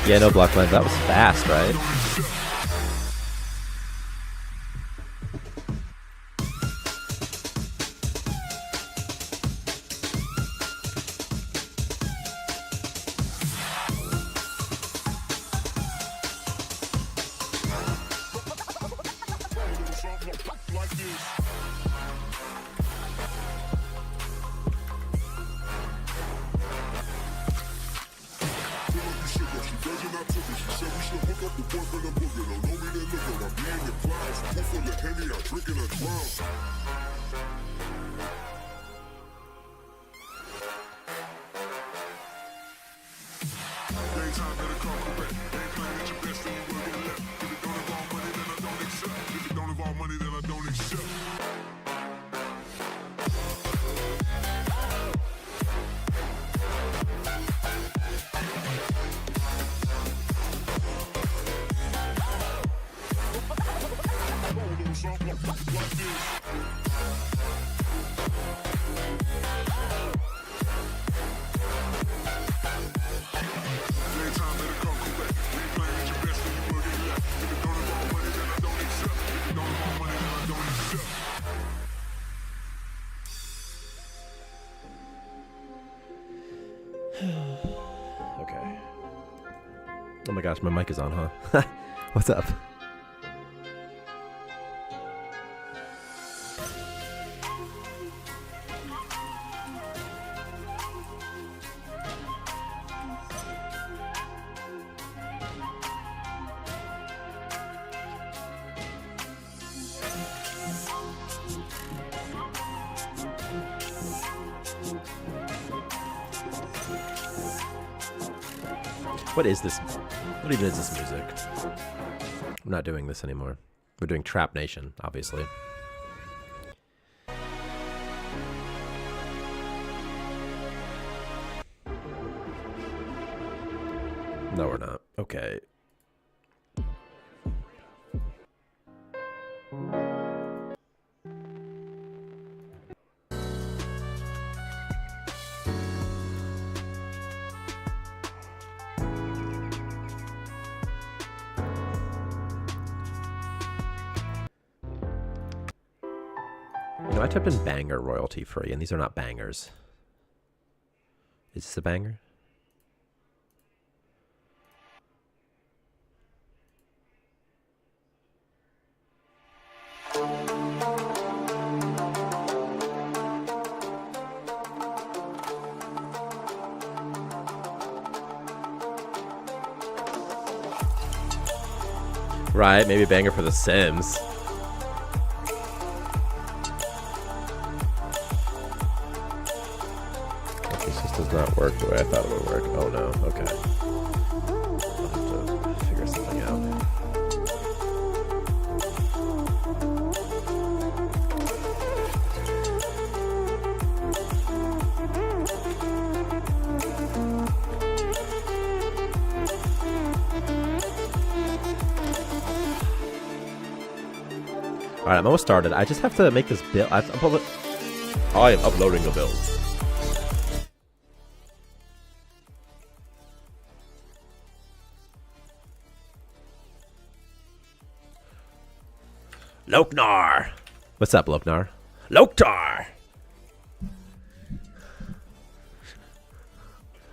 Yeah, no block lines. That was fast, right? Okay. Oh my gosh, my mic is on, huh? What's up? What is this? What even is this music? I'm not doing this anymore. We're doing Trap Nation, obviously. No, we're not. Okay. You know, I typed in banger royalty free, and these are not bangers. Is this a banger? Right, maybe a banger for The Sims. This just does not work the way I thought it would work. Oh no, okay. I'll have to figure something out. Alright, I'm almost started. I just have to make this build. I am uploading a build. Loknar! What's up, Loknar? Loktar!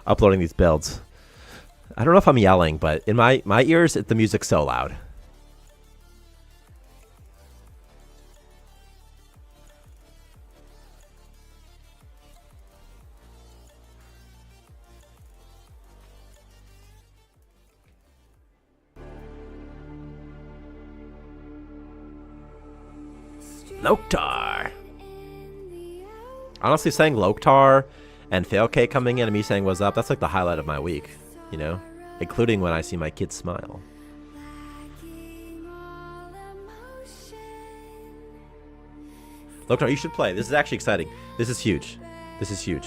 Uploading these builds. I don't know if I'm yelling, but in my ears, the music's so loud. Loktar. Honestly, saying Loktar and Failcake coming in and me saying what's up, that's like the highlight of my week, you know? Including when I see my kids smile. Loktar, you should play. This is actually exciting. This is huge. This is huge.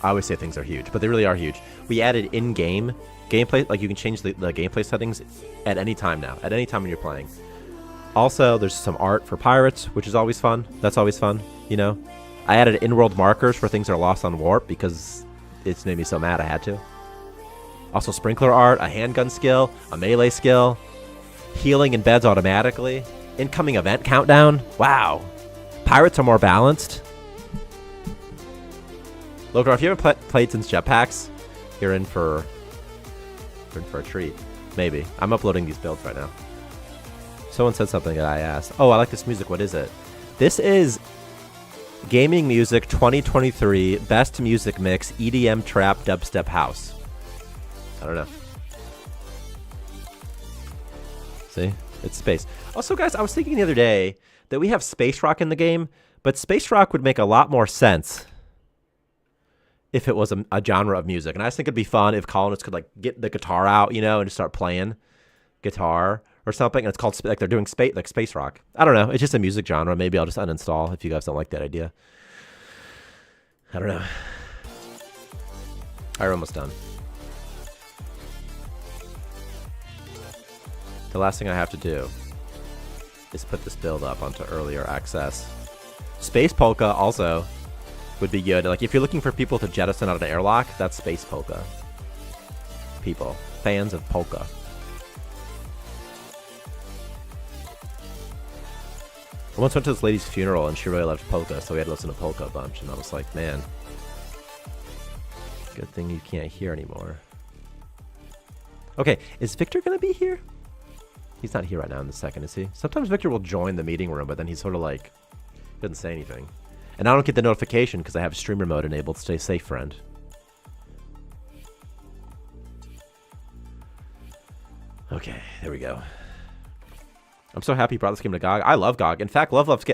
I always say things are huge, but they really are huge. We added in-game gameplay, like you can change the gameplay settings at any time now, at any time when you're playing. Also, there's some art for pirates, which is always fun. That's always fun, you know. I added in-world markers for things that are lost on warp because it's made me so mad I had to. Also, sprinkler art, a handgun skill, a melee skill, healing in beds automatically, incoming event countdown. Wow. Pirates are more balanced. Look, if you haven't played since Jetpacks, you're in for a treat. Maybe. I'm uploading these builds right now. Someone said something that I asked. Oh, I like this music. What is it? This is Gaming Music 2023 Best Music Mix EDM Trap Dubstep House. I don't know. See? It's space. Also, guys, I was thinking the other day that we have space rock in the game, but space rock would make a lot more sense if it was a genre of music. And I just think it'd be fun if colonists could like get the guitar out, you know, and just start playing guitar or something. And it's called like they're doing space rock. I don't know. It's just a music genre. Maybe I'll just uninstall if you guys don't like that idea. I don't know. Alright, we're almost done. The last thing I have to do is put this build up onto earlier access. Space Polka also would be good. Like if you're looking for people to jettison out of an airlock, that's Space Polka. People. Fans of Polka. I once went to this lady's funeral and she really loved polka, so we had to listen to polka a bunch, and I was like, man, good thing you can't hear anymore. Okay, is Victor gonna be here? He's not here right now in the second, is he? Sometimes Victor will join the meeting room, but then he's sort of like, doesn't say anything. And I don't get the notification because I have streamer mode enabled. Stay safe, friend. Okay, there we go. I'm so happy you brought this game to GOG. I love GOG. In fact, Love loves.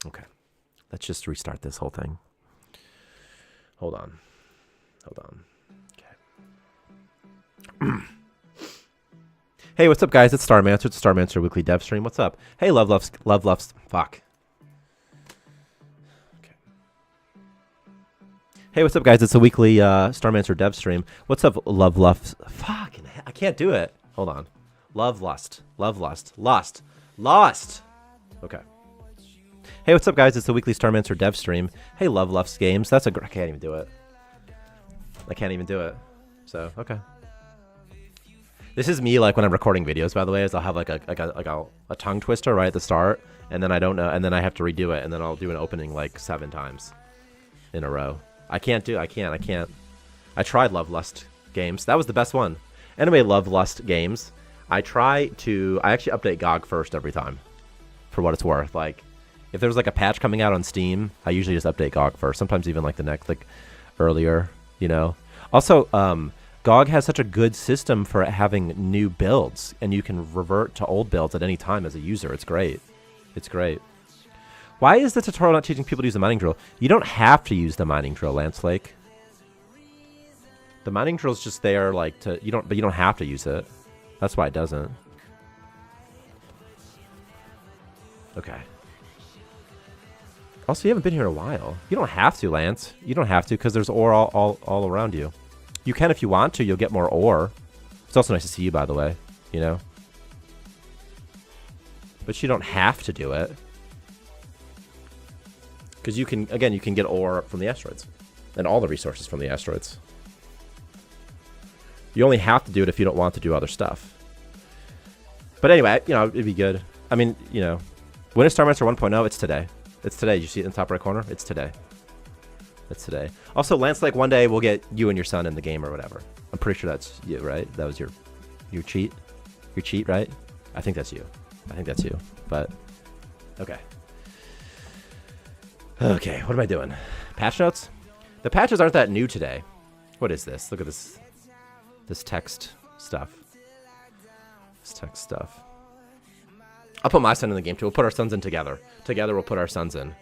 Okay, let's just restart this whole thing. Hold on. Okay. Hey, what's up, guys? It's Starmancer. It's Starmancer Weekly Dev Stream. What's up? Hey, Love loves. Fuck. Okay. Hey, what's up, guys? It's a weekly Starmancer Dev Stream. What's up, Love loves? Fucking, I can't do it. Hold on. Love Lust. Okay. Hey, what's up, guys? It's the weekly Starmancer Dev Stream. Hey, Love Lufts Games. I can't even do it. So, okay. This is me, like, when I'm recording videos, by the way, is I'll have, like, a tongue twister right at the start, and then I don't know, and then I have to redo it, and then I'll do an opening, like, 7 times in a row. I can't. I tried Love Lust Games. That was the best one. Anyway, Love Lust Games. I actually update GOG first every time, for what it's worth. Like, if there's like a patch coming out on Steam, I usually just update GOG first. Sometimes even like the next, like earlier, you know. Also, GOG has such a good system for having new builds, and you can revert to old builds at any time as a user. It's great. Why is the tutorial not teaching people to use the mining drill? You don't have to use the mining drill, Lance Lake. The mining drill's just there, like but you don't have to use it. That's why it doesn't. Okay. Also, you haven't been here in a while. You don't have to, Lance. You don't have to, because there's ore all around you. You can if you want to. You'll get more ore. It's also nice to see you, by the way. You know? But you don't have to do it. Because you can get ore from the asteroids. And all the resources from the asteroids. You only have to do it if you don't want to do other stuff. But anyway, you know, it'd be good. I mean, you know, when is Starmancer 1.0? It's today. It's today. You see it in the top right corner? It's today. Also, Lance, like, one day we'll get you and your son in the game or whatever. I'm pretty sure that's you, right? That was your cheat? Your cheat, right? I think that's you. But, okay. Okay, what am I doing? Patch notes? The patches aren't that new today. What is this? Look at this. This text stuff. I'll put my son in the game too. We'll put our sons in together. Together we'll put our sons in.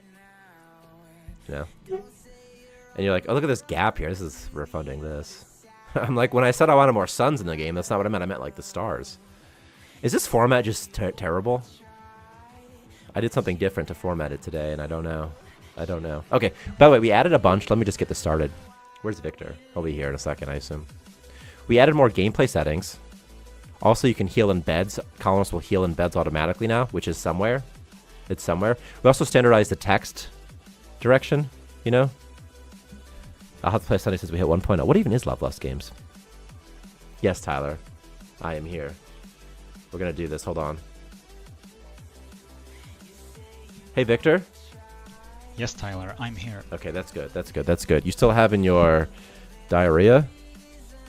You know? And you're like, oh, look at this gap here. We're funding this. I'm like, when I said I wanted more sons in the game, that's not what I meant. I meant like the stars. Is this format just terrible? I did something different to format it today, and I don't know. I don't know. Okay, by the way, we added a bunch. Let me just get this started. Where's Victor? He'll be here in a second, I assume. We added more gameplay settings. Also, you can heal in beds. Colonists will heal in beds automatically now, which is somewhere. It's somewhere. We also standardized the text direction, you know? I'll have to play Sunday since we hit 1.0. What even is Love Lust Games? Yes, Tyler. I am here. We're going to do this. Hold on. Hey, Victor? Yes, Tyler, I'm here. Okay, that's good. That's good. That's good. You still having your diarrhea?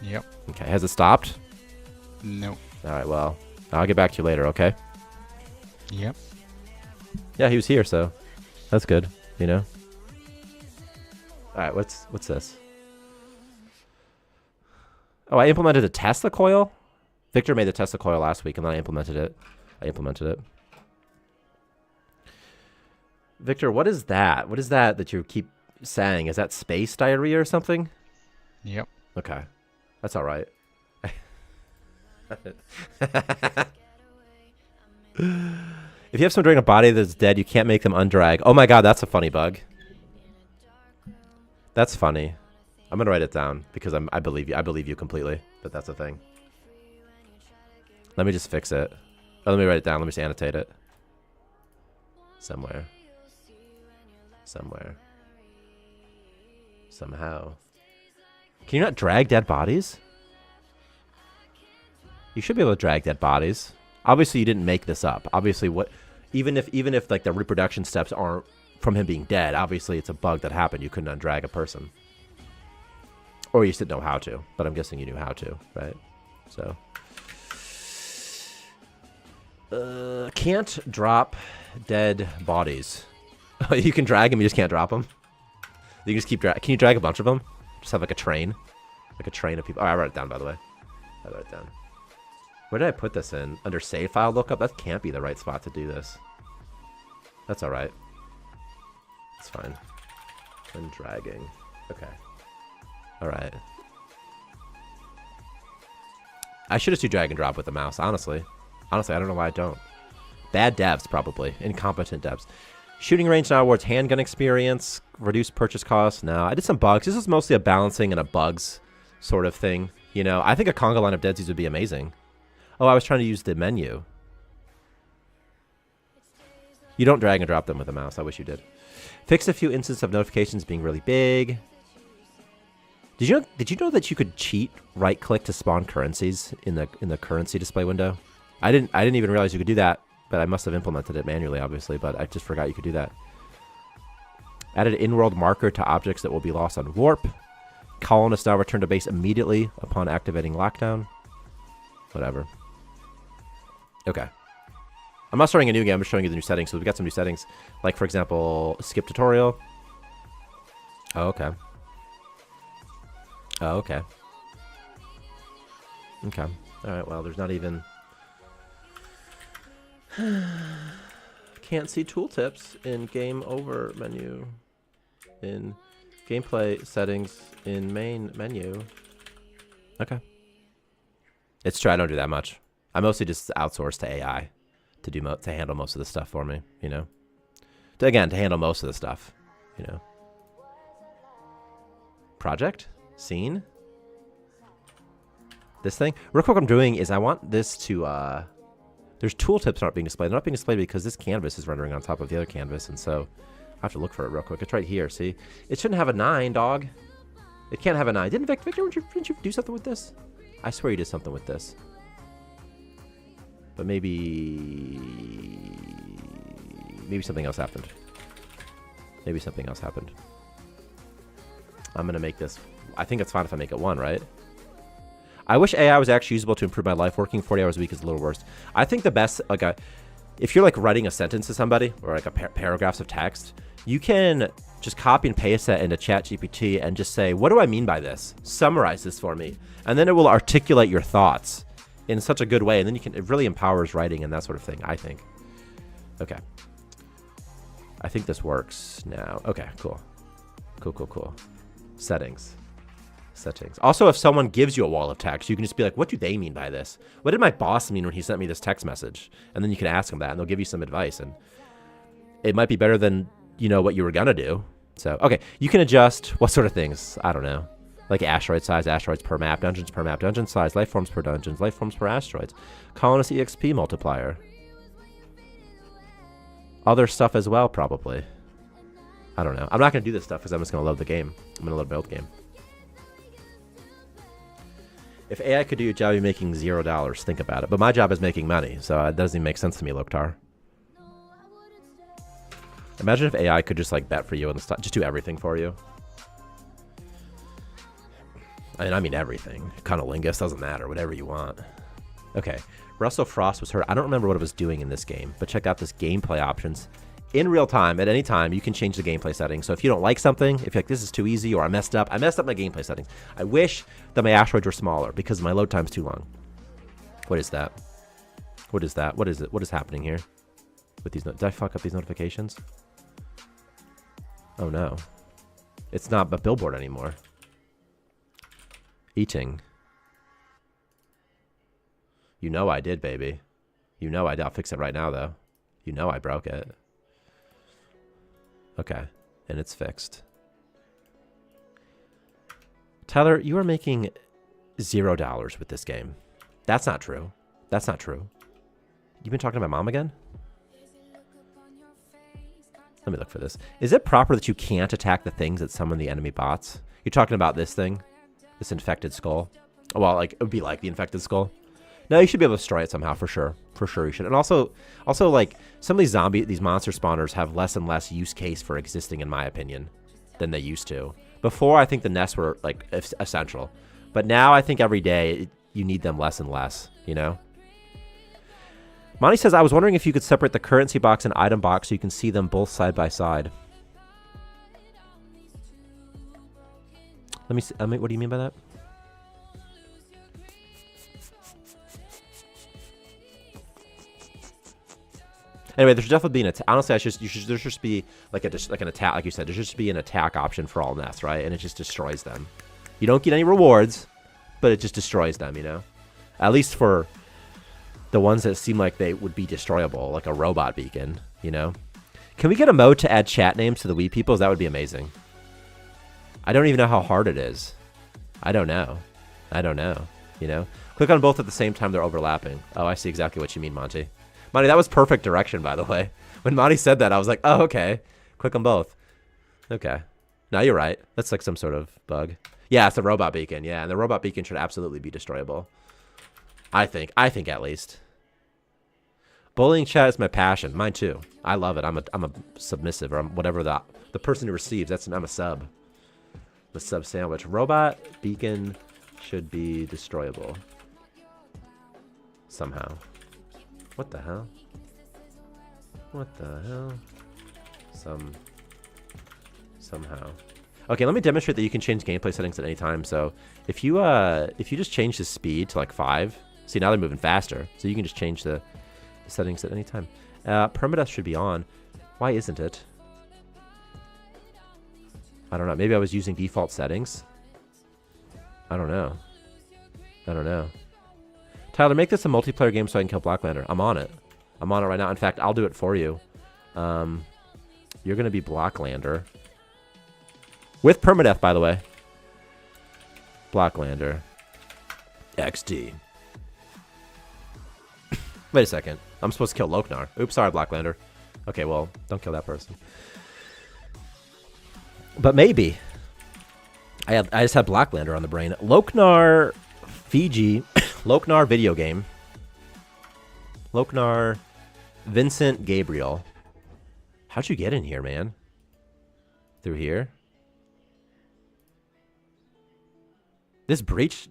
Yep. Okay, has it stopped? No. All right, well, I'll get back to you later, okay? Yep. Yeah, he was here, so that's good, you know? All right, what's this? Oh, I implemented a Tesla coil? Victor made the Tesla coil last week, and then I implemented it. Victor, what is that? What is that you keep saying? Is that space diarrhea or something? Yep. Okay. That's all right. If you have someone during a body that's dead, you can't make them undrag. Oh my god, that's a funny bug. That's funny. I'm gonna write it down because I believe you. I believe you completely that that's a thing. Let me just fix it. Oh, let me write it down. Let me just annotate it. Somewhere. Somehow. Can you not drag dead bodies? You should be able to drag dead bodies. Obviously, you didn't make this up. Obviously, even if like the reproduction steps aren't from him being dead, obviously it's a bug that happened. You couldn't undrag a person, or you just didn't know how to. But I'm guessing you knew how to, right? So, can't drop dead bodies. You can drag them, you just can't drop them. You can just keep drag. Can you drag a bunch of them? Just have like a train of people. Oh, I wrote it down, by the way. I wrote it down. Where did I put this in? Under save file lookup? That can't be the right spot to do this. That's all right. It's fine. I'm dragging. Okay. All right. I should just do drag and drop with the mouse, honestly. Honestly, I don't know why I don't. Bad devs, probably. Incompetent devs. Shooting range now awards handgun experience. Reduced purchase costs. No, I did some bugs. This is mostly a balancing and a bugs sort of thing. You know, I think a conga line of deadsies would be amazing. Oh, I was trying to use the menu. You don't drag and drop them with a mouse. I wish you did. Fix a few instances of notifications being really big. Did you know that you could cheat right click to spawn currencies in the currency display window? I didn't even realize you could do that, but I must have implemented it manually, obviously, but I just forgot you could do that. Added in-world marker to objects that will be lost on warp. Colonists now return to base immediately upon activating lockdown. Whatever. Okay. I'm not starting a new game. I'm just showing you the new settings. So we've got some new settings. Like, for example, skip tutorial. Oh, okay. Oh, okay. Okay. All right, well, there's not even... Can't see tooltips in game over menu. In gameplay settings in main menu. Okay. It's true, I don't do that much. I mostly just outsource to AI to handle most of the stuff for me, you know. To handle most of the stuff, you know. Project? Scene? This thing? Real quick, what I'm doing is I want this to, there's tooltips aren't being displayed. They're not being displayed because this canvas is rendering on top of the other canvas, and so I have to look for it real quick. It's right here, see? It shouldn't have a 9, dog. It can't have a 9. Victor, didn't you do something with this? I swear you did something with this. But maybe something else happened. Maybe something else happened. I'm going to make this... I think it's fine if I make it 1, right? I wish AI was actually usable to improve my life. Working 40 hours a week is a little worse. I think the best... if you're, writing a sentence to somebody, or, paragraphs of text, you can just copy and paste that into ChatGPT and just say, what do I mean by this? Summarize this for me. And then it will articulate your thoughts in such a good way. And then it really empowers writing and that sort of thing, I think. Okay. I think this works now. Okay, cool. Cool. Settings. Also, if someone gives you a wall of text, you can just be like, what do they mean by this? What did my boss mean when he sent me this text message? And then you can ask them that, and they'll give you some advice. And it might be better than you know what you were gonna do. So, okay, you can adjust what sort of things? I don't know. Like asteroid size, asteroids per map, dungeon size, life forms per dungeons, life forms per asteroids, colonist EXP multiplier. Other stuff as well, probably. I don't know. I'm not going to do this stuff because I'm just going to load the game. I'm going to load build game. If AI could do your job, you're making $0. Think about it. But my job is making money, so it doesn't even make sense to me, Loktar. Imagine if AI could just like bet for you and just do everything for you. I mean everything. Conolingus, doesn't matter. Whatever you want. Okay. Russell Frost was hurt. I don't remember what it was doing in this game, but check out this gameplay options. In real time, at any time, you can change the gameplay settings. So if you don't like something, if you're like, this is too easy, or I messed up my gameplay settings. I wish that my asteroids were smaller because my load time's too long. What is that? What is that? What is it? What is happening here? With these, did I fuck up these notifications? Oh no. It's not a billboard anymore. Eating. You know I did, baby. You know I did. I'll fix it right now, though. You know I broke it. Okay. And it's fixed. Tyler, you are making $0 with this game. That's not true. That's not true. You've been talking to my mom again? Let me look for this. Is it proper that you can't attack the things that summon the enemy bots? You're talking about this thing? This infected skull? Well, like, it would be like the infected skull. No, you should be able to destroy it somehow, for sure. For sure you should. And also, like, some of these monster spawners have less and less use case for existing, in my opinion, than they used to. Before, I think the nests were, like, essential. But now, I think every day, you need them less and less, you know? Monty says, I was wondering if you could separate the currency box and item box so you can see them both side by side. Let me see. What do you mean by that? Anyway, there should definitely be an attack. Honestly, there should just be like an attack, like you said. There should just be an attack option for all nests, right? And it just destroys them. You don't get any rewards, but it just destroys them, you know? At least for the ones that seem like they would be destroyable, like a robot beacon, you know? Can we get a mode to add chat names to the Wii Peoples? That would be amazing. I don't even know how hard it is. I don't know. I don't know, you know? Click on both at the same time. They're overlapping. Oh, I see exactly what you mean, Monty. Monty, that was perfect direction, by the way. When Monty said that, I was like, oh, okay. Click on both. Okay. No, you're right. That's like some sort of bug. Yeah, it's a robot beacon. Yeah, and the robot beacon should absolutely be destroyable. I think at least. Bullying chat is my passion. Mine too. I love it. I'm a submissive, or I'm whatever the person who receives. I'm a sub. The sub sandwich. Robot beacon should be destroyable. Somehow. What the hell? What the hell? Somehow. Okay, let me demonstrate that you can change gameplay settings at any time. So if you just change the speed to like 5, see now they're moving faster. So you can just change the settings at any time. Permadeath should be on. Why isn't it? I don't know. Maybe I was using default settings. I don't know. I don't know. Tyler, make this a multiplayer game so I can kill Blacklander. I'm on it. I'm on it right now. In fact, I'll do it for you. You're going to be Blacklander. With permadeath, by the way. Blacklander. XD. Wait a second. I'm supposed to kill Loknar. Oops, sorry, Blacklander. Okay, well, don't kill that person. But maybe. I just had Blacklander on the brain. Loknar Fiji. Loknar video game. Loknar Vincent Gabriel. How'd you get in here, man? Through here? This breach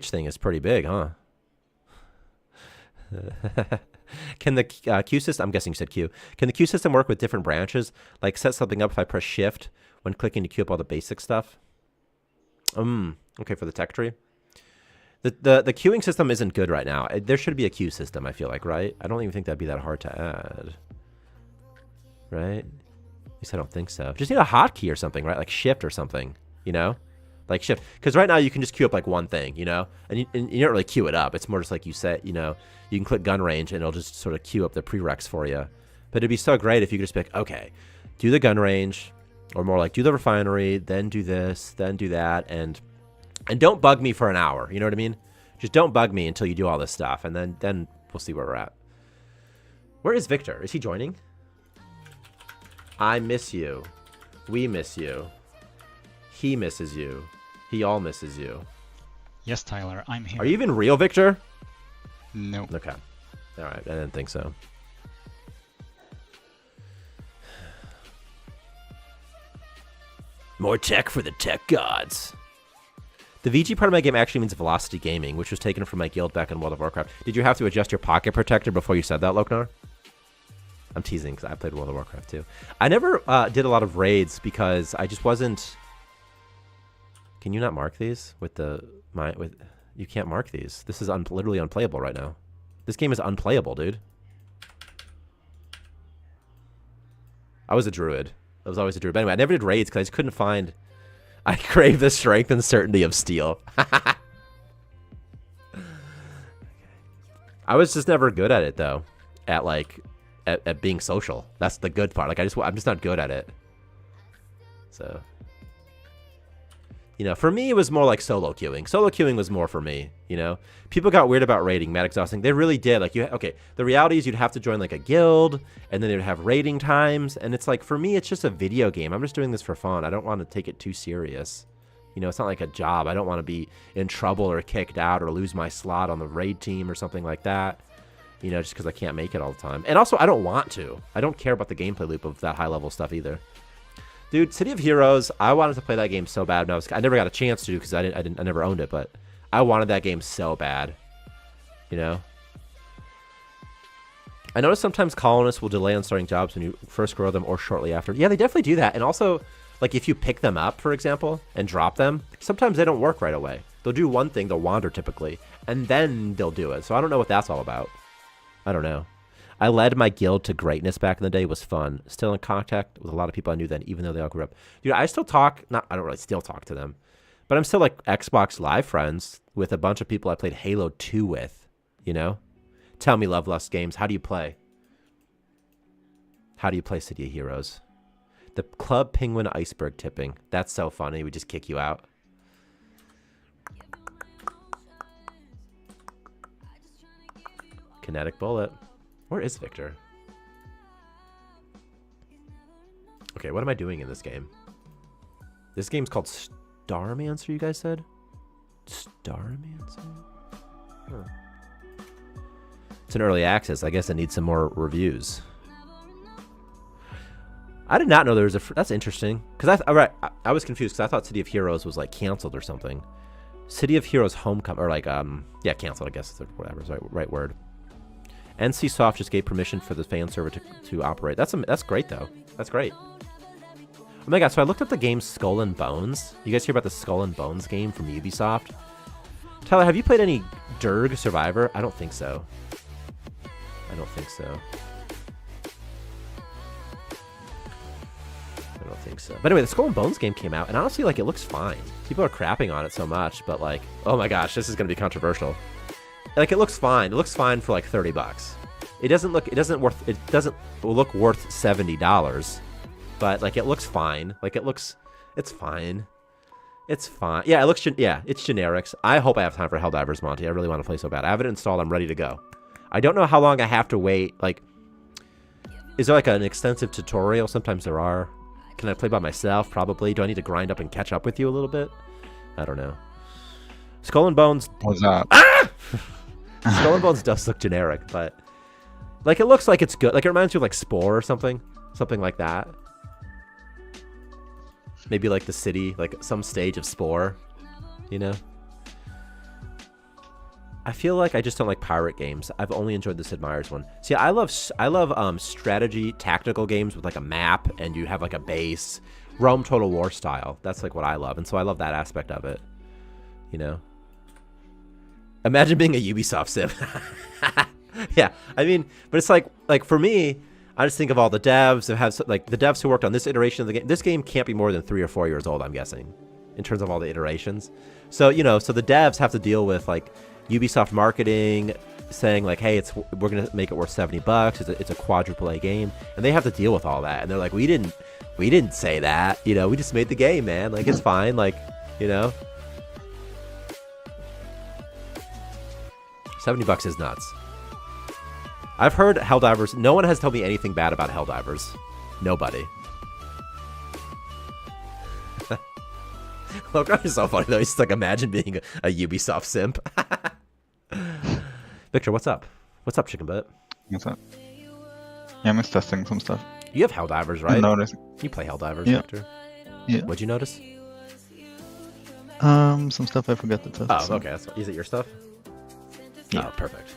thing is pretty big, huh? Can the queue system, I'm guessing you said queue. Can the queue system work with different branches? Like set something up if I press shift when clicking to queue up all the basic stuff? Okay, for the tech tree. The queuing system isn't good right now. There should be a queue system, I feel like, right? I don't even think that'd be that hard to add. Right? At least I don't think so. Just need a hotkey or something, right? Like shift or something, you know? Like shift. Because right now you can just queue up like one thing, you know? And you don't really queue it up. It's more just like you set, you know, you can click gun range and it'll just sort of queue up the prereqs for you. But it'd be so great if you could just be like, okay, do the gun range, or more like do the refinery, then do this, then do that, and don't bug me for an hour. You know what I mean? Just don't bug me until you do all this stuff, and then we'll see where we're at. Where is Victor? Is he joining? I miss you. We miss you. He misses you. He all misses you. Yes, Tyler, I'm here. Are you even real, Victor? No. Okay. All right. I didn't think so. More tech for the tech gods. The VG part of my game actually means velocity gaming, which was taken from my guild back in World of Warcraft. Did you have to adjust your pocket protector before you said that, Loknar? I'm teasing because I played World of Warcraft too. I never did a lot of raids because I just wasn't. Can you not mark these with the You can't mark these. This is literally unplayable right now. This game is unplayable, dude. I was a druid. I was always a druid. But anyway, I never did raids because I just couldn't find. I crave the strength and certainty of steel. I was just never good at it though. At being social. That's the good part. Like I'm just not good at it. So, you know, for me it was more like solo queuing. Solo queuing was more for me, you know. People got weird about raiding, mad exhausting. They really did. Like the reality is you'd have to join like a guild and then they'd have raiding times, and it's like for me it's just a video game. I'm just doing this for fun. I don't want to take it too serious. You know, it's not like a job. I don't want to be in trouble or kicked out or lose my slot on the raid team or something like that. You know, just because I can't make it all the time. And also, I don't want to. I don't care about the gameplay loop of that high-level stuff either. Dude, City of Heroes, I wanted to play that game so bad. I never got a chance to because I never owned it, but I wanted that game so bad. You know? I notice sometimes colonists will delay on starting jobs when you first grow them or shortly after. Yeah, they definitely do that. And also, like if you pick them up, for example, and drop them, sometimes they don't work right away. They'll do one thing, they'll wander typically, and then they'll do it. So I don't know what that's all about. I don't know. I led my guild to greatness back in the day. It was fun. Still in contact with a lot of people I knew then, even though they all grew up. Dude, I still talk. I don't really still talk to them. But I'm still like Xbox Live friends with a bunch of people I played Halo 2 with, you know? Tell me, Love Lust Games, how do you play? How do you play City of Heroes? The Club Penguin iceberg tipping. That's so funny. We just kick you out. Kinetic bullet. Where is Victor? Okay, what am I doing in this game? This game's called Starmancer, you guys said? Starmancer? Huh. It's an early access. I guess it needs some more reviews. I did not know there was a... That's interesting. Because I was confused because I thought City of Heroes was like canceled or something. City of Heroes Homecoming, or like, yeah, canceled, I guess, or whatever is the right word. NCSoft just gave permission for the fan server to operate. That's great, though. That's great. Oh my god, so I looked up the game Skull and Bones. You guys hear about the Skull and Bones game from Ubisoft? Tyler, have you played any Derg Survivor? I don't think so. I don't think so. I don't think so. But anyway, the Skull and Bones game came out, and honestly, like, it looks fine. People are crapping on it so much, but like, oh my gosh, this is going to be controversial. Like, it looks fine. It looks fine for like $30. It doesn't look look worth $70, but like, it looks fine. Like, it's fine. It's fine. Yeah, it looks, yeah, it's generics. I hope I have time for Helldivers, Monty. I really want to play so bad. I have it installed. I'm ready to go. I don't know how long I have to wait. Like, is there like an extensive tutorial? Sometimes there are. Can I play by myself? Probably. Do I need to grind up and catch up with you a little bit? I don't know. Skull and Bones. What's up? Ah! Skull and Bones does look generic, but like, it looks like it's good. Like, it reminds you of like Spore or something like that. Maybe like the city, like some stage of Spore, you know. I feel like I just don't like pirate games. I've only enjoyed the Sid Meier's one. See, I love strategy tactical games with like a map and you have like a base, Rome Total War style. That's like what I love, and so I love that aspect of it, you know. Imagine being a Ubisoft sim. Yeah, I mean, but it's like for me, I just think of all the devs that have, like, the devs who worked on this iteration of the game. This game can't be more than 3 or 4 years old, I'm guessing, in terms of all the iterations. So, you know, so the devs have to deal with like Ubisoft marketing, saying like, hey, we're gonna make it worth $70. It's a quadruple A game, and they have to deal with all that. And they're like, we didn't say that. You know, we just made the game, man. Like it's fine. Like, you know, $70 is nuts. I've heard Helldivers. No one has told me anything bad about Helldivers. Nobody. Logan is so funny though. He's just like, imagine being a Ubisoft simp. Victor, what's up? What's up, Chicken Butt? What's up? Yeah, I'm just testing some stuff. You have Helldivers, right? Noticing. You play Helldivers, Yeah. Victor? Yeah. What'd you notice? Some stuff I forgot to test. Oh, so- okay. Is it your stuff? Yeah. Oh, perfect.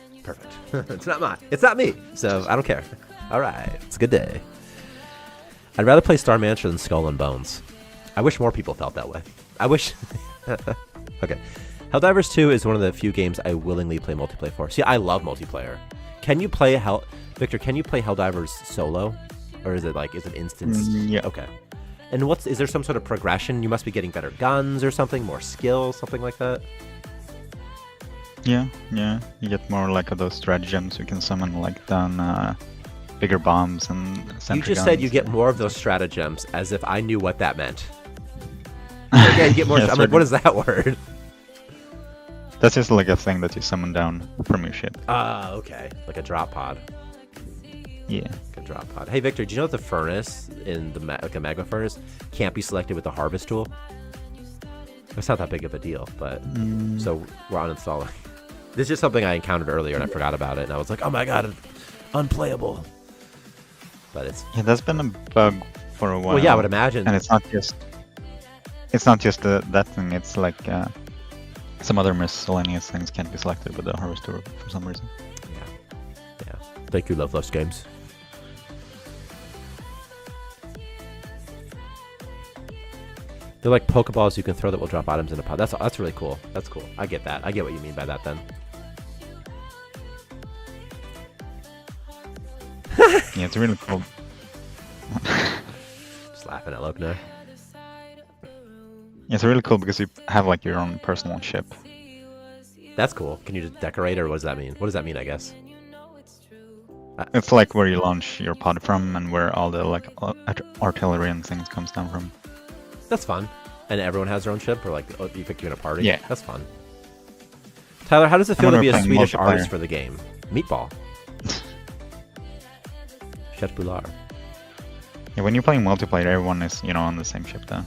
It's not mine. It's not me. So I don't care. All right. It's a good day. I'd rather play Starmancer than Skull and Bones. I wish more people felt that way. I wish. Okay. Helldivers 2 is one of the few games I willingly play multiplayer for. See, I love multiplayer. Can you play Victor, can you play Helldivers solo? Or is it instance? Yeah. Okay. And is there some sort of progression? You must be getting better guns or something, more skills, something like that? Yeah. You get more like of those stratagems. You can summon like down bigger bombs and sentry You just guns. said you get more of those stratagems, as if I knew what that meant. Yeah, you get more. Yeah, I'm like, what is that word? That's just like a thing that you summon down from your ship. Ah, okay. Like a drop pod. Yeah. Like a drop pod. Hey, Victor, do you know that the furnace in the like a magma furnace can't be selected with the harvest tool? It's not that big of a deal, but so we're uninstalling. This is just something I encountered earlier and I forgot about it, and I was like, oh my god, unplayable. But it's That's been a bug for a while. well, yeah, I would imagine. And it's not just that thing. It's like some other miscellaneous things can't be selected with the harvester for some reason. Yeah. Thank you, Loveless Games. They're like Pokeballs you can throw that will drop items in a pod. That's really cool. That's cool. I get that. I get what you mean by that then. Yeah, it's really cool. Just laughing at Lokner. It's really cool because you have like your own personal ship. That's cool. Can you just decorate, or what does that mean? What does that mean, I guess? It's like where you launch your pod from and where all the like artillery and things comes down from. That's fun. And everyone has their own ship, or like you pick you in a party? Yeah. That's fun. Tyler, how does it feel to when be we're a playing Swedish multiplayer. artist for the game? Meatball. Chef Bular. Yeah, when you're playing multiplayer, everyone is on the same ship though.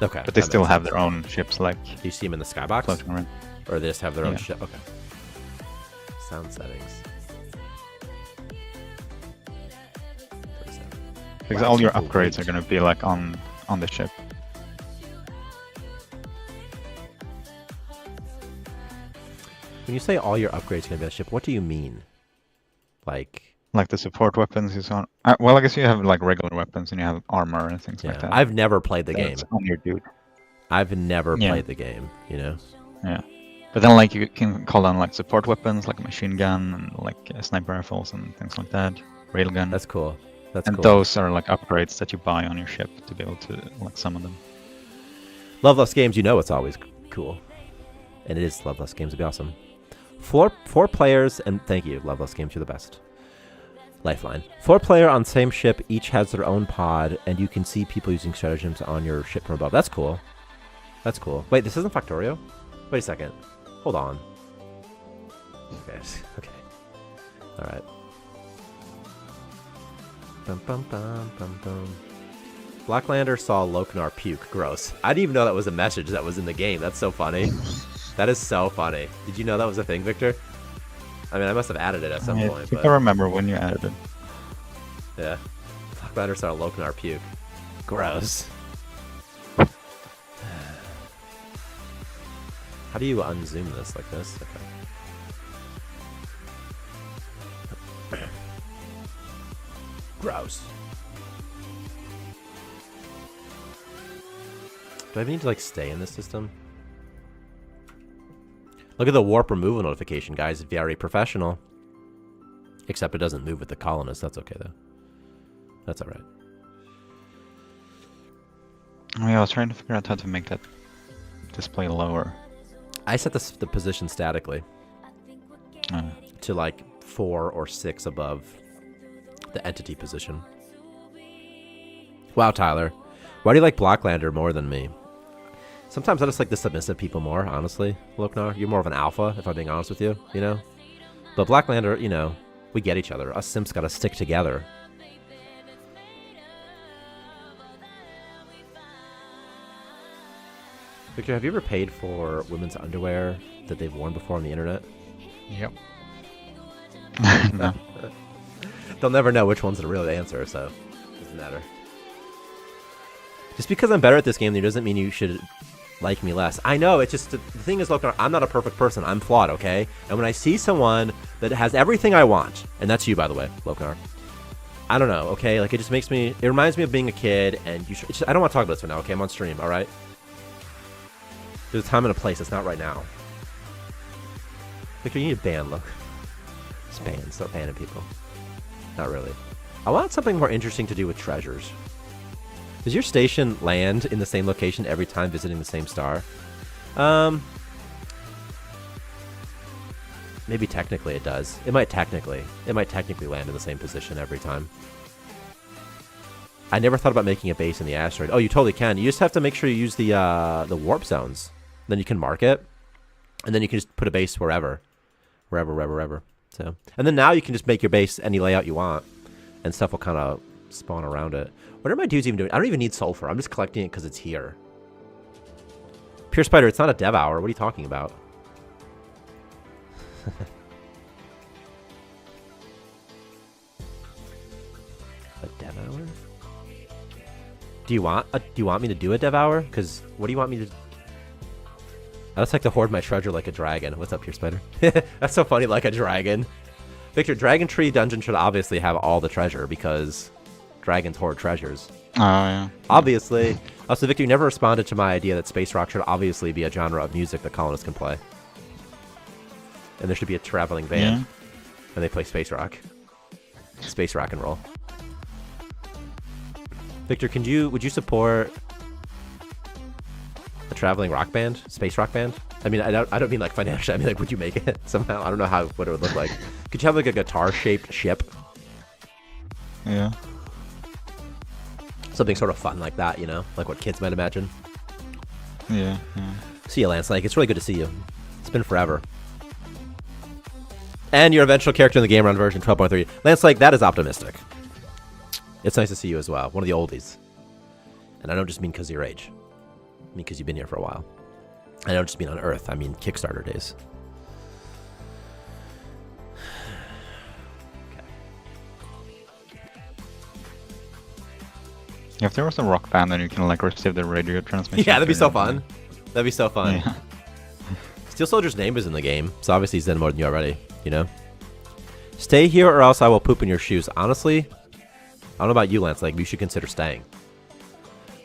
Okay. But they that still makes have sense. their own ships like Do you see them in the skybox? floating around. Or they just have their own Yeah. ship? Okay. Sound settings. 37. Because Wow, all your super upgrades weight. are gonna be like on the ship. When you say all your upgrades are going to be on the ship, what do you mean? Like, Like the support weapons is on. Well, I guess you have like regular weapons and you have armor and things like yeah. that. I've never played the game. That's on your dude. I've never Yeah. played the game, you know? Yeah. But then like you can call down like support weapons like a machine gun and like sniper rifles and things like that. Railgun. That's cool. That's and cool. those are like upgrades that you buy on your ship to be able to like summon them. Loveless Games, you know it's always cool. And it is Loveless Games, it'd be awesome. Four players, and thank you, Loveless Games, you're the best. Lifeline. 4 player on same ship, each has their own pod, and you can see people using stratagems on your ship from above. That's cool. That's cool. Wait, this isn't Factorio? Wait a second. Hold on. Okay. Okay. Alright. Bum, bum, bum, bum, bum. Blacklander saw Loknar puke. Gross. I didn't even know that was a message that was in the game. That's so funny. That is so funny. Did you know that was a thing, Victor? I mean, I must have added it at some I point, think but I remember when you added it. yeah. Blacklander saw Loknar puke. Gross. How do you unzoom this like this? Okay. Gross. Do I even need to like stay in this system? Look at the warp removal notification, guys. Very professional. Except it doesn't move with the colonists. That's okay though. That's alright. Oh yeah, I was trying to figure out how to make that display lower. I set the position statically. to like 4 or 6 above the entity position. Wow, Tyler. Why do you like Blacklander more than me? Sometimes I just like the submissive people more, honestly, Loknar. You're more of an alpha, if I'm being honest with you, you know? But Blacklander, you know, we get each other. Us simps gotta stick together. Victor, have you ever paid for women's underwear that they've worn before on the internet? Yep. No. They'll never know which one's the real answer, so it doesn't matter. Just because I'm better at this game doesn't mean you should like me less. I know, it's just, the thing is, look, I'm not a perfect person. I'm flawed, okay? And when I see someone that has everything I want, and that's you, by the way, Loknar, I don't know, okay? Like, it just makes me, it reminds me of being a kid, and you should, I don't want to talk about this right now, okay? I'm on stream, all right? There's a time and a place. It's not right now. Victor, you need a ban, look. Just ban, start banning people. Not really. I want something more interesting to do with treasures. Does your station land in the same location every time visiting the same star? Maybe technically it does. It might technically land in the same position every time. I never thought about making a base in the asteroid. Oh, you totally can. You just have to make sure you use the warp zones. Then you can mark it, and then you can just put a base wherever. So, and then now you can just make your base any layout you want, and stuff will kind of spawn around it. What are my dudes even doing? I don't even need sulfur. I'm just collecting it because it's here. Pure Spider, it's not a dev hour. What are you talking about? A dev hour? Do you want me to do a dev hour? Because what do you want me to? I just like to hoard my treasure like a dragon. What's up, Pure Spider? That's so funny, like a dragon. Victor, Dragon Tree Dungeon should obviously have all the treasure because dragons hoard treasures. Oh, yeah. Obviously. Also, Victor, you never responded to my idea that space rock should obviously be a genre of music that colonists can play. And there should be a traveling band. Yeah. And they play space rock. Space rock and roll. Victor, would you support a traveling rock band? Space rock band? I mean, I don't mean like financially. I mean, like, would you make it somehow? I don't know what it would look like. Could you have like a guitar-shaped ship? Yeah. Something sort of fun like that, you know? Like what kids might imagine. Yeah, yeah. See you, Lance. Like, it's really good to see you. It's been forever. And your eventual character in the game run version 12.3. Lance, like, that is optimistic. It's nice to see you as well. One of the oldies. And I don't just mean because of your age. I mean because you've been here for a while. I don't just mean on Earth. I mean Kickstarter days. If there was a rock band, then you can like receive the radio transmission. Yeah, that'd be through so your- fun. That'd be so fun. Yeah. Steel Soldier's name is in the game, so obviously he's done more than you already, you know? Stay here or else I will poop in your shoes. Honestly, I don't know about you, Lance, like, you should consider staying.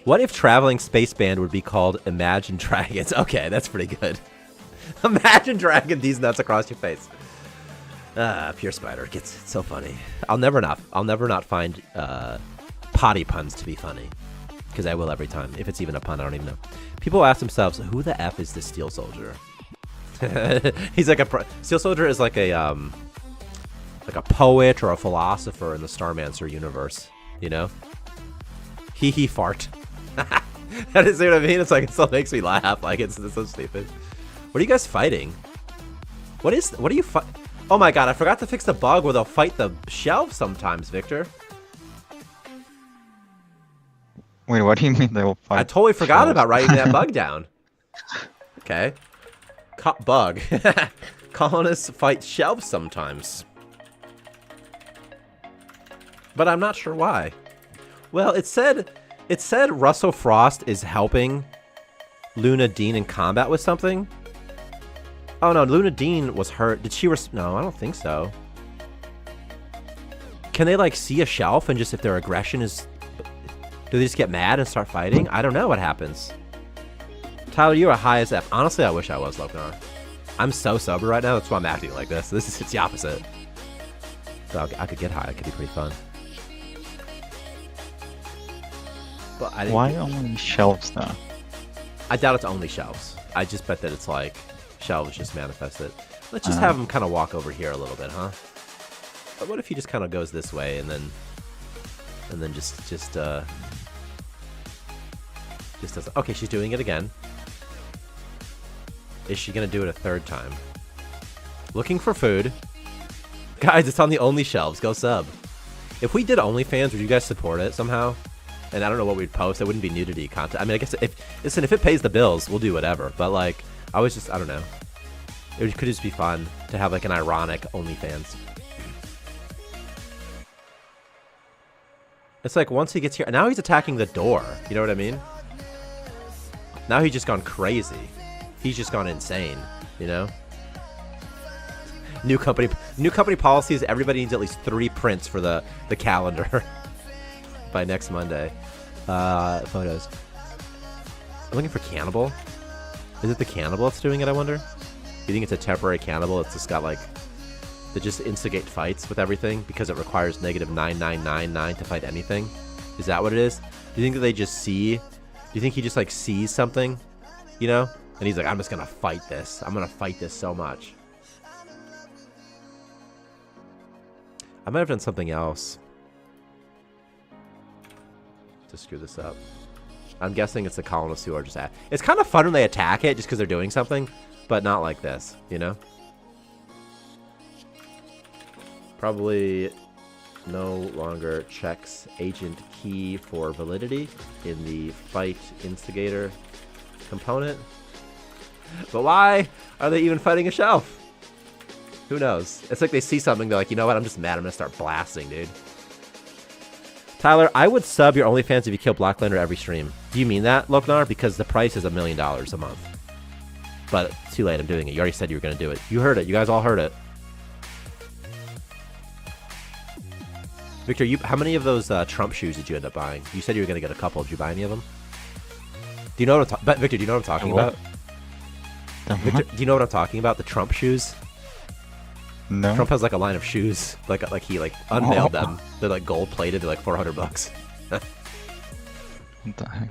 What if traveling space band would be called Imagine Dragons? Okay, that's pretty good. Imagine dragging these nuts across your face. Pure Spider gets it's so funny. I'll never not find potty puns to be funny, because I will every time. If it's even a pun, I don't even know. People ask themselves, who the F is this Steel Soldier? He's like Steel Soldier is like a poet or a philosopher in the Starmancer universe, you know? Hee fart. That is what I mean. It's like, it still makes me laugh. Like, it's so stupid. What are you guys fighting? What are you fight? Oh my god, I forgot to fix the bug where they'll fight the shelves sometimes, Victor. Wait, what do you mean they will fight? I totally forgot shelves? about writing that bug down. Okay. Bug. Colonists fight shelves sometimes. But I'm not sure why. Well, it said Russell Frost is helping Luna Dean in combat with something. Oh no, Luna Dean was hurt. Did she no, I don't think so. Can they like see a shelf and just if their aggression is... Do they just get mad and start fighting? I don't know what happens. Tyler, you are high as F. Honestly, I wish I was, Loknar. I'm so sober right now, that's why I'm acting like this. It's the opposite. So I could get high, it could be pretty fun. But I didn't Why only shelves though? I doubt it's only shelves. I just bet that it's like shelves just manifested. Let's just have him kind of walk over here a little bit, huh? But what if he just kind of goes this way and then just does. Okay, she's doing it again. Is she gonna do it a third time? Looking for food. Guys, it's on the Only shelves. Go sub. If we did OnlyFans, would you guys support it somehow? And I don't know what we'd post. It wouldn't be nudity content. I mean, I guess if it pays the bills, we'll do whatever. But like, I don't know. It could just be fun to have like an ironic OnlyFans. It's like once he gets here, now he's attacking the door. You know what I mean? Now he's just gone crazy. He's just gone insane. You know? New company policy is everybody needs at least 3 prints for the calendar by next Monday. Photos. I'm looking for cannibal. Is it the cannibal that's doing it, I wonder? You think it's a temporary cannibal? It's just got like, that just instigate fights with everything because it requires -9999 to fight anything? Is that what it is? Do you think that they just see? Do you think he just like sees something, you know? And he's like, I'm just gonna fight this. I'm gonna fight this so much. I might have done something else to screw this up. I'm guessing it's the colonists who are just at. It's kind of fun when they attack it just because they're doing something, but not like this, you know? Probably no longer checks agent key for validity in the fight instigator component. But why are they even fighting a shelf? Who knows? It's like they see something, they're like, you know what, I'm just mad, I'm gonna start blasting, dude. Tyler, I would sub your OnlyFans if you kill Blacklander every stream. Do you mean that, Loknar? Because the price is $1 million a month. But too late, I'm doing it. You already said you were gonna do it. You heard it, you guys all heard it. Victor, how many of those Trump shoes did you end up buying? You said you were gonna get a couple. Did you buy any of them? Do you know what Victor, do you know what I'm talking about? Victor, do you know what I'm talking about? The Trump shoes? No. Trump has like a line of shoes, like he like unveiled them. They're like gold plated. They're like $400. What the heck?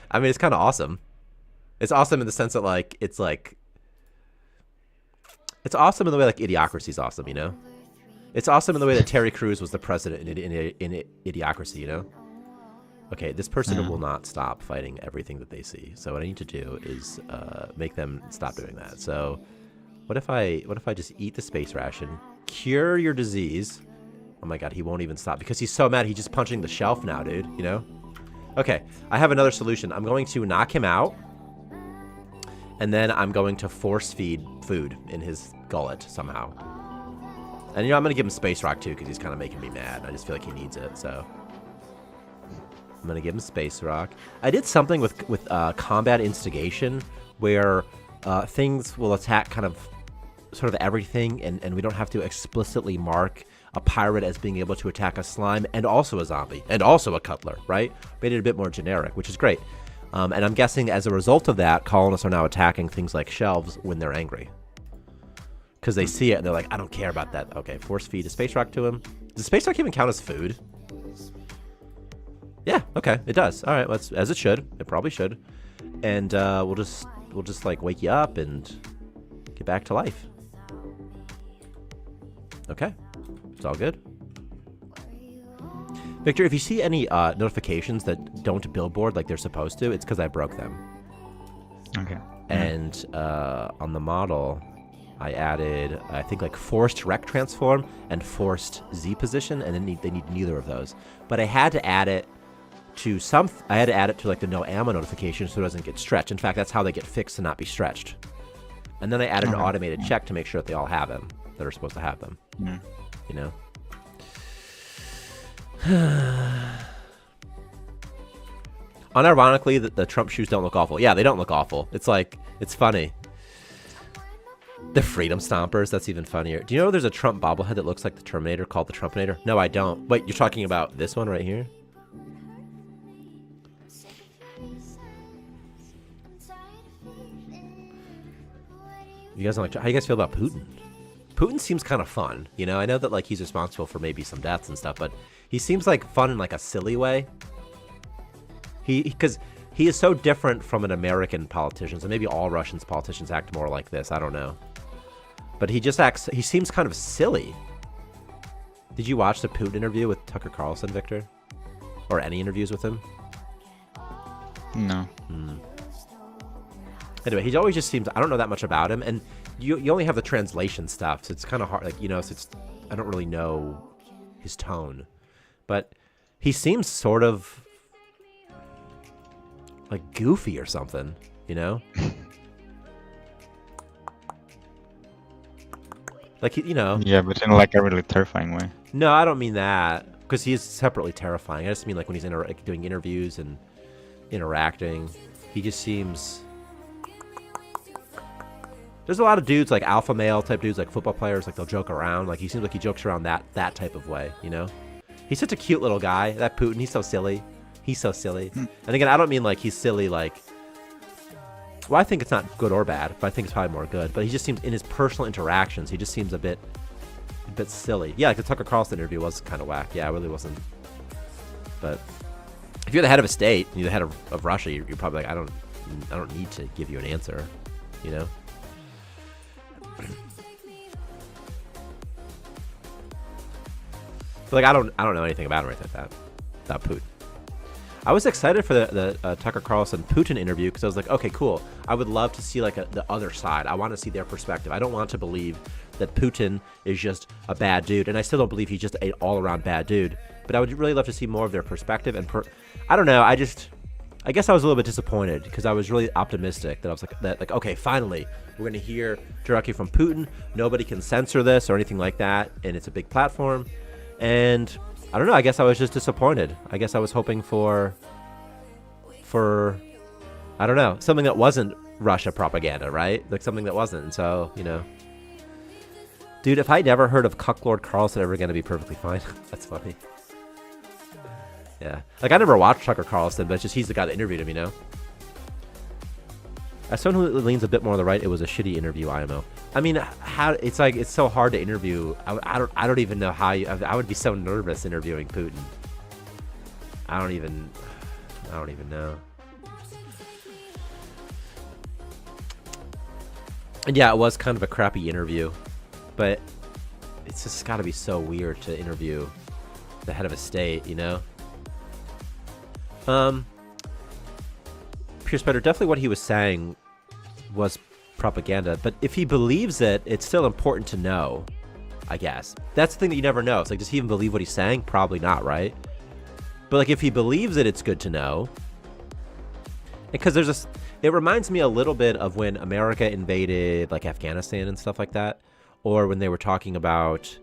I mean, it's kind of awesome. It's awesome in the sense that like it's awesome in the way like Idiocracy is awesome, you know. It's awesome in the way that Terry Crews was the president in Idiocracy, you know. Okay, this person will not stop fighting everything that they see. So what I need to do is make them stop doing that. So. What if I just eat the space ration, cure your disease? Oh my god, he won't even stop because he's so mad. He's just punching the shelf now, dude, you know? Okay, I have another solution. I'm going to knock him out, and then I'm going to force feed food in his gullet somehow. And, you know, I'm going to give him Space Rock, too, because he's kind of making me mad. I just feel like he needs it, so. I'm going to give him Space Rock. I did something with combat instigation where things will attack kind of sort of everything, and we don't have to explicitly mark a pirate as being able to attack a slime and also a zombie and also a cutler, right? Made it a bit more generic, which is great. And I'm guessing as a result of that, colonists are now attacking things like shelves when they're angry. Because they see it and they're like, I don't care about that. Okay, force feed a Space Rock to him. Does Space Rock even count as food? Yeah, okay, it does. All right, as it should. It probably should. And we'll just like wake you up and get back to life. Okay, it's all good. Victor, if you see any notifications that don't billboard like they're supposed to, it's because I broke them. Okay. And on the model, I added, I think, like forced rec transform and forced Z position, and they need neither of those. But I had to add it to like the no ammo notification so it doesn't get stretched. In fact, that's how they get fixed to not be stretched. And then I added an automated check to make sure that they all have them, that are supposed to have them. Yeah. You know? Unironically, the Trump shoes don't look awful. Yeah, they don't look awful. It's like, it's funny. The Freedom Stompers, that's even funnier. Do you know there's a Trump bobblehead that looks like the Terminator called the Trumpinator? No, I don't. Wait, you're talking about this one right here? You guys don't like, how do you guys feel about Putin? Putin seems kind of fun, you know? I know that like he's responsible for maybe some deaths and stuff, but he seems like fun in like a silly way. Because he is so different from an American politician, so maybe all Russian politicians act more like this. I don't know. But he just acts. He seems kind of silly. Did you watch the Putin interview with Tucker Carlson, Victor? Or any interviews with him? No. Anyway, he always just seems. I don't know that much about him, and you only have the translation stuff, so it's kind of hard. Like, you know, so it's I don't really know his tone, but he seems sort of like goofy or something, you know. Like, you know. Yeah, but in like a really terrifying way. No, I don't mean that, because he is separately terrifying. I just mean like when he's like, doing interviews and interacting, he just seems. There's a lot of dudes, like alpha male type dudes, like football players, like they'll joke around. Like he seems like he jokes around that type of way, you know? He's such a cute little guy, that Putin. He's so silly. He's so silly. And again, I don't mean like he's silly like... Well, I think it's not good or bad, but I think it's probably more good. But he just seems, in his personal interactions, he just seems a bit silly. Yeah, like the Tucker Carlson interview was kind of whack. Yeah, it really wasn't. But if you're the head of a state, you're the head of Russia, you're probably like, I don't need to give you an answer, you know? But like I don't know anything about him or anything like that, about Putin. I was excited for the Tucker Carlson Putin interview because I was like, okay, cool. I would love to see like the other side. I want to see their perspective. I don't want to believe that Putin is just a bad dude, and I still don't believe he's just an all-around bad dude. But I would really love to see more of their perspective. And I don't know. I guess I was a little bit disappointed because I was really optimistic that I was like, okay, finally we're gonna hear directly from Putin. Nobody can censor this or anything like that, and it's a big platform. And I don't know, I guess I was just disappointed. I guess I was hoping for I don't know, something that wasn't Russia propaganda, right? Like something that wasn't. And so, you know. Dude, if I never heard of Cucklord Carlson ever gonna be perfectly fine. That's funny. Yeah. Like I never watched Tucker Carlson, but it's just he's the guy that interviewed him, you know? As someone who leans a bit more on the right, it was a shitty interview, IMO. I mean, how it's like it's so hard to interview. I don't even know how I would be so nervous interviewing Putin. I don't even know. And yeah, it was kind of a crappy interview, but it's just got to be so weird to interview the head of a state, you know? Pure Spider, definitely what he was saying was propaganda, but if he believes it, it's still important to know, I guess. That's the thing that you never know. It's like, does he even believe what he's saying? Probably not, right? But like, if he believes it, it's good to know. Because it reminds me a little bit of when America invaded like Afghanistan and stuff like that, or when they were talking about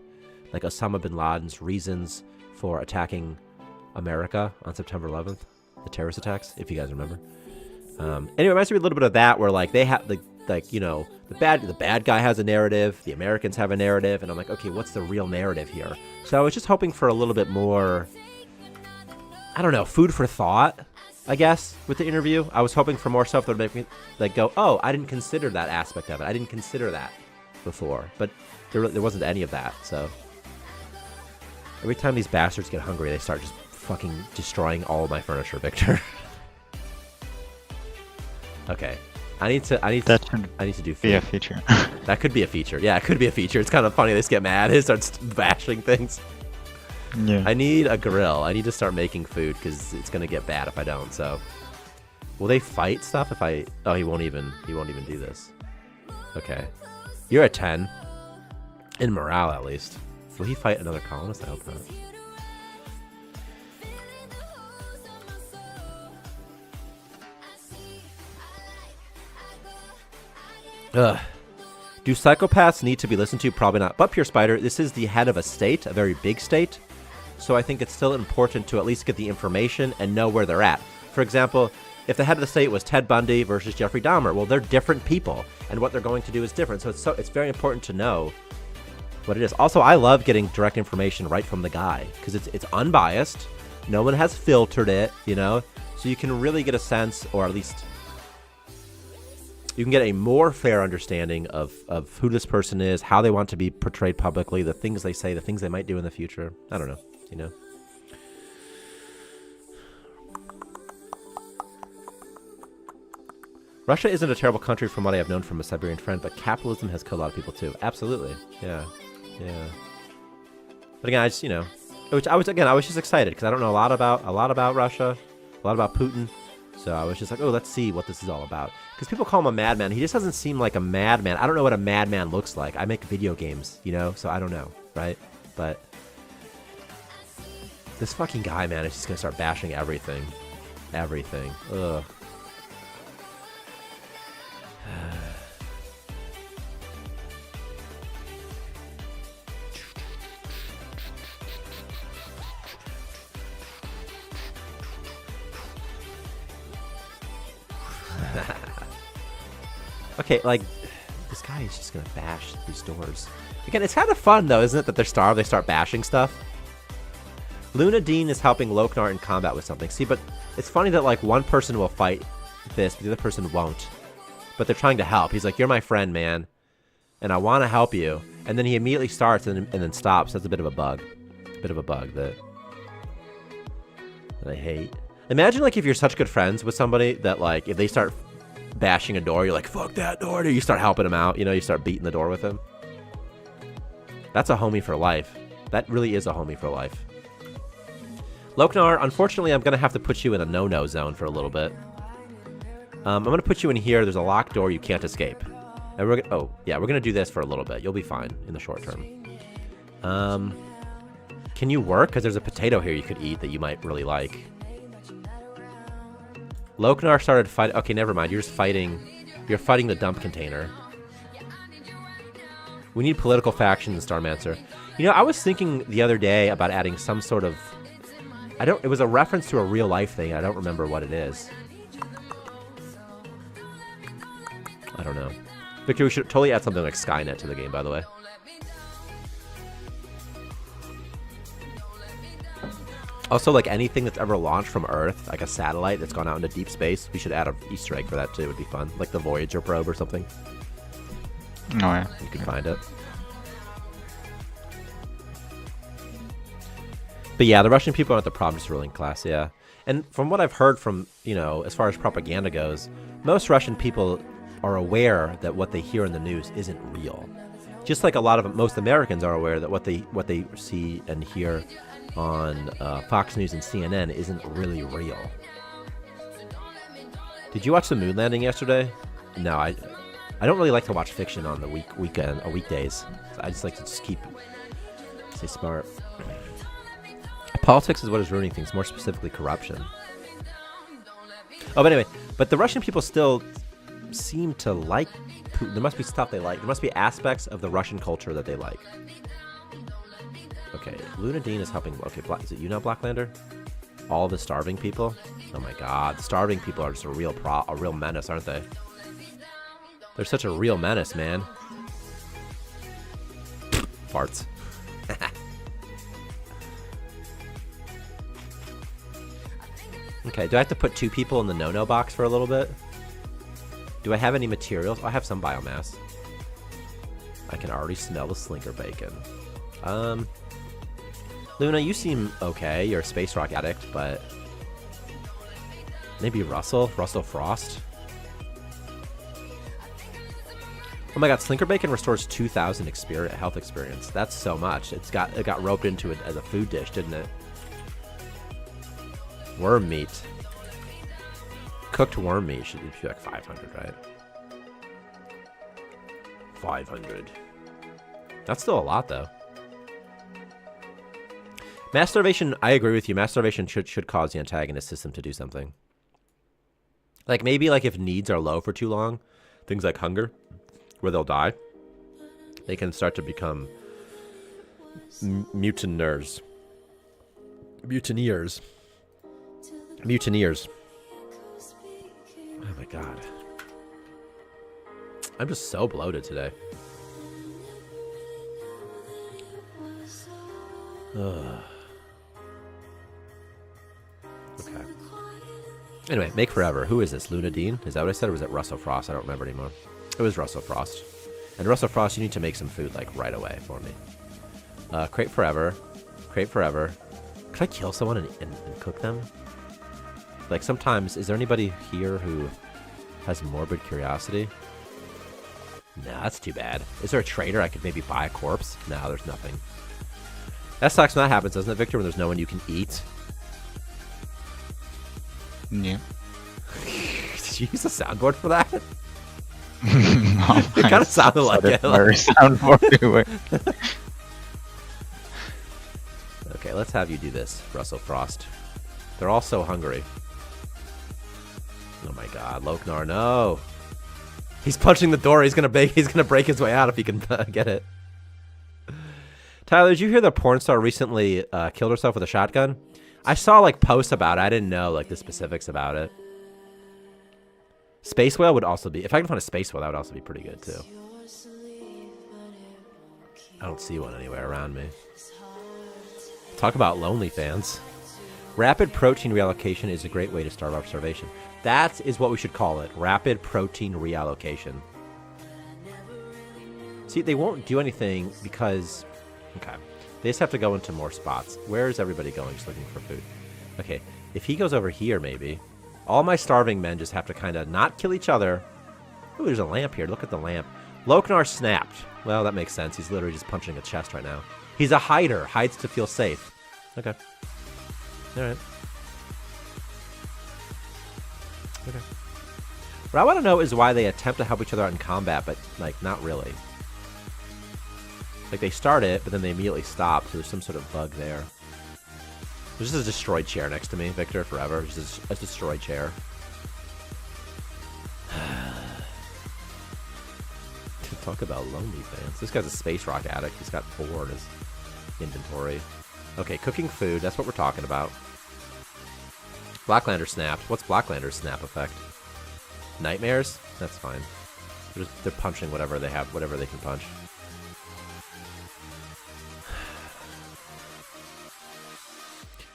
like Osama bin Laden's reasons for attacking America on September 11th, the terrorist attacks, if you guys remember. Anyway, it reminds me a little bit of that, where like they have like you know, the bad guy has a narrative, the Americans have a narrative, and I'm like, okay, what's the real narrative here? So I was just hoping for a little bit more, I don't know, food for thought, I guess, with the interview. I was hoping for more stuff that would make me like go, oh, I didn't consider that aspect of it. I didn't consider that before, but there wasn't any of that. So every time these bastards get hungry, they start just fucking destroying all of my furniture, Victor. Okay, I need to do food. Be a feature. That could be a feature. Yeah, it could be a feature. It's kind of funny. They just get mad. They start bashing things. Yeah. I need a grill. I need to start making food because it's gonna get bad if I don't. So, will they fight stuff if I? Oh, he won't even do this. Okay, you're a 10 in morale at least. Will he fight another colonist? I hope not. Ugh. Do psychopaths need to be listened to? Probably not. But Pure Spider, this is the head of a state, a very big state. So I think it's still important to at least get the information and know where they're at. For example, if the head of the state was Ted Bundy versus Jeffrey Dahmer, well, they're different people, and what they're going to do is different. So it's very important to know what it is. Also, I love getting direct information right from the guy because it's unbiased. No one has filtered it, you know? So you can really get a sense, or at least you can get a more fair understanding of who this person is, how they want to be portrayed publicly, the things they say, the things they might do in the future. I don't know, you know. Russia isn't a terrible country from what I have known from a Siberian friend, but capitalism has killed a lot of people too. Absolutely. Yeah. Yeah. But again, I just, you know, I was just excited because I don't know a lot about Russia, a lot about Putin. So I was just like, oh, let's see what this is all about. Because people call him a madman. He just doesn't seem like a madman. I don't know what a madman looks like. I make video games, you know, so I don't know, right? But this fucking guy, man, is just going to start bashing everything. Everything. Ugh. Okay, like, this guy is just gonna bash these doors. Again, it's kind of fun, though, isn't it, that they're starved, they start bashing stuff? Luna Dean is helping Loknar in combat with something. See, but it's funny that, like, one person will fight this, but the other person won't. But they're trying to help. He's like, you're my friend, man, and I want to help you. And then he immediately starts and then stops. That's a bit of a bug. A bit of a bug that I hate. Imagine, like, if you're such good friends with somebody that, like, if they start bashing a door, you're like, fuck that door, or you start helping him out, you know, you start beating the door with him. That's a homie for life. That really is a homie for life. Loknar, unfortunately, I'm gonna have to put you in a no-no zone for a little bit. I'm gonna put you in here. There's a locked door you can't escape. And we're gonna, oh yeah, we're gonna do this for a little bit. You'll be fine in the short term. Can you work? Because there's a potato here you could eat that you might really like. Loknar started fighting. Okay, never mind. You're just fighting. You're fighting the dump container. We need political factions in Starmancer. You know, I was thinking the other day about adding some sort of. It was a reference to a real life thing. I don't remember what it is. I don't know. Victor, we should totally add something like Skynet to the game, by the way. Also, like anything that's ever launched from Earth, like a satellite that's gone out into deep space, we should add an Easter egg for that too. It would be fun. Like the Voyager probe or something. Oh, yeah. You can find it. But yeah, the Russian people aren't the problem, just ruling class, yeah. And from what I've heard from, you know, as far as propaganda goes, most Russian people are aware that what they hear in the news isn't real. Just like most Americans are aware that what they see and hear on Fox News and CNN isn't really real. Did you watch the moon landing yesterday? No, I don't really like to watch fiction on the weekdays. I just like to stay smart. Politics is what is ruining things, more specifically corruption. Oh, but anyway, the Russian people still seem to like Putin. There must be stuff they like. There must be aspects of the Russian culture that they like. Okay, Luna Dean is helping. Okay, is it you now, Blacklander? All the starving people? Oh my god, starving people are just a real menace, aren't they? They're such a real menace, man. Farts. Okay, do I have to put 2 people in the no-no box for a little bit? Do I have any materials? Oh, I have some biomass. I can already smell the slinker bacon. Luna, you seem okay. You're a space rock addict, but maybe Russell Frost. Oh my god, slinker bacon restores 2,000 health experience. That's so much. It got roped into it as a food dish, didn't it? Worm meat. Cooked worm meat should be like 500, right? 500. That's still a lot, though. Mass starvation, I agree with you. Mass starvation should cause the antagonist system to do something. Like, maybe like if needs are low for too long, things like hunger, where they'll die, they can start to become mutineers. Mutineers. Oh my god. I'm just so bloated today. Ugh. Okay. Anyway, make forever. Who is this? Luna Dean? Is that what I said, or was it Russell Frost? I don't remember anymore. It was Russell Frost. And Russell Frost, you need to make some food, like, right away for me. Crate forever. Crate forever. Could I kill someone and cook them? Like, sometimes, is there anybody here who Has morbid curiosity. No, that's too bad. Is there a trader I could maybe buy a corpse? No, there's nothing. That sucks when that happens, doesn't it, Victor? When there's no one you can eat. Yeah. Did you use a soundboard for that? No, It kind of sounded like it. Soundboard. Okay, let's have you do this, Russell Frost. They're all so hungry. Oh my God, Loknar, no! He's punching the door. He's gonna break his way out if he can get it. Tyler, did you hear the porn star recently killed herself with a shotgun? I saw like posts about it. I didn't know like the specifics about it. Space whale would also be. If I can find a space whale, that would also be pretty good too. I don't see one anywhere around me. Talk about lonely fans. Rapid protein reallocation is a great way to start off starvation. That is what we should call it. Rapid protein reallocation. See, they won't do anything because... Okay. They just have to go into more spots. Where is everybody going? Just looking for food. Okay. If he goes over here, maybe. All my starving men just have to kind of not kill each other. Ooh, there's a lamp here. Look at the lamp. Loknar snapped. Well, that makes sense. He's literally just punching a chest right now. He's a hider. Hides to feel safe. Okay. Alright. Okay. What I want to know is why they attempt to help each other out in combat, but, like, not really. Like, they start it, but then they immediately stop, so there's some sort of bug there. There's just a destroyed chair next to me, Victor, forever. Just a destroyed chair. Talk about lonely fans. This guy's a space rock addict. He's got 4 in his inventory. Okay, cooking food. That's what we're talking about. Blacklander snapped. What's Blacklander's snap effect? Nightmares? That's fine. They're punching whatever they have, whatever they can punch.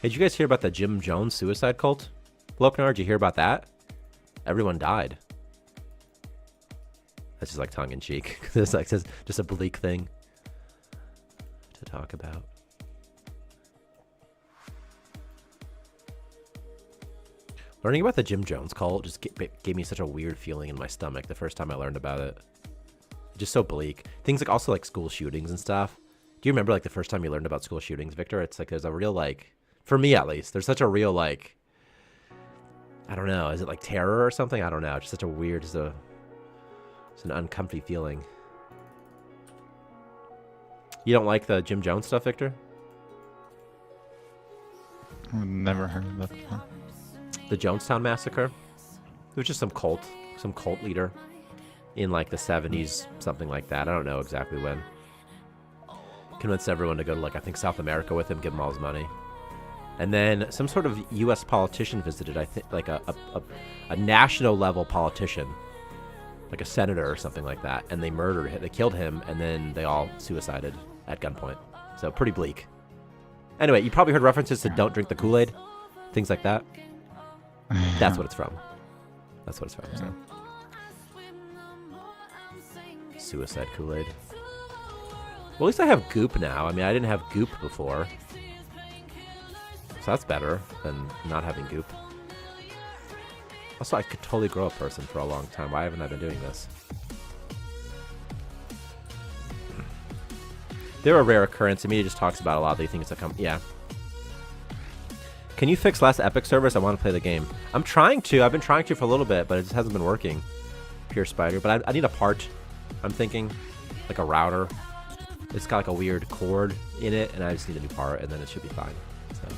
Hey, did you guys hear about the Jim Jones suicide cult? Loknar, did you hear about that? Everyone died. That's just like tongue-in-cheek. It's like just a bleak thing to talk about. Learning about the Jim Jones cult just gave me such a weird feeling in my stomach the first time I learned about it. Just so bleak. Things like also like school shootings and stuff. Do you remember like the first time you learned about school shootings, Victor? It's like there's a real like, for me at least, there's such a real like, I don't know, is it like terror or something? I don't know. It's just such a weird, it's an uncomfy feeling. You don't like the Jim Jones stuff, Victor? I've never heard of that before. The Jonestown Massacre? It was just some cult leader in like the 70s, something like that. I don't know exactly when. Convinced everyone to go to like, I think South America with him, give him all his money. And then some sort of U.S. politician visited, I think, like a national level politician. Like a senator or something like that, and they murdered him. They killed him, and then they all suicided at gunpoint. So pretty bleak. Anyway, you probably heard references to "Don't drink the Kool-Aid," things like that. That's what it's from. That's what it's from. So. Suicide Kool-Aid. Well, at least I have goop now. I mean, I didn't have goop before, so that's better than not having goop. Also, I could totally grow a person for a long time. Why haven't I been doing this? They're a rare occurrence. The media just talks about a lot. They think it's a yeah. Can you fix last Epic service? I want to play the game. I'm trying to. I've been trying to for a little bit, but it just hasn't been working. Pure Spider. But I need a part. I'm thinking. Like a router. It's got like a weird cord in it, and I just need a new part, and then it should be fine. So.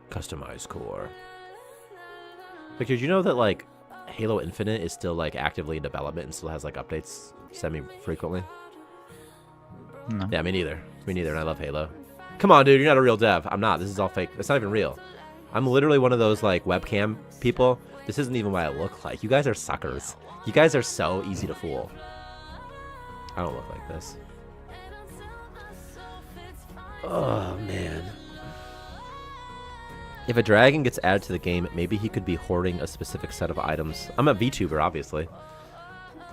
Customized core. Victor, did you know that like Halo Infinite is still like actively in development and still has like updates semi-frequently? No. Yeah, me neither. Me neither, and I love Halo. Come on, dude, you're not a real dev. I'm not. This is all fake. It's not even real. I'm literally one of those like webcam people. This isn't even what I look like. You guys are suckers. You guys are so easy to fool. I don't look like this. Oh, man. If a dragon gets added to the game, maybe he could be hoarding a specific set of items. I'm a VTuber, obviously.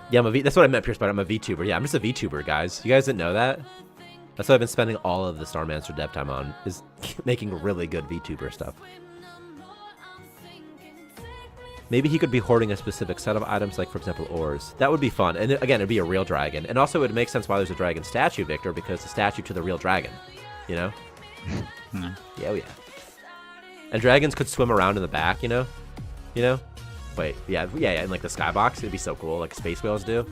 Yeah, that's what I meant, Pure Spider. I'm a VTuber. Yeah, I'm just a VTuber, guys. You guys didn't know that? That's what I've been spending all of the Starmancer dev time on, is making really good VTuber stuff. Maybe he could be hoarding a specific set of items, like, for example, ores. That would be fun. And again, it'd be a real dragon. And also, it would make sense why there's a dragon statue, Victor, because the statue to the real dragon. You know? Yeah, oh yeah. And dragons could swim around in the back, you know? You know? Wait, yeah, in like the skybox. It'd be so cool, like space whales do.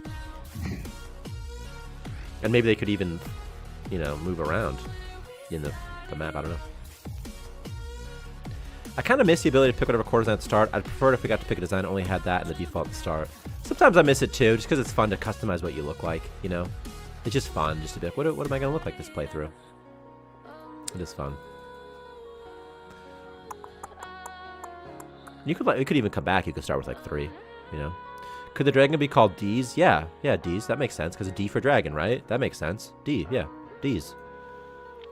And maybe they could even, you know, move around in the map. I don't know. I kind of miss the ability to pick whatever core design at the start. I'd prefer it if we got to pick a design that only had that in the default at the start. Sometimes I miss it too, just because it's fun to customize what you look like, you know? It's just fun just to be like, what am I going to look like this playthrough? It is fun. You could even come back. You could start with like 3, you know? Could the dragon be called D's? Yeah, D's. That makes sense, because a D for dragon, right? That makes sense. D, yeah, D's.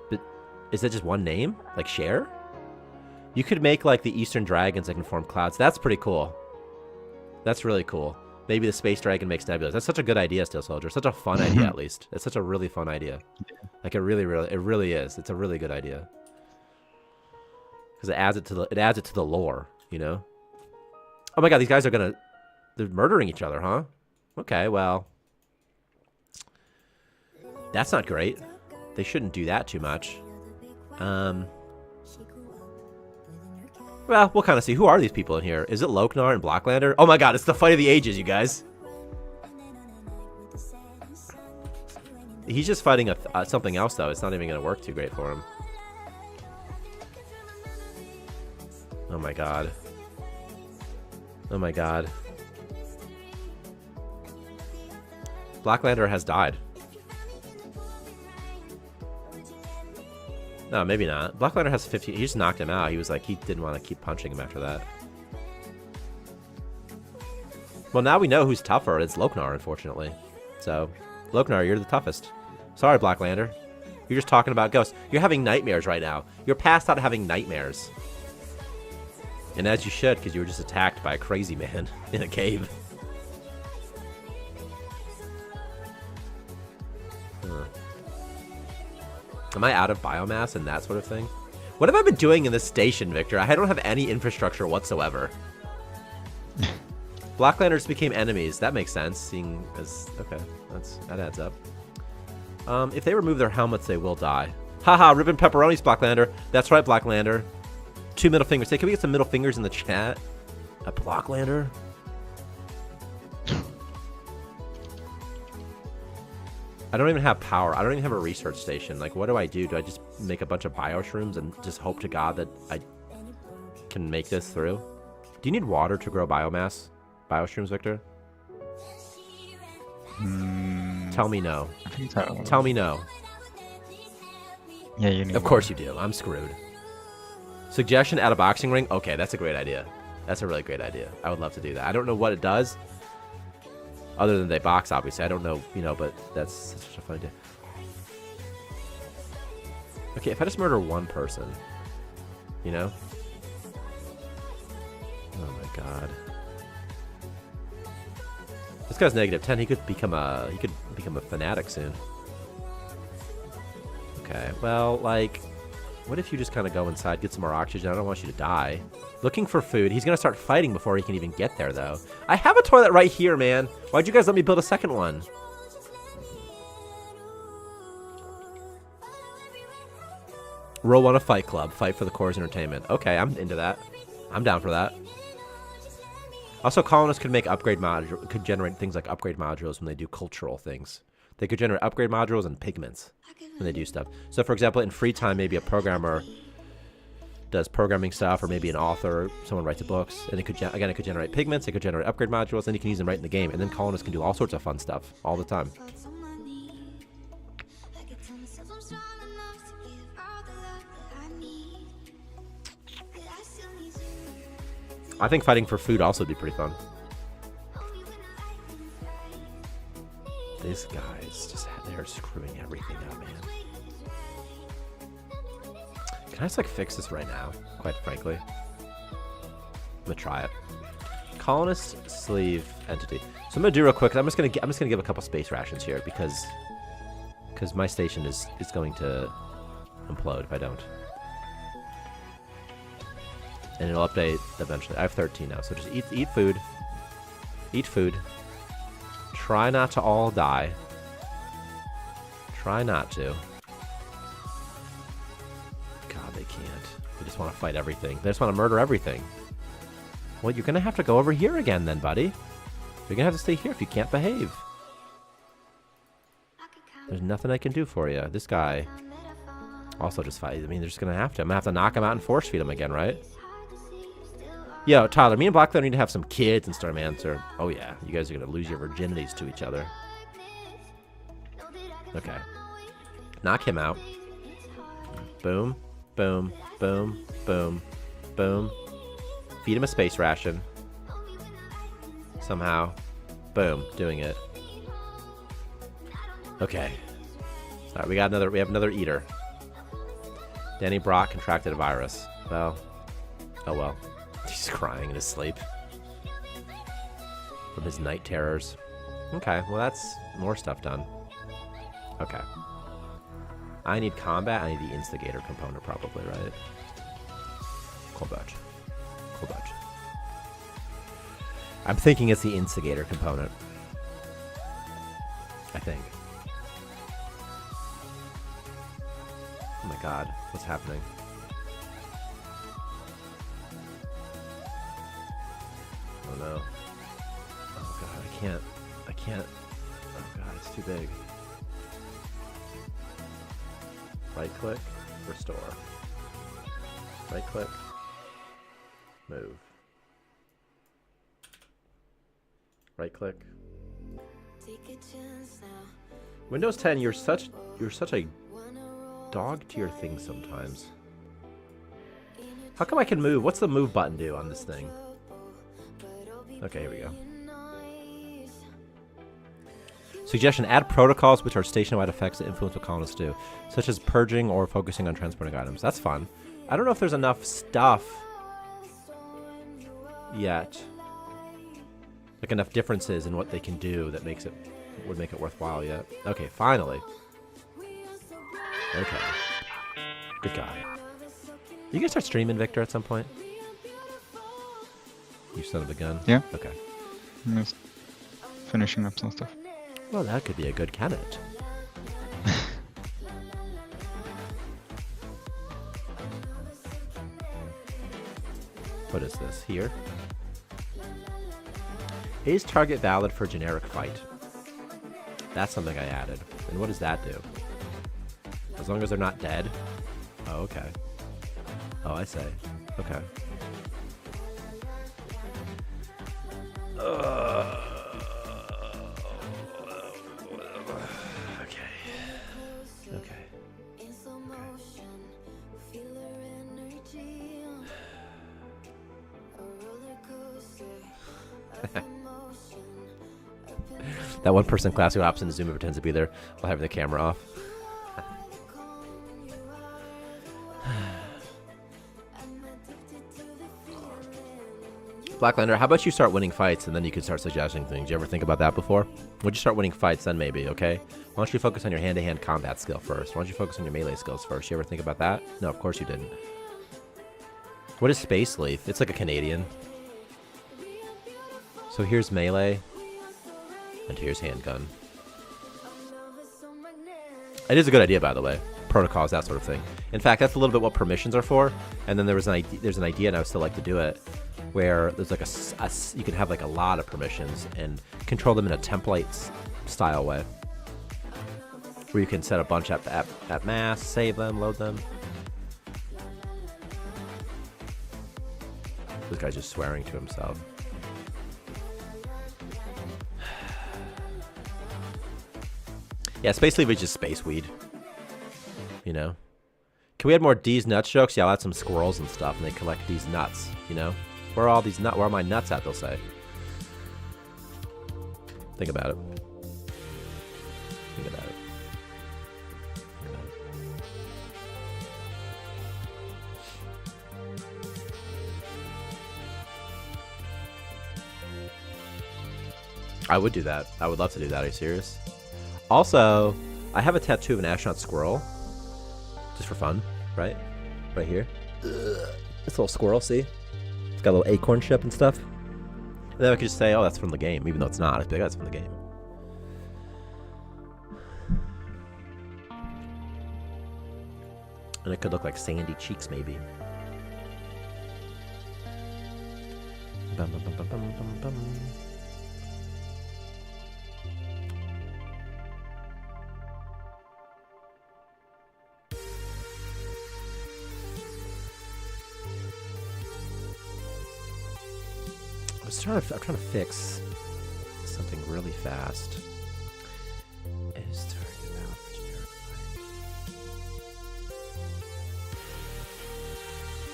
But is that just one name? Like Cher? You could make like the Eastern dragons that can form clouds. That's pretty cool. That's really cool. Maybe the space dragon makes nebulas. That's such a good idea, Steel Soldier. Such a fun idea, at least. It's such a really fun idea. Like it really is. It's a really good idea. Because it adds it to the lore, you know? Oh my god, these guys they're murdering each other, huh? Okay, well. That's not great. They shouldn't do that too much. Well, we'll kind of see. Who are these people in here? Is it Loknar and Blacklander? Oh my god, it's the fight of the ages, you guys. He's just fighting something else, though. It's not even going to work too great for him. Oh my god. Oh my god. Blacklander has died. No, maybe not. Blacklander has 50. He just knocked him out. He was like, he didn't want to keep punching him after that. Well, now we know who's tougher. It's Loknar, unfortunately. So, Loknar, you're the toughest. Sorry, Blacklander. You're just talking about ghosts. You're having nightmares right now. You're passed out having nightmares. And as you should, because you were just attacked by a crazy man in a cave. Huh. Am I out of biomass and that sort of thing? What have I been doing in this station, Victor? I don't have any infrastructure whatsoever. Blacklanders became enemies. That makes sense, seeing as... Okay, that adds up. If they remove their helmets, they will die. Haha, ribbon pepperonis, Blacklander. That's right, Blacklander. 2 middle fingers. Hey, can we get some middle fingers in the chat? A Blacklander? I don't even have power. I don't even have a research station. Like, what do I do? Do I just make a bunch of bioshrooms and just hope to God that I can make this through? Do you need water to grow biomass? Bioshrooms, Victor? Tell me no. I think so. Tell me no. Yeah, you need Of course you do. I'm screwed. Suggestion, add a boxing ring? Okay, that's a great idea. That's a really great idea. I would love to do that. I don't know what it does. Other than they box, obviously. I don't know, you know, but that's such a fun idea. Okay, if I just murder one person, you know? Oh my god. This guy's -10. He could become a fanatic soon. Okay, well, like, what if you just kind of go inside, get some more oxygen? I don't want you to die. Looking for food. He's going to start fighting before he can even get there, though. I have a toilet right here, man. Why'd you guys let me build a second one? Roll 1 a fight club. Fight for the core's entertainment. Okay, I'm into that. I'm down for that. Also, colonists could make upgrade modules, could generate things like upgrade modules when they do cultural things. They could generate upgrade modules and pigments when they do stuff. So, for example, in free time, maybe a programmer does programming stuff, or maybe an author, someone writes books, and it could it could generate pigments, it could generate upgrade modules, and you can use them right in the game. And then colonists can do all sorts of fun stuff all the time. I think fighting for food also would be pretty fun. These guys just they're screwing everything up, man. Can I just like fix this right now? Quite frankly, I'm gonna try it. Colonist sleeve entity. So I'm gonna do real quick. I'm just gonna give a couple space rations here because Because my station is going to implode if I don't. And it'll update eventually. I have 13 now, so just eat food. Eat food. Try not to all die. Try not to. God, they can't. They just want to fight everything. They just want to murder everything. Well, you're going to have to go over here again then, buddy. You're going to have to stay here if you can't behave. There's nothing I can do for you. This guy also just fight. I mean, they're just going to have to. I'm going to have to knock him out and force feed him again, right? Yo, Tyler, me and Black Thunder need to have some kids in Starmancer. Oh, yeah. You guys are going to lose your virginities to each other. Okay. Knock him out. Boom. Boom. Boom. Boom. Boom. Feed him a space ration. Somehow. Boom. Doing it. Okay. Alright, we have another eater. Danny Brock contracted a virus. Well. Oh well. He's crying in his sleep. From his night terrors. Okay, well that's more stuff done. Okay. I need combat, I need the instigator component probably, right? Colbert. I'm thinking it's the instigator component. I think. Oh my god, what's happening? Oh no. Oh god, I can't. Oh god, it's too big. Right click, restore. Right click, move. Right click. Windows 10, you're such a dog to your thing sometimes. How come I can move? What's the move button do on this thing? Okay, here we go. Suggestion, add protocols which are station-wide effects that influence what colonists do, such as purging or focusing on transporting items. That's fun. I don't know if there's enough stuff yet. Like enough differences in what they can do that would make it worthwhile yet. Okay, finally. Okay. Good guy. You gonna start streaming, Victor, at some point? You son of a gun? Yeah. Okay. I'm just finishing up some stuff. Well, that could be a good candidate. What is this? Here? Is target valid for generic fight? That's something I added. And what does that do? As long as they're not dead? Oh, okay. Oh, I say. Okay. That one person in class who hops into Zoom and pretends to be there while having the camera off. Blacklander, how about you start winning fights and then you can start suggesting things? You ever think about that before? Would you start winning fights then maybe, okay? Why don't you focus on your hand-to-hand combat skill first? Why don't you focus on your melee skills first? You ever think about that? No, of course you didn't. What is Space Leaf? It's like a Canadian. So here's melee. And here's handgun. It is a good idea, by the way. Protocols, that sort of thing. In fact, that's a little bit what permissions are for. And then there's an idea, and I would still like to do it, where there's like you can have like a lot of permissions and control them in a template style way, where you can set a bunch at mass, save them, load them. This guy's just swearing to himself. Yeah, Space Leaf is just space weed. You know? Can we add more D's nuts jokes? Yeah, I'll add some squirrels and stuff, and they collect D's nuts, you know? Where are all these nuts? Where are my nuts at, they'll say. Think about it. Think about it. Think about it. I would do that. I would love to do that. Are you serious? Also, I have a tattoo of an astronaut squirrel, just for fun, right? Right here. This little squirrel, see? It's got a little acorn chip and stuff. And then I could just say, oh, that's from the game, even though it's not. I'd be like, oh, that's from the game. And it could look like sandy cheeks, maybe. Bum, bum, bum, bum, bum, bum, bum. I'm trying to fix something really fast. Is target about generic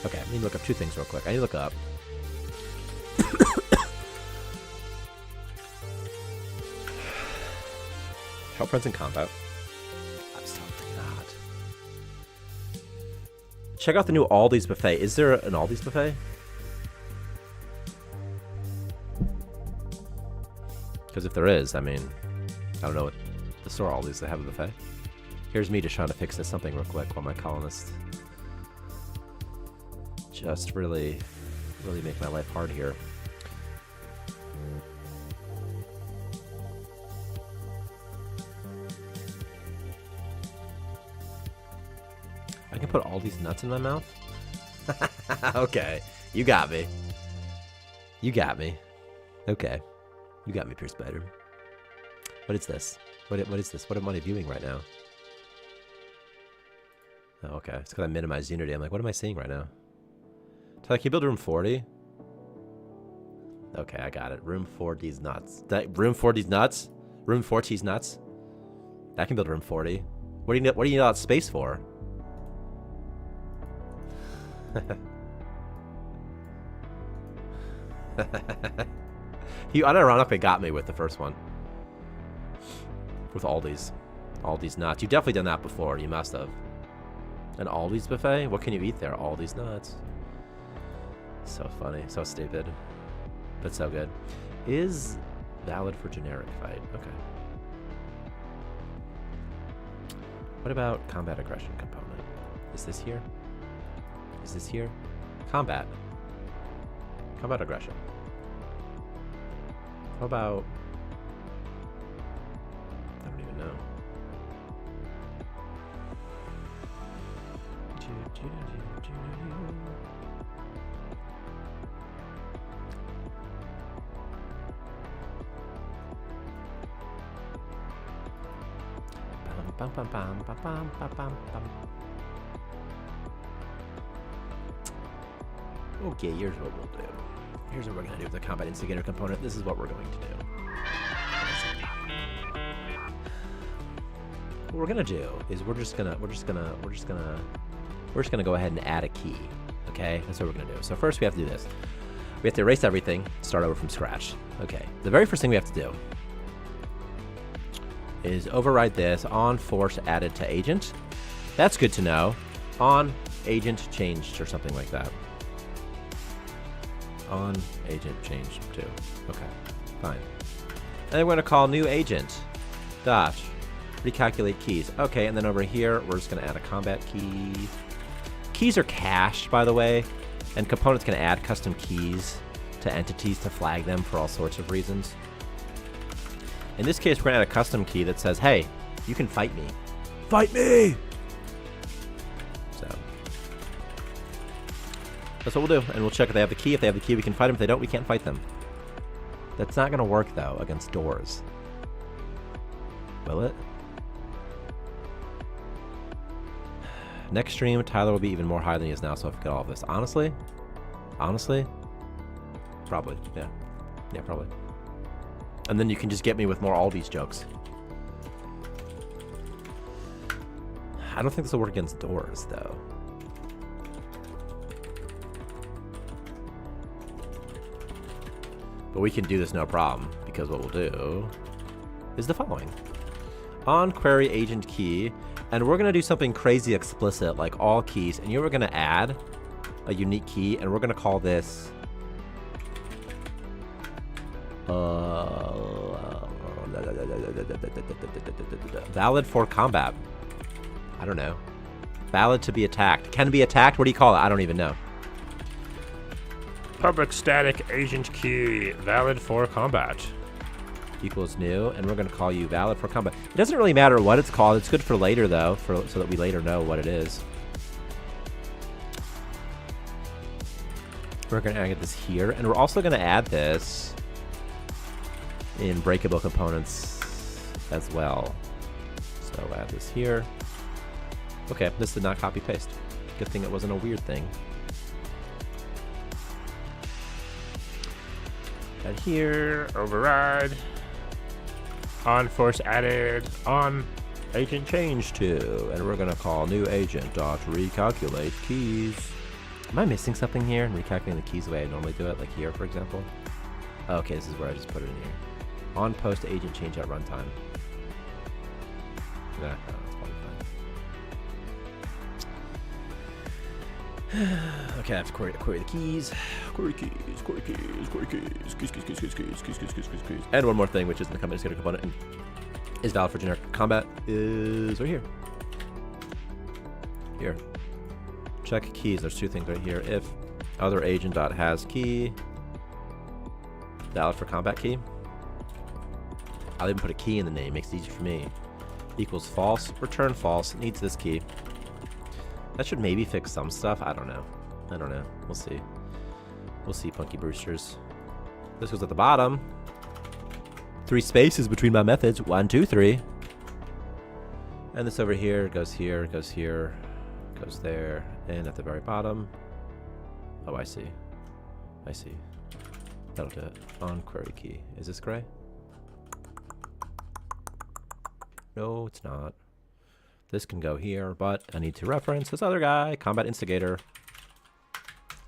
fight. Okay, I need to look up two things real quick. I need to look up help friends in combat. I'm something not. Check out the new Aldi's buffet. Is there an Aldi's buffet? Because if there is, I mean, I don't know what the store Aldi's that have a buffet. Here's me just trying to fix this something real quick while my colonists just really make my life hard here. I can put all these nuts in my mouth? Okay, you got me. You got me. Okay. You got me, Pure Spider. What is this? What is this? What am I viewing right now? Oh, okay. It's because I minimized Unity. I'm like, what am I seeing right now? Tyler, can you build room 40? Okay, I got it. Room 40's nuts. Room 40's nuts? Room 40's nuts? I can build room 40. What do you need all that space for? You unironically got me with the first one. With Aldi's nuts. You've definitely done that before. You must have. An Aldi's buffet? What can you eat there? Aldi's nuts. So funny. So stupid. But so good. Is valid for generic fight. Okay. What about combat aggression component? Is this here? Is this here? Combat. Combat aggression. How about... I don't even know. Bum, bum, bum, bum, bum, bum, bum, bum. Okay, here's what we'll do. Here's what we're gonna do with the combat instigator component. This is what we're going to do. What we're gonna do is we're just gonna go ahead and add a key. Okay, that's what we're gonna do. So first we have to do this. We have to erase everything, start over from scratch. Okay, the very first thing we have to do is override this on force added to agent. That's good to know. On agent changed or something like that. On agent changed too. Okay, fine. And then we're gonna call new agent dot recalculate keys. Okay, and then over here we're just gonna add a combat key. Keys are cached, by the way, and components can add custom keys to entities to flag them for all sorts of reasons. In this case, we're gonna add a custom key that says, "Hey, you can fight me. Fight me!" So that's what we'll do, and we'll check if they have the key. If they have the key, we can fight them. If they don't, we can't fight them. That's not gonna work though against doors. Will it? Next stream, Tyler will be even more high than he is now, so I forget all of this. Honestly? Probably, yeah. Yeah, probably. And then you can just get me with more Aldi's jokes. I don't think this will work against doors, though. But we can do this no problem, because what we'll do is the following. On query agent key, and we're gonna do something crazy explicit, like all keys, and you're gonna add a unique key, and we're gonna call this Valid for combat. I don't know. Valid to be attacked. Can be attacked? What do you call it? I don't even know. Public static agent key. Valid for combat. Equals new, and we're going to call you valid for combat. It doesn't really matter what it's called. It's good for later, though, so that we later know what it is. We're going to add this here, and we're also going to add this in breakable components as well. So add this here. Okay, this did not copy paste. Good thing it wasn't a weird thing. Add here, override. On force added, on agent change to, and we're gonna call new agent dot recalculate keys. Am I missing something here? And recalculating the keys the way I normally do it, like here, for example. Okay, this is where I just put it in here. On post agent change at runtime. Nah, no, that's probably fine. Okay, I have to query the keys. Query keys. And one more thing, which is in the company scheduler component and is valid for generic combat, is right here. Here. Check keys. There's two things right here. If other agent dot has key, valid for combat key. I'll even put a key in the name. Makes it easy for me. Equals false. Return false. Needs this key. That should maybe fix some stuff. I don't know. We'll see. We'll see, Punky Brewsters. This goes at the bottom. 3 spaces between my methods. 1, 2, 3. And this over here goes here, goes here, goes there, and at the very bottom. Oh, I see. That'll do it. On query key. Is this gray? No, it's not. This can go here, but I need to reference this other guy, combat instigator.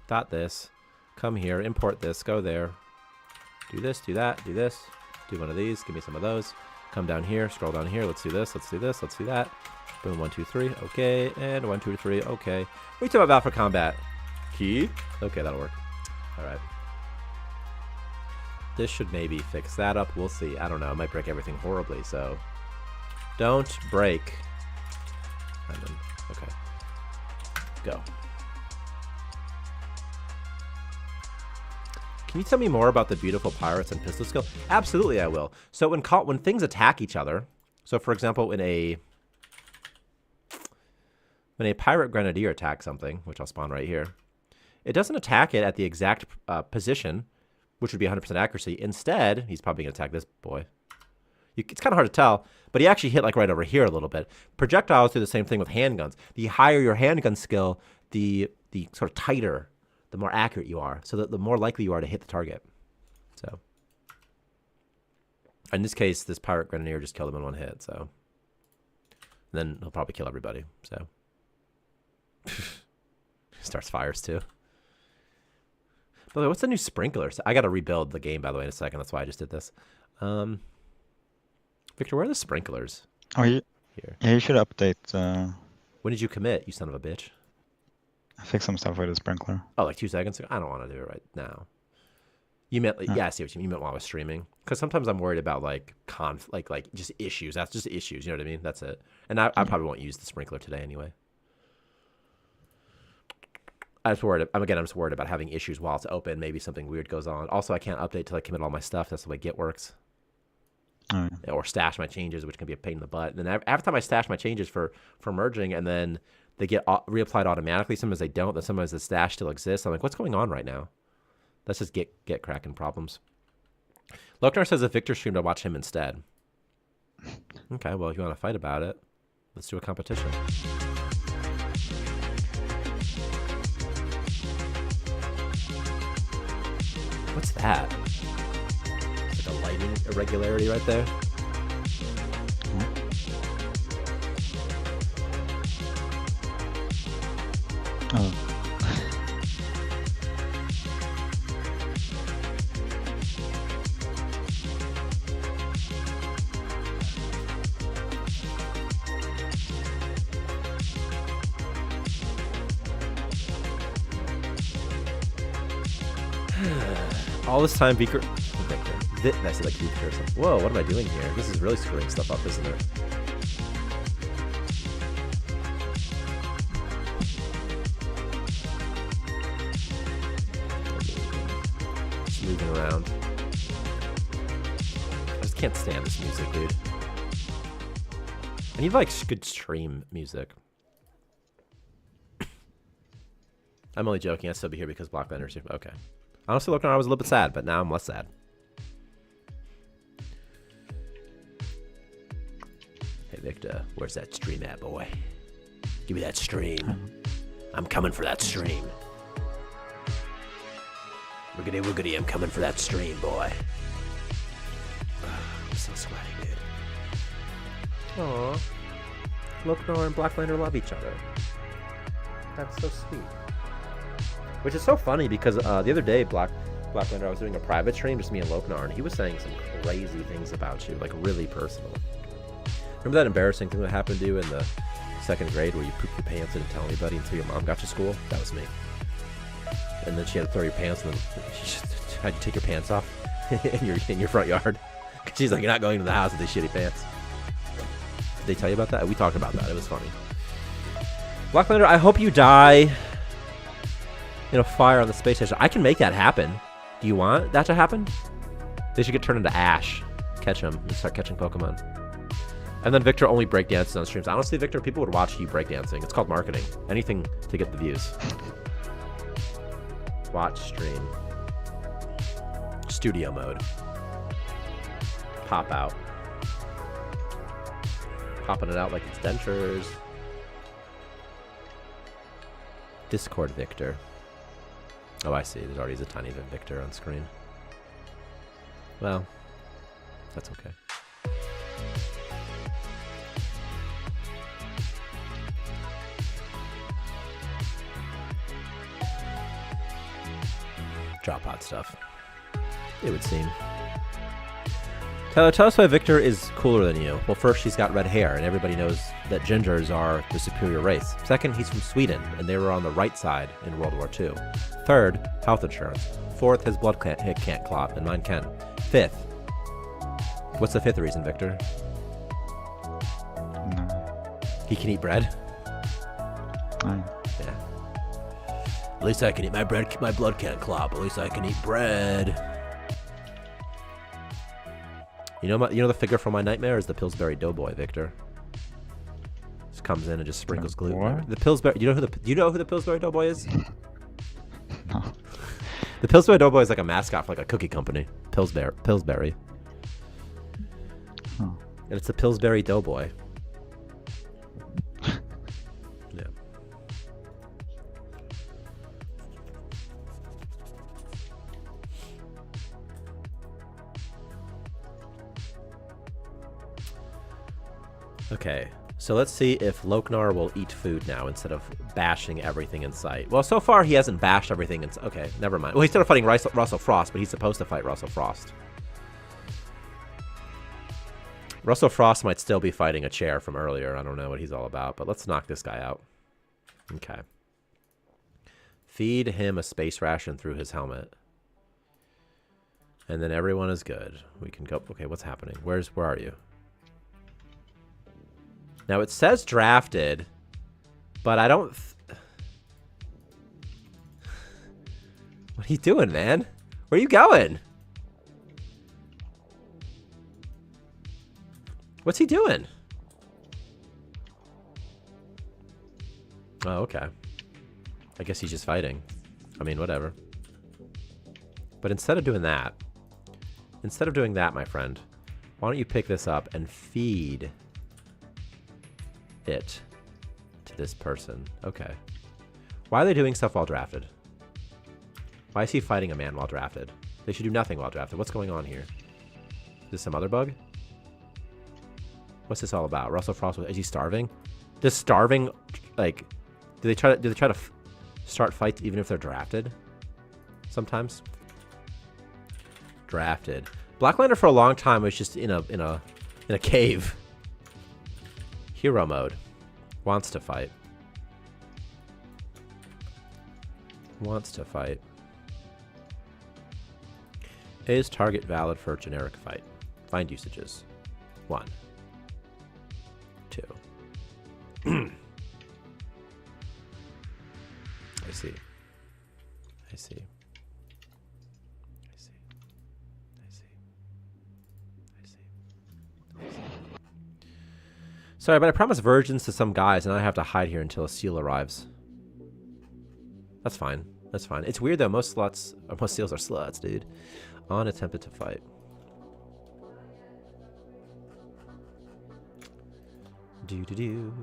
Dot this. Come here, import this, go there. Do this, do that, do this. Do one of these, give me some of those. Come down here, scroll down here, let's do this, let's do this, let's do that. Boom, 1, 2, 3, okay. And 1, 2, 3, okay. We talk about for combat. Key? Okay, that'll work. Alright. This should maybe fix that up. We'll see. I don't know. It might break everything horribly, so. Don't break. And then, okay. Go. Can you tell me more about the beautiful pirates and pistol skill? Absolutely, I will. So when things attack each other, so for example, when a pirate grenadier attacks something, which I'll spawn right here, it doesn't attack it at the exact position, which would be 100% accuracy. Instead, he's probably going to attack this boy. It's kind of hard to tell, but he actually hit like right over here a little bit. Projectiles do the same thing with handguns. The higher your handgun skill, the sort of tighter, the more accurate you are, so that the more likely you are to hit the target. So, in this case, this pirate grenadier just killed him in one hit. So, and then he'll probably kill everybody. So, starts fires too. By the way, what's the new sprinklers? I got to rebuild the game, by the way, in a second. That's why I just did this. Victor, where are the sprinklers? Oh, yeah, you should update. When did you commit, you son of a bitch? I fixed some stuff with the sprinkler. Oh, like 2 seconds ago? I don't want to do it right now. You meant, yeah, I see what you mean. You meant while I was streaming. Because sometimes I'm worried about like just issues. That's just issues. You know what I mean? That's it. And I probably won't use the sprinkler today anyway. I'm just worried about having issues while it's open. Maybe something weird goes on. Also, I can't update till I commit all my stuff. That's the way Git works. Oh, yeah. Or stash my changes, which can be a pain in the butt. And then every time I stash my changes for merging, and then they get reapplied automatically. Sometimes they don't. Then sometimes the stash still exists. I'm like, what's going on right now? Let's just get cracking problems. Loknar says if Victor streamed, I'll watch him instead. Okay, well, if you want to fight about it, let's do a competition. What's that? It's like a lighting irregularity right there. Oh. All this time, Victor I said like Victor or something. Whoa, what am I doing here? This is really screwing stuff up, isn't it? Just moving around. I just can't stand this music, dude. I need like good stream music. I'm only joking. I'd still be here because Blacklander's here. Okay. Honestly, looking around, I was a little bit sad, but now I'm less sad. Hey, Victor, where's that stream at, boy? Give me that stream. I'm coming for that stream. Wiggity wiggity, I'm coming for that stream, boy. I'm so sweaty, dude. Aww. Lokenor and Blacklander love each other. That's so sweet. Which is so funny because the other day, Blacklander, I was doing a private stream, just me and Lokenor, and he was saying some crazy things about you, like really personal. Remember that embarrassing thing that happened to you in the 2nd grade where you pooped your pants and didn't tell anybody until your mom got to school? That was me. And then she had to throw your pants, and then she just had you take your pants off in your front yard. Cause she's like, you're not going to the house with these shitty pants. Did they tell you about that? We talked about that. It was funny. Blacklander, I hope you die in a fire on the space station. I can make that happen. Do you want that to happen? They should get turned into ash. Catch them and start catching Pokemon. And then Victor only breakdances on streams. Honestly, Victor, people would watch you breakdancing. It's called marketing. Anything to get the views. Watch stream. Studio mode. Pop out. Popping it out like it's dentures. Discord Victor. Oh, I see. There's already a tiny bit Victor on screen. Well, that's okay. Drop pod stuff. It would seem. Tyler, tell us why Victor is cooler than you. Well, first, she's got red hair, and everybody knows that gingers are the superior race. Second, he's from Sweden, and they were on the right side in World War II. Third, health insurance. Fourth, his blood can't clot, and mine can. Fifth. What's the fifth reason, Victor? No. He can eat bread? I... Yeah. At least I can eat my bread. My blood can't clot, but at least I can eat bread. You know the figure from my nightmare is the Pillsbury Doughboy, Victor. Just comes in and just sprinkles glue. What? The Pillsbury. Do you know who the Pillsbury Doughboy is? No. The Pillsbury Doughboy is like a mascot for like a cookie company. Pillsbury. Huh. And it's the Pillsbury Doughboy. Yeah. Okay, so let's see if Loknar will eat food now instead of bashing everything in sight. Well, so far he hasn't bashed everything in sight. Okay, never mind. Well, he's still fighting Russell Frost, but he's supposed to fight Russell Frost. Russell Frost might still be fighting a chair from earlier. I don't know what he's all about, but let's knock this guy out. Okay. Feed him a space ration through his helmet. And then everyone is good. We can go. Okay, what's happening? Where are you? Now it says drafted, but I don't. What are you doing, man? Where are you going? What's he doing? Oh, okay. I guess he's just fighting. I mean, whatever. But instead of doing that, my friend, why don't you pick this up and feed it to this person? Okay. Why are they doing stuff while drafted? Why is he fighting a man while drafted? They should do nothing while drafted. What's going on here? Is this some other bug? What's this all about? Russell Frost, is he starving? Does starving, like, do they try to start fights even if they're drafted? Sometimes. Drafted. Blacklander for a long time was just in a cave. Hero mode. Wants to fight. Wants to fight. Is target valid for generic fight? Find usages. 1. 2. I see. I see. I see. I see. I see. I see. Sorry, but I promised virgins to some guys, and I have to hide here until a seal arrives. That's fine. That's fine. It's weird though. Most seals are sluts, dude. On attempted to fight. Do do do.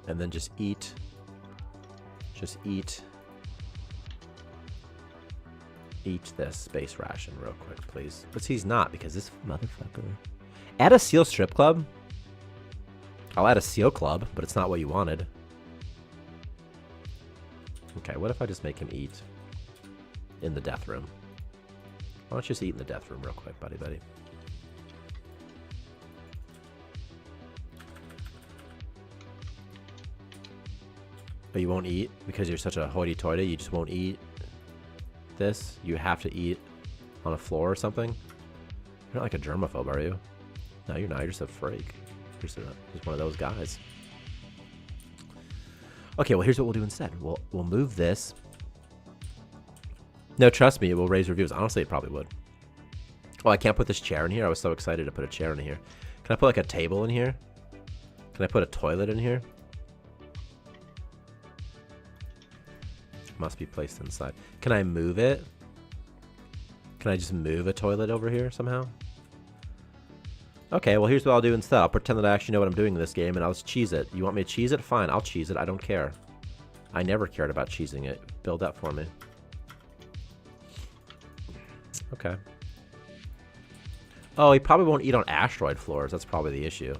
And then just eat. Just eat. Eat this space ration real quick, please. But he's not, because this motherfucker. Add a seal strip club? I'll add a seal club, but it's not what you wanted. Okay, what if I just make him eat in the death room? Why don't you just eat in the death room real quick, buddy. But you won't eat because you're such a hoity-toity. You just won't eat this. You have to eat on a floor or something. You're not like a germaphobe, are you? No, you're not. You're just a freak. You're just one of those guys. Okay, well, here's what we'll do instead. We'll move this. No, trust me, it will raise reviews. Honestly, it probably would. Oh, I can't put this chair in here. I was so excited to put a chair in here. Can I put like a table in here? Can I put a toilet in here? Must be placed inside. Can I move it? Can I just move a toilet over here somehow? Okay, well, here's what I'll do instead. I'll pretend that I actually know what I'm doing in this game, and I'll just cheese it. You want me to cheese it? Fine, I'll cheese it. I don't care. I never cared about cheesing it. Build that for me. Okay. Oh, he probably won't eat on asteroid floors. That's probably the issue.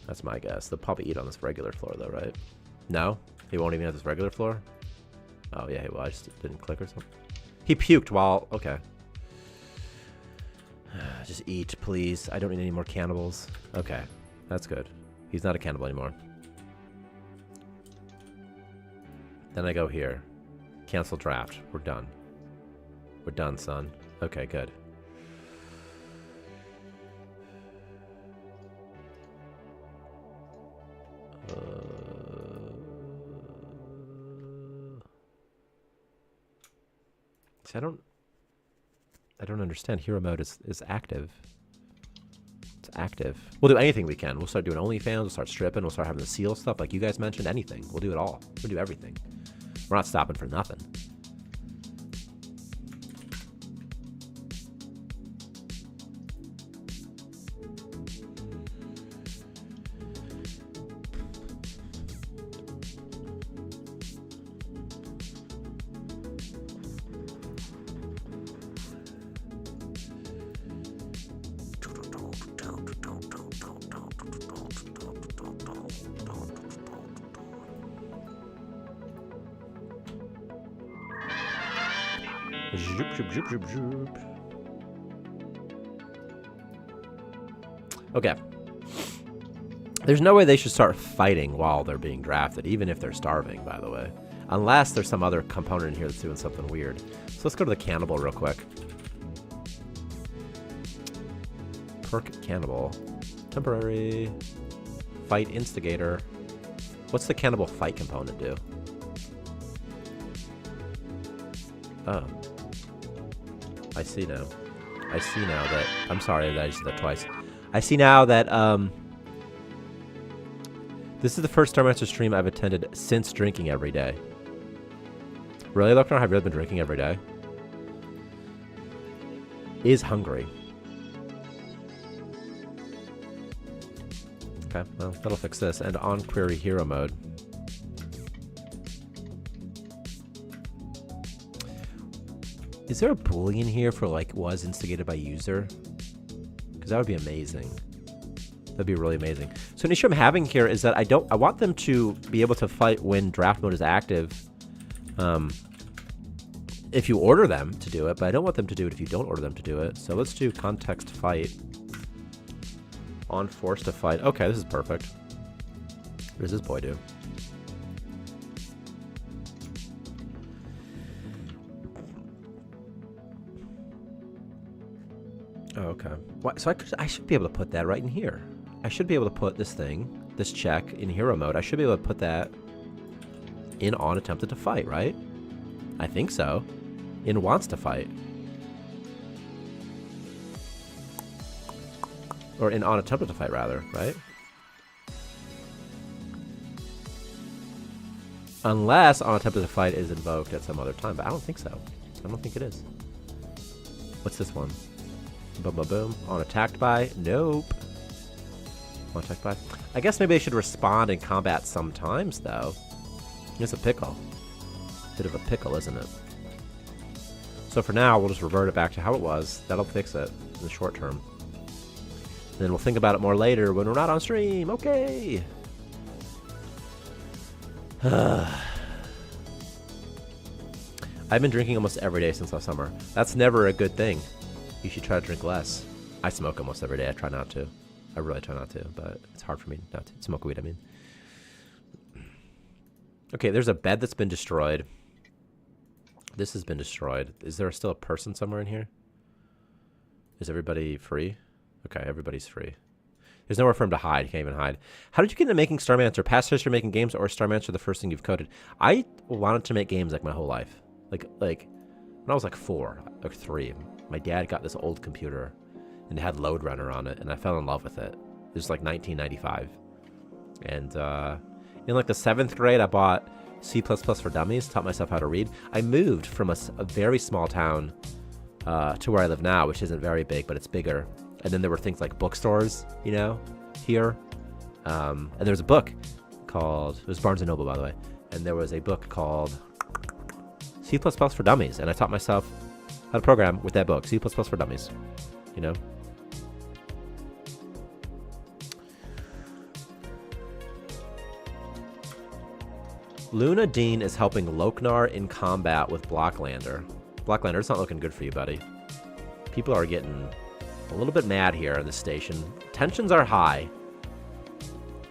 That's my guess. They'll probably eat on this regular floor, though, right? No? He won't even have this regular floor? Oh, yeah, well, I just didn't click or something. He puked while... Okay. Just eat, please. I don't need any more cannibals. Okay, that's good. He's not a cannibal anymore. Then I go here. Cancel draft. We're done. We're done, son. Okay, good. See, I don't understand. Hero mode is active. It's active. We'll do anything we can. We'll start doing OnlyFans. We'll start stripping. We'll start having the seal stuff like you guys mentioned. Anything. We'll do it all. We'll do everything. We're not stopping for nothing. Zoop, zoop, zoop, zoop, zoop. Okay. There's no way they should start fighting while they're being drafted, even if they're starving, by the way. Unless there's some other component in here that's doing something weird. So let's go to the cannibal real quick. Perk cannibal. Temporary. Fight instigator. What's the cannibal fight component do? Oh. I see now. I see now that... I'm sorry that I said that twice. I see now that, this is the first Starmancer stream I've attended since drinking every day. Really, Lochner? Have you really been drinking every day? Is hungry. Okay, well, that'll fix this. And on query hero mode. Is there a boolean here for like was instigated by user? Because that would be amazing. That'd be really amazing. So an issue I'm having here is that I want them to be able to fight when draft mode is active. If you order them to do it, but I don't want them to do it if you don't order them to do it. So let's do context fight. On force to fight. Okay, this is perfect. What does this boy do? Oh, okay. What? So I should be able to put that right in here. I should be able to put this thing, this check, in hero mode. I should be able to put that in on attempted to fight, right? I think so. In wants to fight. Or in on attempted to fight, rather, right? Unless on attempted to fight is invoked at some other time, but I don't think so. I don't think it is. What's this one? Boom, boom, boom. On attacked by? Nope. On attacked by? I guess maybe they should respond in combat sometimes, though. It's a pickle. Bit of a pickle, isn't it? So for now, we'll just revert it back to how it was. That'll fix it in the short term. Then we'll think about it more later when we're not on stream. Okay. I've been drinking almost every day since last summer. That's never a good thing. You should try to drink less. I smoke almost every day. I try not to. I really try not to, but it's hard for me not to smoke weed, I mean. Okay, there's a bed that's been destroyed. This has been destroyed. Is there still a person somewhere in here? Is everybody free? Okay, everybody's free. There's nowhere for him to hide. He can't even hide. How did you get into making Starmancer? Past history making games or Starmancer the first thing you've coded? I wanted to make games like my whole life. Like when I was like 4 or 3, my dad got this old computer and it had Load Runner on it, and I fell in love with it. It was like 1995. And in like the 7th grade, I bought C++ for Dummies, taught myself how to read. I moved from a very small town to where I live now, which isn't very big, but it's bigger. And then there were things like bookstores, you know, here. And there was a book called, it was Barnes & Noble, by the way. And there was a book called C++ for Dummies. And I taught myself how to program with that book, C++ for Dummies, you know. Luna Dean is helping Loknar in combat with Blocklander. Blocklander, it's not looking good for you, buddy. People are getting a little bit mad here in the station. Tensions are high.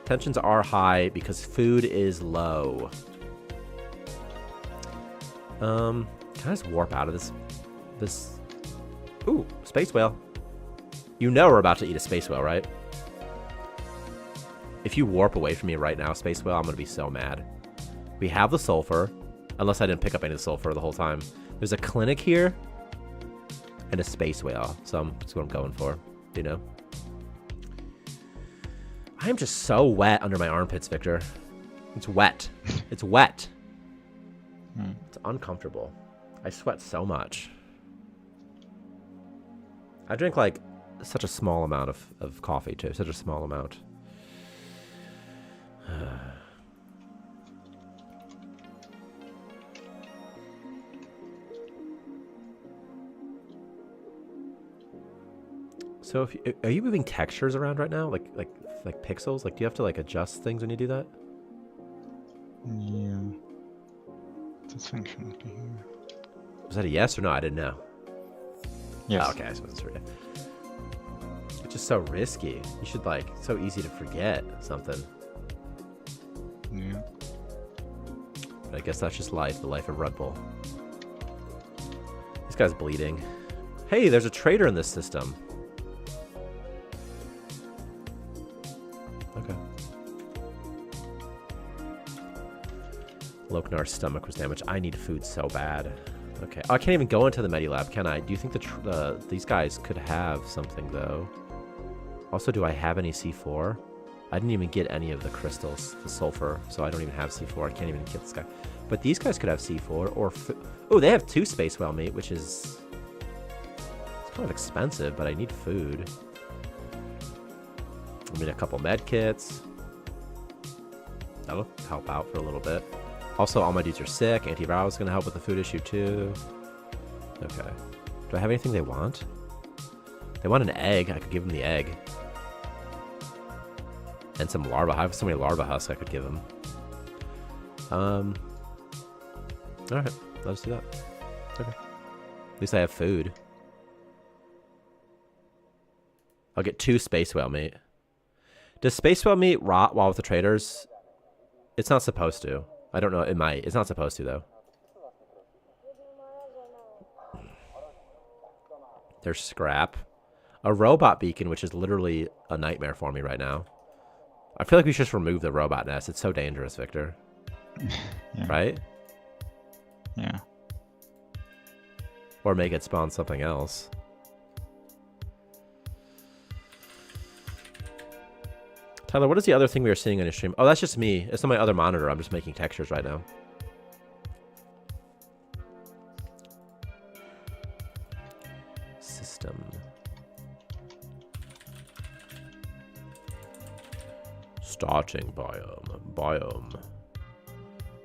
Tensions are high because food is low. Can I just warp out of this? Ooh, space whale. You know we're about to eat a space whale, right? If you warp away from me right now, space whale, I'm gonna be so mad. We have the sulfur, unless I didn't pick up any of the sulfur the whole time. There's a clinic here and a space whale, so that's what I'm going for, you know? I am just so wet under my armpits, Victor. It's wet. It's wet. It's uncomfortable. I sweat so much. I drink like such a small amount of coffee too, such a small amount. So if you, are you moving textures around right now, like pixels? Like, do you have to like adjust things when you do that? Yeah. This function would be here. Was that a yes or no? I didn't know. Yes. Oh, okay, I suppose it's right. It's just so risky. You should like, so easy to forget something. Yeah. But I guess that's just life, the life of Red Bull. This guy's bleeding. Hey, there's a traitor in this system. Okay. Loknar's stomach was damaged. I need food so bad. Okay. Oh, I can't even go into the Medilab, can I? Do you think these guys could have something, though? Also, do I have any C4? I didn't even get any of the crystals, the sulfur, so I don't even have C4. I can't even get this guy. But these guys could have C4 or... Oh, they have 2 space whale meat, which is... It's kind of expensive, but I need food. I mean, a couple med kits. That'll help out for a little bit. Also, all my dudes are sick. Antiviral is going to help with the food issue, too. Okay. Do I have anything they want? They want an egg. I could give them the egg. And some larva. I have so many larva husks I could give them. Alright. Let's do that. Okay. At least I have food. I'll get 2 space whale meat. Does Spacewell meat rot while with the traders? It's not supposed to. I don't know. It might. It's not supposed to, though. There's scrap. A robot beacon, which is literally a nightmare for me right now. I feel like we should just remove the robot nest. It's so dangerous, Victor. Yeah. Right? Yeah. Or make it spawn something else. Tyler, what is the other thing we were seeing on your stream? Oh, that's just me. It's on my other monitor. I'm just making textures right now. System. Starting biome. Biome.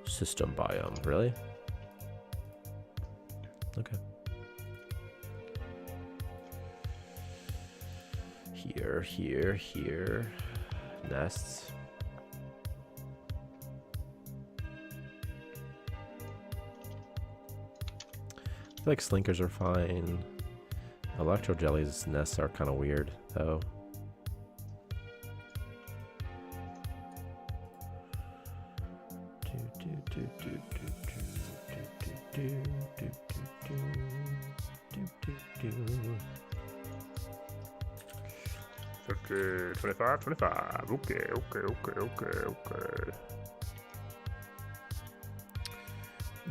System biome. Really? Okay. Here, here, here. Nests. I feel like slinkers are fine. Electro jellies nests are kind of weird, though. Okay, 25, 25. Okay, okay, okay, okay, okay.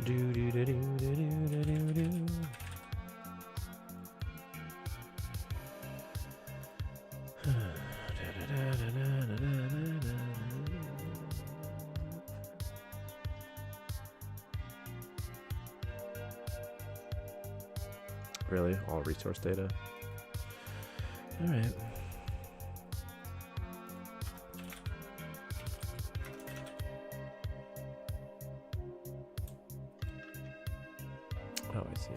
Do do do do do do do do. Really? All resource data? Alright. Oh, I see.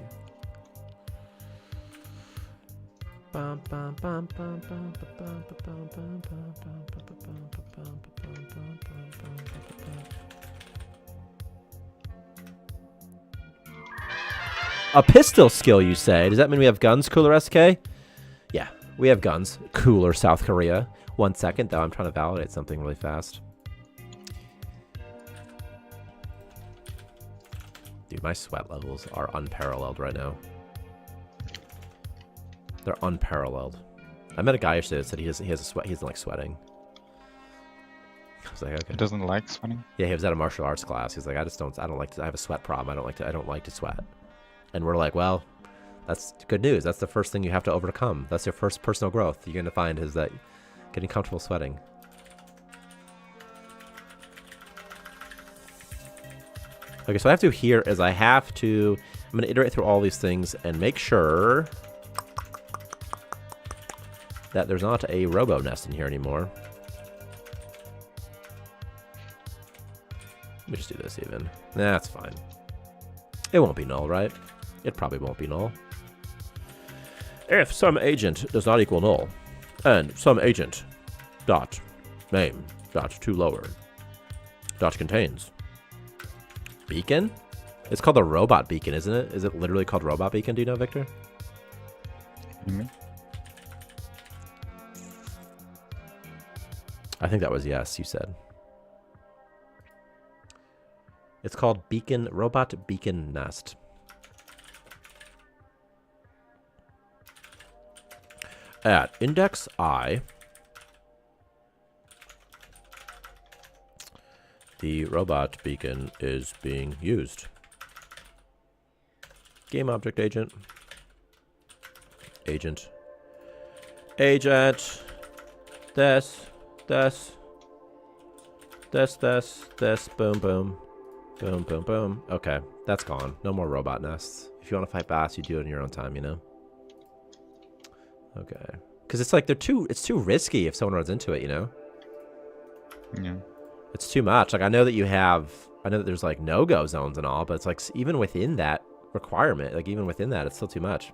Bum, bum, bum, bum, bum, bum, bum, bum, bum, bum, a pistol skill, you say? Does that mean we have guns, Cooler SK? Yeah, we have guns. Cooler South Korea. 1 second, though. I'm trying to validate something really fast. Dude, my sweat levels are unparalleled right now. They're unparalleled. I met a guy yesterday that said he has a sweat. He doesn't like sweating. I was like, okay. He doesn't like sweating? Yeah, he was at a martial arts class. He's like, I don't like to, I have a sweat problem. I don't like to sweat. And we're like, well, that's good news. That's the first thing you have to overcome. That's your first personal growth you're going to find is that getting comfortable sweating. Okay, so what I have to do here is I'm going to iterate through all these things and make sure that there's not a robo nest in here anymore. Let me just do this even. Nah, that's fine. It won't be null, right? It probably won't be null. If some agent does not equal null, and some agent dot name dot to lower dot contains beacon? It's called the robot beacon, isn't it? Is it literally called robot beacon? Do you know, Victor? Mm-hmm. I think that was yes, you said. It's called beacon, robot beacon nest. At index I, the robot beacon is being used. Game object agent. Agent. Agent. This. Boom, boom. Boom, boom, boom. Okay, that's gone. No more robot nests. If you want to fight boss, you do it in your own time, you know? Okay. Because it's like it's too risky if someone runs into it, you know? Yeah. It's too much. Like, I know that there's like no-go zones and all, but it's like even within that requirement, like even within that, it's still too much.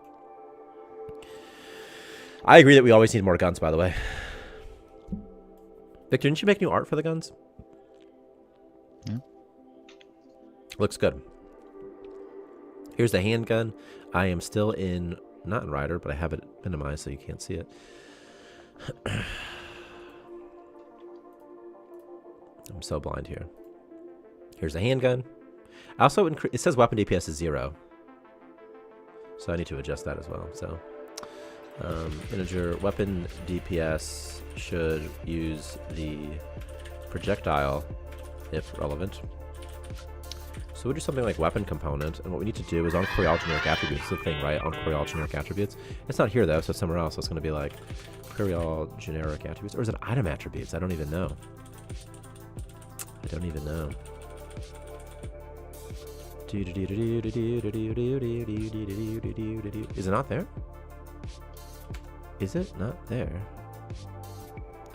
I agree that we always need more guns, by the way. Victor, didn't you make new art for the guns? Yeah. Looks good. Here's the handgun. I am still not in Rider, but I have it minimized so you can't see it. I'm so blind here. Here's a handgun. Also, it says weapon DPS is 0. So I need to adjust that as well. So integer weapon DPS should use the projectile if relevant. So we'll do something like weapon component, and what we need to do is on query all generic attributes. It's the thing, right? On query all generic attributes. It's not here though, so it's somewhere else. So it's going to be like query all generic attributes, or is it item attributes? I don't even know. I don't even know. Is it not there? Is it not there?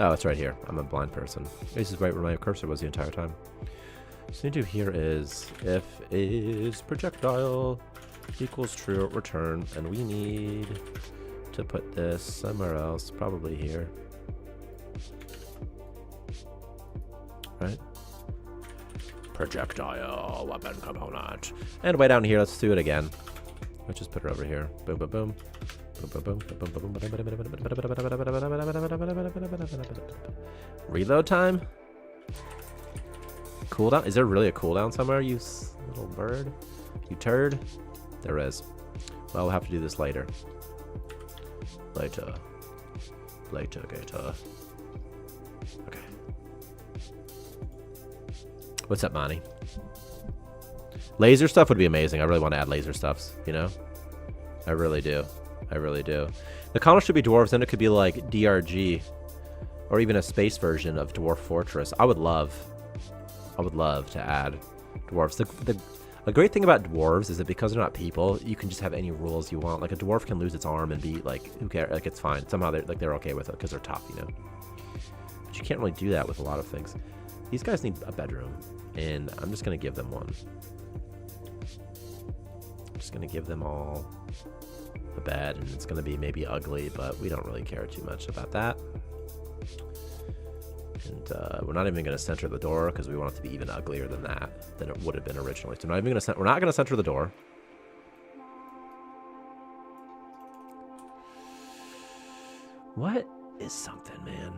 Oh, it's right here. I'm a blind person. This is right where my cursor was the entire time. So what we need to do here is if is projectile equals true, return, and we need to put this somewhere else, probably here. Right? Projectile weapon component. And way down here, let's do it again. Let's just put her over here. Boom, boom, boom. Reload time? Cooldown? Is there really a cooldown somewhere, you little bird? You turd? There is. Well, we'll have to do this later. Later, gator. Okay. What's up, Monty? Laser stuff would be amazing. I really want to add laser stuffs, you know? I really do. I really do. The column should be dwarves, then it could be like DRG, or even a space version of Dwarf Fortress. I would love to add dwarves. The great thing about dwarves is that because they're not people, you can just have any rules you want. Like a dwarf can lose its arm and be like, who cares? Like it's fine. Somehow they're okay with it because they're tough, you know. But you can't really do that with a lot of things. These guys need a bedroom, and I'm just gonna give them one. I'm just gonna give them all a bed, and it's gonna be maybe ugly, but we don't really care too much about that. And we're not even going to center the door because we want it to be even uglier than that than it would have been originally. So we're not going to center the door. What is something, man?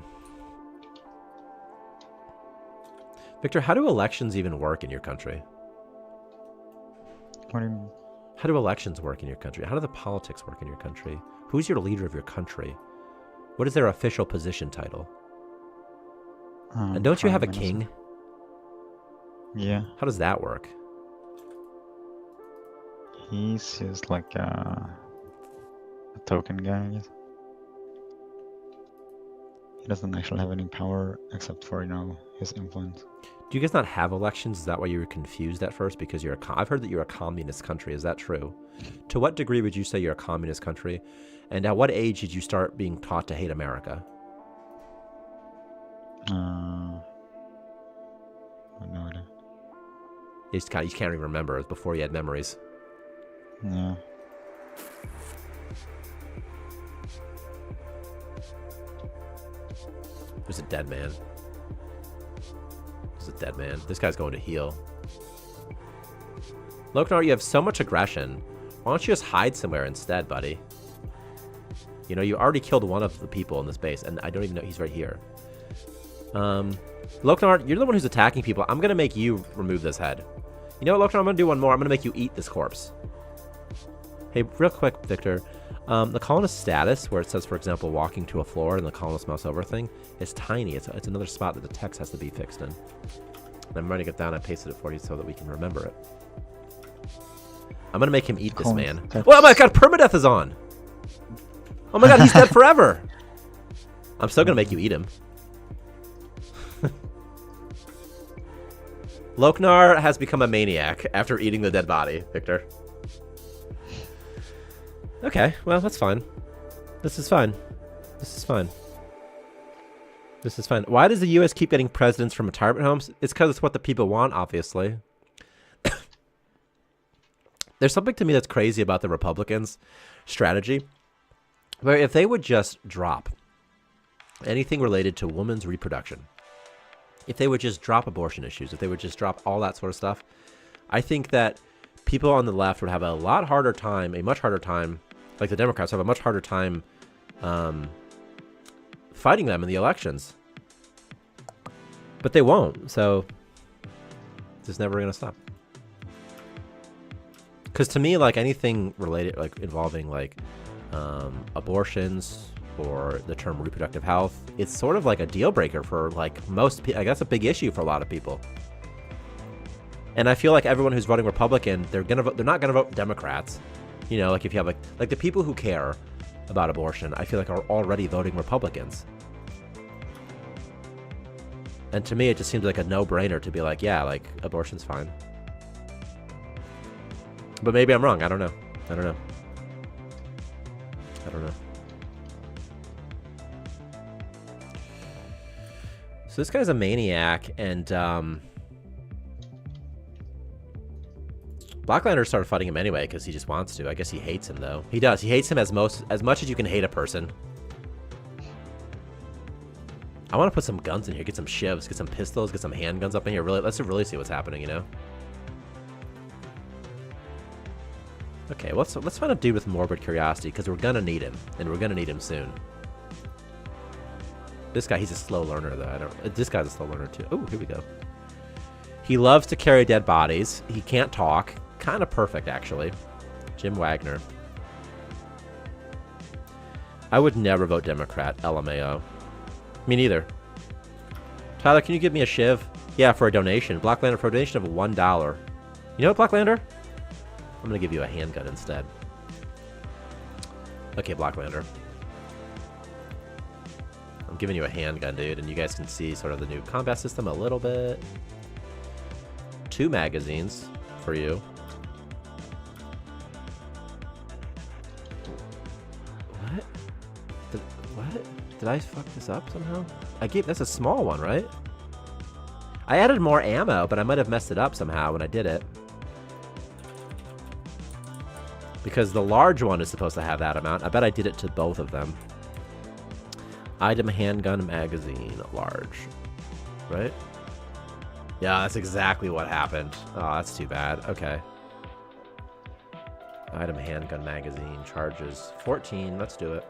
Victor, how do elections even work in your country? What do you mean? How do elections work in your country? How do the politics work in your country? Who's your leader of your country? What is their official position title? And don't you have a king? Yeah. How does that work? He's just like a token guy, I guess. He doesn't actually have any power except for, you know, his influence. Do you guys not have elections? Is that why you were confused at first? Because you're I've heard that you're a communist country. Is that true? To what degree would you say you're a communist country? And at what age did you start being taught to hate America? I have no idea. You can't even remember. It was before you had memories. Yeah. There's a dead man. There's a dead man. This guy's going to heal. Loknar, you have so much aggression. Why don't you just hide somewhere instead, buddy? You know, you already killed one of the people in this base, and I don't even know he's right here. Loknar, you're the one who's attacking people. I'm going to make you remove this head. You know what, Loknar? I'm going to do one more. I'm going to make you eat this corpse. Hey, real quick, Victor. The colonist status, where it says, for example, walking to a floor and the colonist mouse over thing, is tiny. It's another spot that the text has to be fixed in. And I'm writing it down. I pasted it for you so that we can remember it. I'm going to make him eat this man. Oh my god, permadeath is on! Oh my god, he's dead forever! I'm still going to make you eat him. Loknar has become a maniac after eating the dead body, Victor. Okay, well, that's fine. This is fine. This is fine. This is fine. Why does the U.S. keep getting presidents from retirement homes? It's because it's what the people want, obviously. There's something to me that's crazy about the Republicans' strategy, where if they would just drop anything related to women's reproduction, if they would just drop abortion issues, if they would just drop all that sort of stuff, I think that people on the left would have a much harder time, like the Democrats have a much harder time fighting them in the elections. But they won't, so it's just never gonna stop. Because to me, like anything related, like involving like abortions or the term reproductive health, it's sort of like a deal breaker for like most people. Like that's a big issue for a lot of people. And I feel like everyone who's voting Republican, they're not gonna vote Democrats. You know, like if you have like the people who care about abortion, I feel like are already voting Republicans. And to me, it just seems like a no-brainer to be like, yeah, like abortion's fine. But maybe I'm wrong. I don't know. I don't know. I don't know. So this guy's a maniac, and Blacklander started fighting him anyway because he just wants to. I guess he hates him though. He does. He hates him as much as you can hate a person. I want to put some guns in here, get some shivs, get some pistols, get some handguns up in here. Really, let's really see what's happening, you know? Okay, let's find a dude with morbid curiosity because we're gonna need him, and we're gonna need him soon. This guy, he's a slow learner though. This guy's a slow learner too. Oh, here we go. He loves to carry dead bodies. He can't talk. Kind of perfect, actually. Jim Wagner. I would never vote Democrat. LMAO. Me neither. Tyler, can you give me a shiv? Yeah, for a donation. Blacklander, for a donation of $1. You know what, Blacklander? I'm going to give you a handgun instead. Okay, Blacklander. I'm giving you a handgun, dude, and you guys can see sort of the new combat system a little bit. 2 magazines for you. What? What? Did I fuck this up somehow? That's a small one, right? I added more ammo, but I might have messed it up somehow when I did it. Because the large one is supposed to have that amount. I bet I did it to both of them. Item handgun magazine large. Right? Yeah, that's exactly what happened. Oh, that's too bad. Okay. Item handgun magazine charges 14. Let's do it.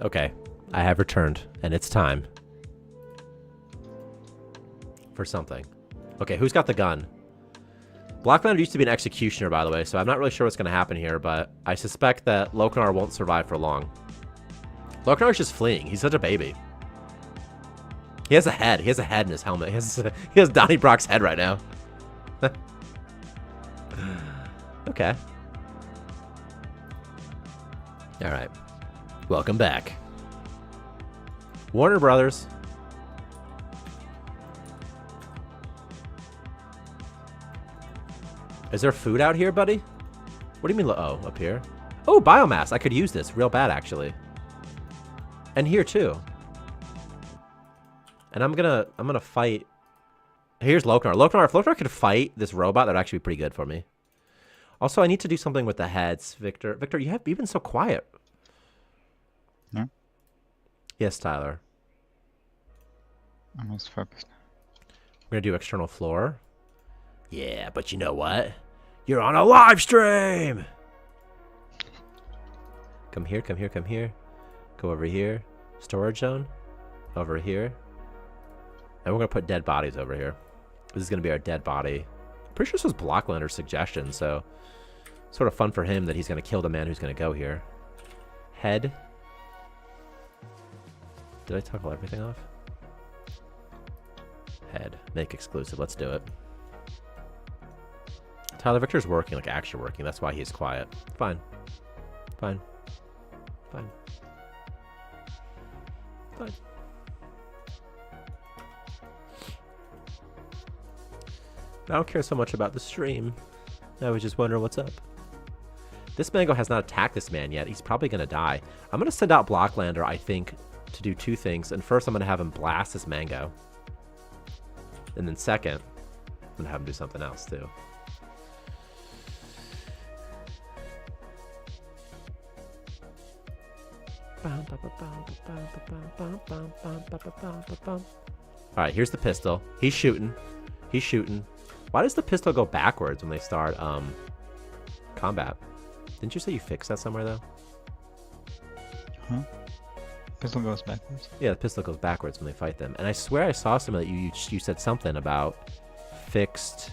Okay, I have returned, and it's time for something. Okay, who's got the gun? Blacklander used to be an executioner, by the way, so I'm not really sure what's going to happen here, but I suspect that Lokanar won't survive for long. Lokanar's just fleeing. He's such a baby. He has a head. He has a head in his helmet. He has Donnie Brock's head right now. Okay. All right. Welcome back. Warner Brothers. Is there food out here, buddy? What do you mean? Oh, up here. Oh, biomass. I could use this real bad, actually. And here too. And I'm gonna fight Here's Loknar. Loknar, if Loknar could fight this robot, that'd actually be pretty good for me. Also, I need to do something with the heads, Victor. Victor, you've been so quiet. No? Yes, Tyler. I'm most focused. We're going to do external floor. Yeah, but you know what? You're on a live stream! Come here, come here, come here. Go over here. Storage zone. Over here. And we're going to put dead bodies over here. This is going to be our dead body. Pretty sure this was Blocklander's suggestion, so sort of fun for him that he's going to kill the man who's going to go here. Head. Did I toggle everything off? Head. Make exclusive. Let's do it. Tyler, Victor's working, like actually working. That's why he's quiet. Fine. Fine. Fine. Fine. I don't care so much about the stream. I was just wondering what's up. This Mango has not attacked this man yet. He's probably going to die. I'm going to send out Blocklander, I think, to do two things. And first, I'm going to have him blast this Mango. And then second, I'm going to have him do something else, too. Alright, here's the pistol. He's shooting. He's shooting. Why does the pistol go backwards when they start combat? Didn't you say you fixed that somewhere, though? Huh? Pistol goes backwards? Yeah, the pistol goes backwards when they fight them. And I swear I saw somewhere that you said something about fixed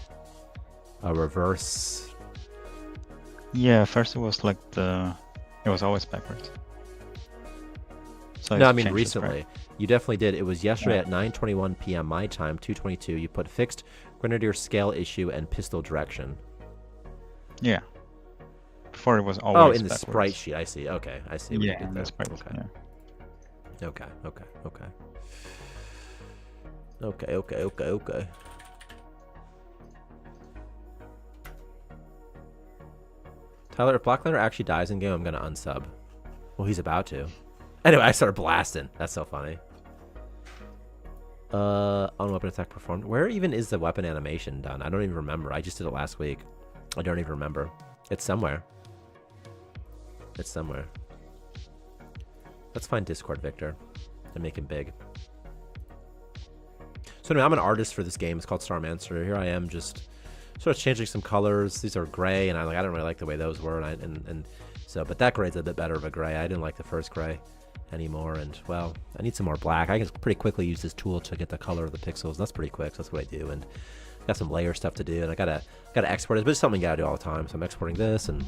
a reverse. Yeah, first it was like it was always backwards. So No, I it's mean changed this, right? recently. You definitely did. It was yesterday at 9:21 p.m. my time, 2:22. You put fixed grenadier scale issue and pistol direction. Yeah. Before it was always in the backwards. sprite sheet. I see. Okay, I see. What you Yeah, did in there. the sprite. Okay. Yeah. Okay. Okay. Okay. Okay. Okay. Okay. Okay. Tyler, if Blacklander actually dies in game, I'm gonna unsub. Well, he's about to. Anyway, I started blasting. That's so funny. On weapon attack performed. Where even is the weapon animation done? I don't even remember. I just did it last week. I don't even remember. It's somewhere. It's somewhere. Let's find Discord Victor and make him big. So anyway, I'm an artist for this game. It's called Starmancer. Here I am, just sort of changing some colors. These are gray, and I don't really like the way those were, and so, but that gray's a bit better of a gray. I didn't like the first gray anymore, and well, I need some more black. I can pretty quickly use this tool to get the color of the pixels. That's pretty quick. So that's what I do, and got some layer stuff to do, and I gotta export it. But it's something you gotta do all the time. So I'm exporting this, and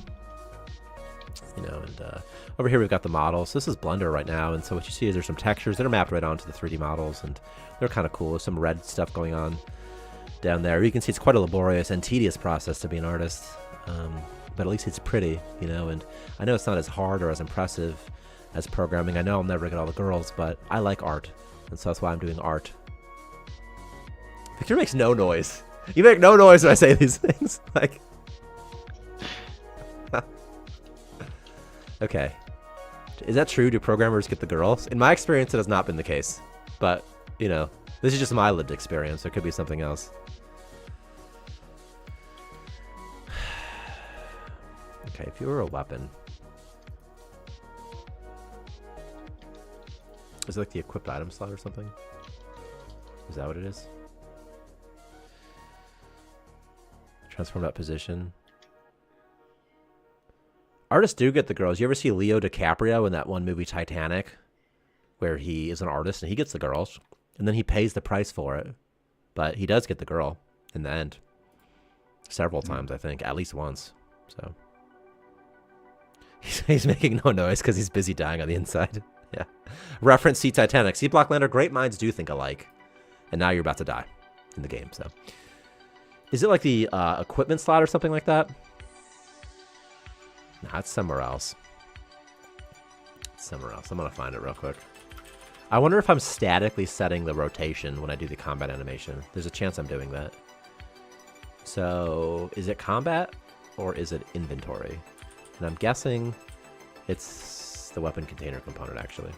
you know, and over here we've got the models. This is Blender right now, and so what you see is there's some textures that are mapped right onto the 3D models, and they're kind of cool. There's some red stuff going on down there. You can see it's quite a laborious and tedious process to be an artist, but at least it's pretty, you know. And I know it's not as hard or as impressive as programming. I know I'll never get all the girls, but I like art, and so that's why I'm doing art. Victor makes no noise. You make no noise when I say these things. Like, okay, is that true? Do programmers get the girls? In my experience, it has not been the case, but you know, this is just my lived experience. There could be something else. Okay, if you were a weapon, is it like the equipped item slot or something? Is that what it is? Transform that position. Artists do get the girls. You ever see Leo DiCaprio in that one movie Titanic, where he is an artist and he gets the girls, and then he pays the price for it, but he does get the girl in the end. Several times, I think, at least once. So he's making no noise because he's busy dying on the inside. Yeah. Reference see Titanic. See Blacklander. Great minds do think alike, and now you're about to die in the game. So, is it like the equipment slot or something like that? Nah, it's somewhere else. It's somewhere else. I'm gonna find it real quick. I wonder if I'm statically setting the rotation when I do the combat animation. There's a chance I'm doing that. So, is it combat or is it inventory? And I'm guessing it's the weapon container component, actually.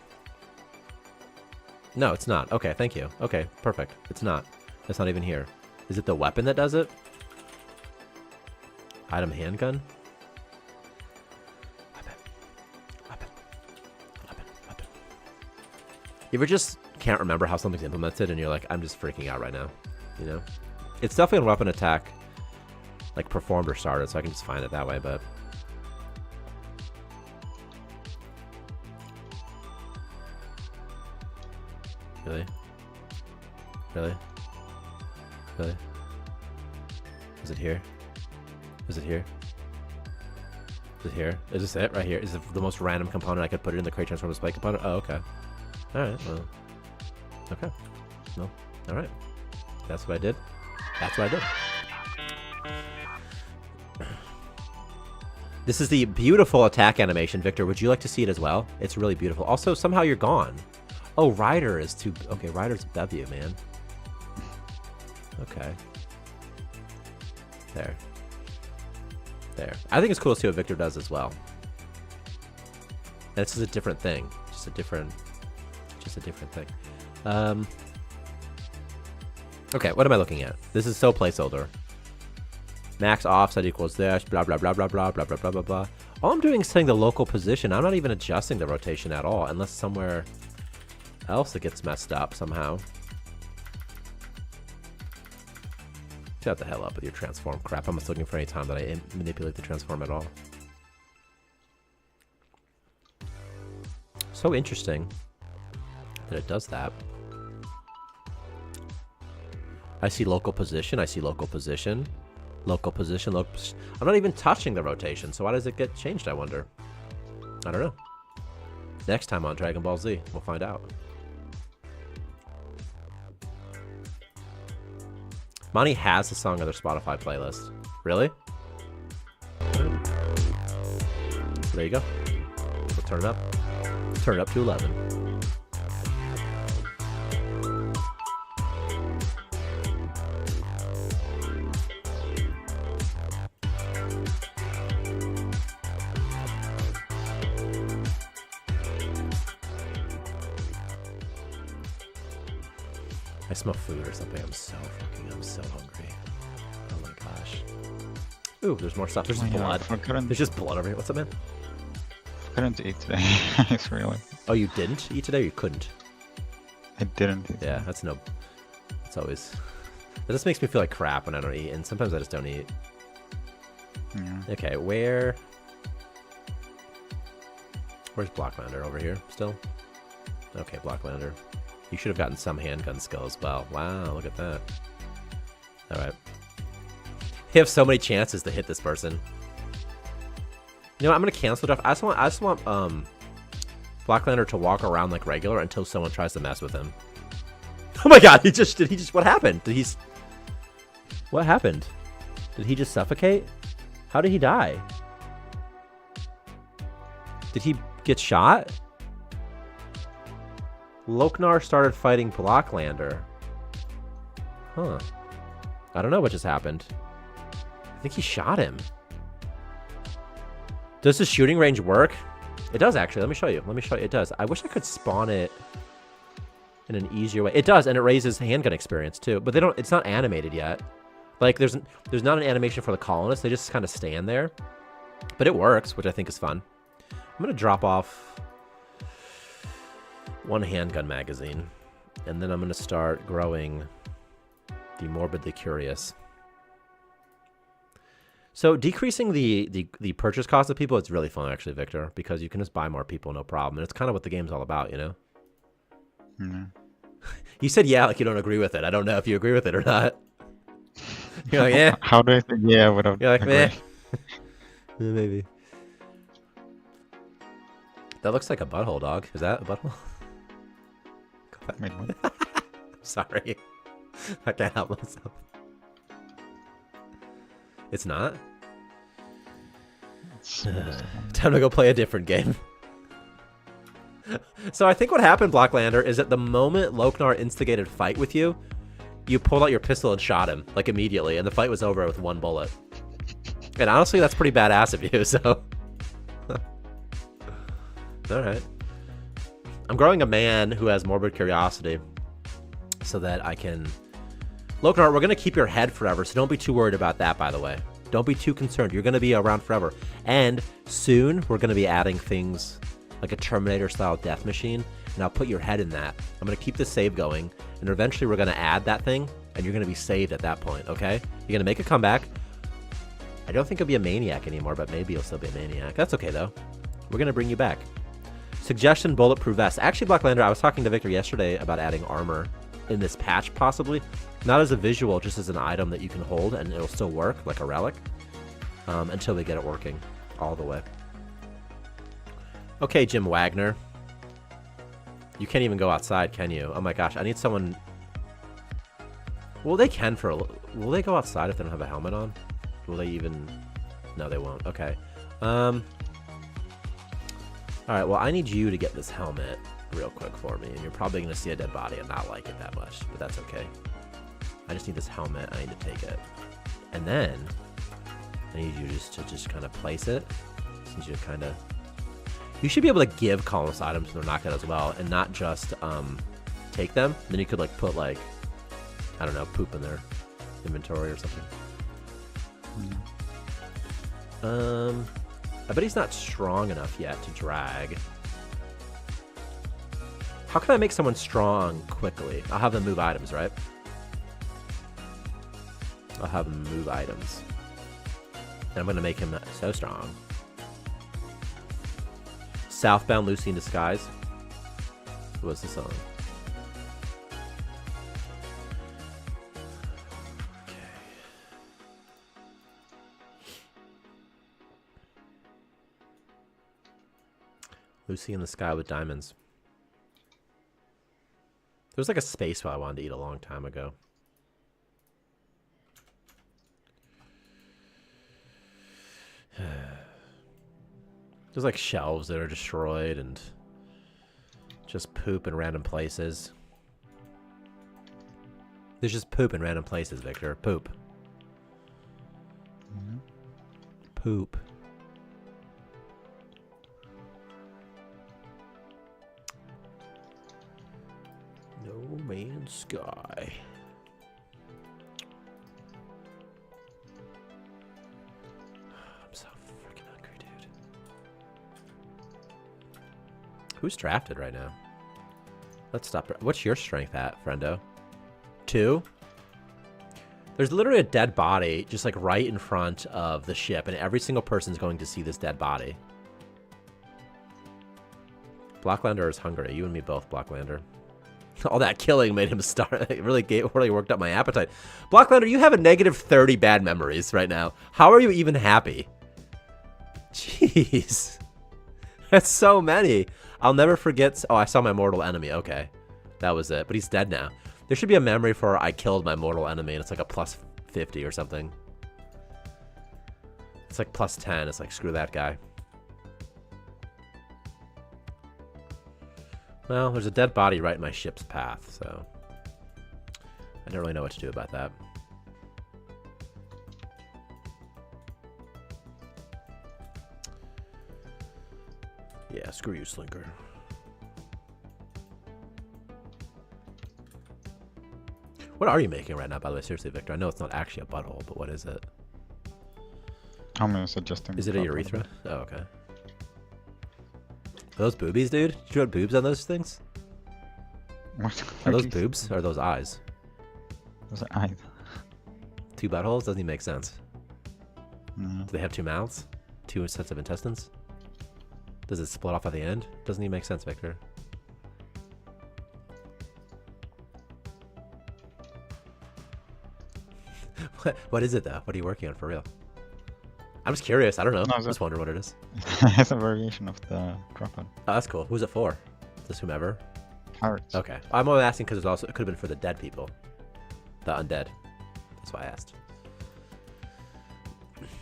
No, it's not. Okay, thank you. Okay, perfect. It's not. It's not even here. Is it the weapon that does it? Item handgun? Weapon. You ever just can't remember how something's implemented and you're like, I'm just freaking out right now, you know? It's definitely a weapon attack, like performed or started, so I can just find it that way, but... Really? Really? Really? Is it here? Is it here? Is it here? Is this it right here? Is it the most random component I could put it in the crate transform display component? Oh, okay. Alright, well. Okay. Well, alright. That's what I did. That's what I did. This is the beautiful attack animation, Victor. Would you like to see it as well? It's really beautiful. Also, somehow you're gone. Oh, Ryder is too... Okay, Ryder's W, man. Okay. There. There. I think it's cool to see what Victor does as well. And it's just a different thing. Just a different thing. Okay, what am I looking at? This is so placeholder. Max offset equals this, blah, blah, blah, blah, blah, blah, blah, blah, blah, blah. All I'm doing is setting the local position. I'm not even adjusting the rotation at all, unless somewhere else it gets messed up somehow. Shut the hell up with your transform crap. I'm just looking for any time that I manipulate the transform at all. So interesting that it does that. I see local position. I see local position. Local position. I'm not even touching the rotation, so why does it get changed, I wonder? I don't know. Next time on Dragon Ball Z, we'll find out. Monty has a song on their Spotify playlist. Really? There you go. We'll turn it up. Turn it up to 11. I smell food or something. I'm so hungry. Oh my gosh. Ooh, there's more stuff. There's blood. There's just blood over here. What's up, man? I couldn't eat today. It's really. Oh, you didn't eat today or you couldn't? I didn't eat. Yeah, that's always... That just makes me feel like crap when I don't eat, and sometimes I just don't eat. Yeah. Okay, where's Blocklander? Over here still? Okay, Blocklander. You should have gotten some handgun skill as well. Wow, look at that. Alright. You have so many chances to hit this person. You know what, I'm gonna cancel it off. I just want Blocklander to walk around like regular until someone tries to mess with him. Oh my god, what happened? What happened? Did he just suffocate? How did he die? Did he get shot? Loknar started fighting Blocklander. Huh. I don't know what just happened. I think he shot him. Does the shooting range work? It does, actually. Let me show you. It does. I wish I could spawn it in an easier way. It does, and it raises handgun experience, too. But it's not animated yet. Like, there's not an animation for the colonists. They just kind of stand there. But it works, which I think is fun. I'm going to drop off one handgun magazine, and then I'm going to start growing the Morbidly Curious. So decreasing the purchase cost of people, it's really fun, actually, Victor, because you can just buy more people, no problem. And it's kind of what the game's all about, you know? Mm-hmm. You said yeah, like you don't agree with it. I don't know if you agree with it or not. You're like, yeah. How do I think? Yeah, without. You're like, meh. Maybe. That looks like a butthole, dog. Is that a butthole? Wait, what? Sorry. I can't help myself. It's not? Time to go play a different game. So I think what happened, Blocklander, is at the moment Loknar instigated a fight with you, you pulled out your pistol and shot him, like, immediately, and the fight was over with one bullet. And honestly, that's pretty badass of you, so... Alright. I'm growing a man who has morbid curiosity so that I can Lokinar, we're going to keep your head forever, so don't be too worried about that, by the way. Don't be too concerned. You're going to be around forever. And soon, we're going to be adding things like a Terminator-style death machine, and I'll put your head in that. I'm going to keep the save going, and eventually we're going to add that thing, and you're going to be saved at that point, okay? You're going to make a comeback. I don't think you'll be a maniac anymore, but maybe you'll still be a maniac. That's okay, though. We're going to bring you back. Suggestion, bulletproof vest. Actually, Blacklander, I was talking to Victor yesterday about adding armor in this patch, possibly. Not as a visual, just as an item that you can hold, and it'll still work, like a relic, until they get it working all the way. Okay, Jim Wagner. You can't even go outside, can you? Oh my gosh, I need someone... Well, they can for a little... Will they go outside if they don't have a helmet on? Will they even... No, they won't. Okay. Alright, well, I need you to get this helmet real quick for me, and you're probably going to see a dead body and not like it that much, but that's okay. I just need this helmet. I need to take it. And then, I need you to just kind of place it. I need you to kind of... You should be able to give columnist items when they're knocked out as well, and not just take them. Then you could like put like, I don't know, poop in their inventory or something. I bet he's not strong enough yet to drag. How can I make someone strong quickly? I'll have them move items, right? I'll have them move items. And I'm going to make him so strong. Southbound Lucy in Disguise. What was the song? Okay. Lucy in the Sky with Diamonds. There was like a space whale I wanted to eat a long time ago. There's like shelves that are destroyed and just poop in random places. There's just poop in random places, Victor. Poop. Poop. No Man's Sky. I'm so freaking hungry, dude. Who's drafted right now? Let's stop. What's your strength at, friendo? 2? There's literally a dead body just like right in front of the ship, and every single person's going to see this dead body. Blacklander is hungry. You and me both, Blacklander. All that killing made him start. It really worked up my appetite. Blacklander, you have a negative 30 bad memories right now. How are you even happy? Jeez. That's so many. I'll never forget. Oh, I saw my mortal enemy. Okay. That was it. But he's dead now. There should be a memory for I killed my mortal enemy, and it's like a plus 50 or something. It's like plus 10. It's like, screw that guy. Well, there's a dead body right in my ship's path, so I don't really know what to do about that. Yeah, screw you, Slinker. What are you making right now, by the way? Seriously, Victor. I know it's not actually a butthole, but what is it? I'm suggesting. Is it a urethra? Oh, okay. Are those boobies, dude? Did you have boobs on those things? What? Are those boobs or are those eyes? Those are eyes. 2 buttholes? Doesn't even make sense. No. Do they have 2 mouths? 2 sets of intestines? Does it split off at the end? Doesn't even make sense, Victor. What is it, though? What are you working on for real? I'm just curious. I don't know. No, I just wonder what it is. It's a variation of the dropper. Oh, that's cool. Who's it for? Just whomever? Pirates. Okay. I'm only asking because it could have been for the dead people. The undead. That's why I asked.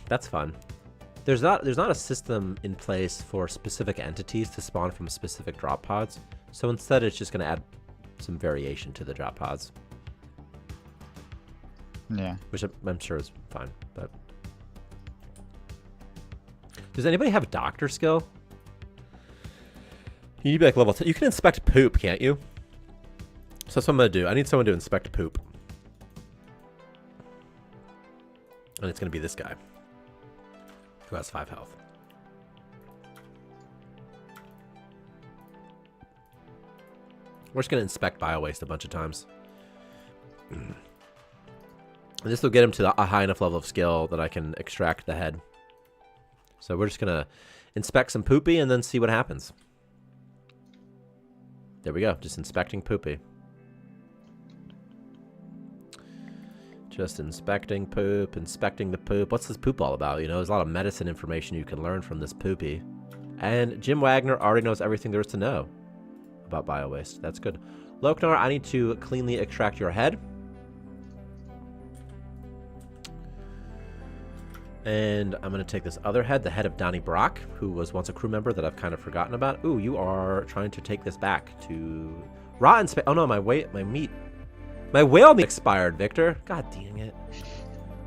That's fun. There's not a system in place for specific entities to spawn from specific drop pods. So instead it's just going to add some variation to the drop pods. Yeah. Which I'm sure is fine, but... Does anybody have doctor skill? You need to be like level 10. You can inspect poop, can't you? So that's what I'm going to do. I need someone to inspect poop. And it's going to be this guy, who has 5 health. We're just going to inspect bio-waste a bunch of times. And this will get him to a high enough level of skill that I can extract the head. So we're just going to inspect some poopy and then see what happens. There we go. Just inspecting poopy. Just inspecting poop, inspecting the poop. What's this poop all about? You know, there's a lot of medicine information you can learn from this poopy. And Jim Wagner already knows everything there is to know about bio-waste. That's good. Loknar, I need to cleanly extract your head. And I'm going to take this other head, the head of Donnie Brock, who was once a crew member that I've kind of forgotten about. Ooh, you are trying to take this back to rotten space. Oh no, my whale meat expired, Victor. God dang it.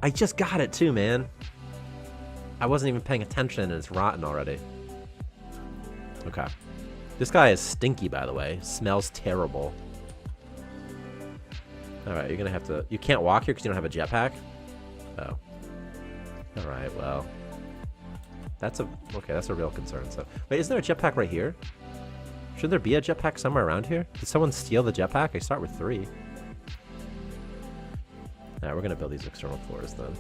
I just got it too, man. I wasn't even paying attention and it's rotten already. Okay. This guy is stinky, by the way. Smells terrible. Alright, you're going to have to... You can't walk here because you don't have a jetpack? Oh. Alright, well. That's a... Okay, that's a real concern. So, wait, isn't there a jetpack right here? Should there be a jetpack somewhere around here? Did someone steal the jetpack? I start with 3. Alright, we're going to build these external floors then.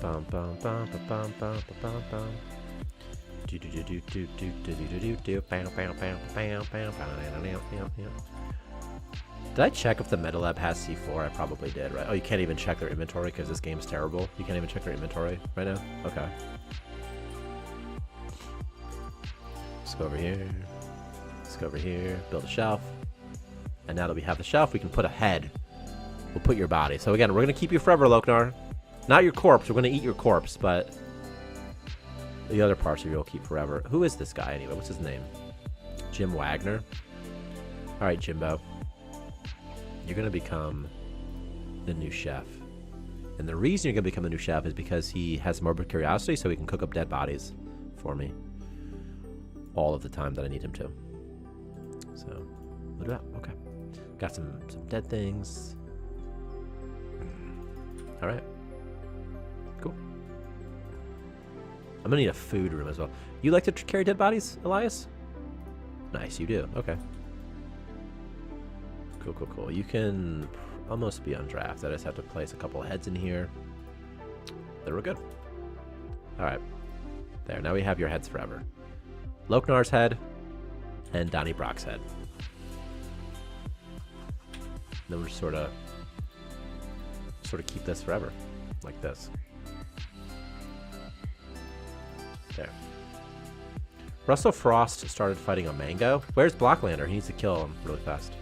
Bum bum bum bum bum bum bum. Do do do do do do do do do do. Bam bam bam bam bam bam. Did I check if the MetaLab has C4? I probably did, right? Oh, you can't even check their inventory because this game's terrible. You can't even check their inventory right now. Okay. Let's go over here. Let's go over here. Build a shelf. And now that we have the shelf, we can put a head. We'll put your body. So again, we're gonna keep you forever, Loknar. Not your corpse. We're going to eat your corpse, but the other parts of you will keep forever. Who is this guy anyway? What's his name? Jim Wagner. All right, Jimbo. You're going to become the new chef. And the reason you're going to become the new chef is because he has morbid curiosity, so he can cook up dead bodies for me all of the time that I need him to. So, look at that. Okay. Got some dead things. All right. Cool. I'm gonna need a food room as well. You like to carry dead bodies, Elias? Nice, you do. Okay. Cool, cool, cool. You can almost be on draft. I just have to place a couple of heads in here. Then we're good. All right. There. Now we have your heads forever. Loknar's head and Donnie Brock's head. Then we're sort of keep this forever, like this. There. Russell Frost started fighting a mango. Where's Blocklander? He needs to kill him really fast.